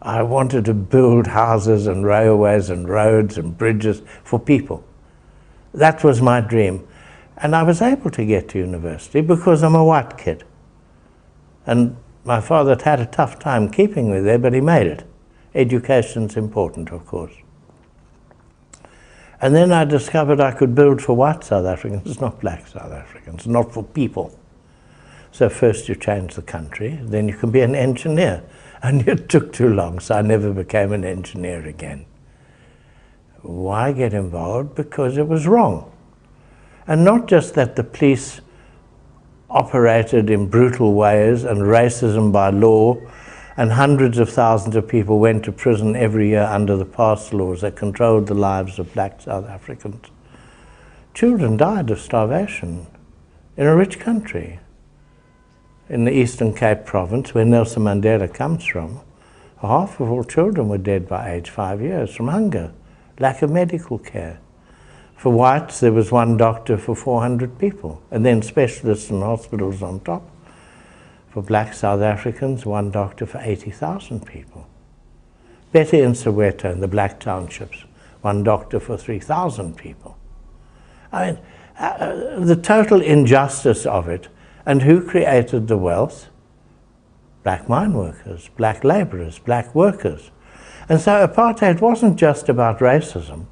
I wanted to build houses and railways and roads and bridges for people. That was my dream. And I was able to get to university because I'm a white kid. And my father had a tough time keeping me there, but he made it. Education's important, of course. And then I discovered I could build for white South Africans, not black South Africans, not for people. So first you change the country, then you can be an engineer. And it took too long, so I never became an engineer again. Why get involved? Because it was wrong. And not just that the police operated in brutal ways and racism by law, and hundreds of thousands of people went to prison every year under the pass laws that controlled the lives of black South Africans. Children died of starvation in a rich country. in the Eastern Cape province, where Nelson Mandela comes from, half of all children were dead by age 5 years from hunger, lack of medical care. For whites, there was one doctor for 400 people, and then specialists and hospitals on top. For black South Africans, one doctor for 80,000 people. Better in Soweto, in the black townships, one doctor for 3,000 people. I mean, the total injustice of it, and who created the wealth? Black mine workers, black labourers, black workers. And so apartheid wasn't just about racism.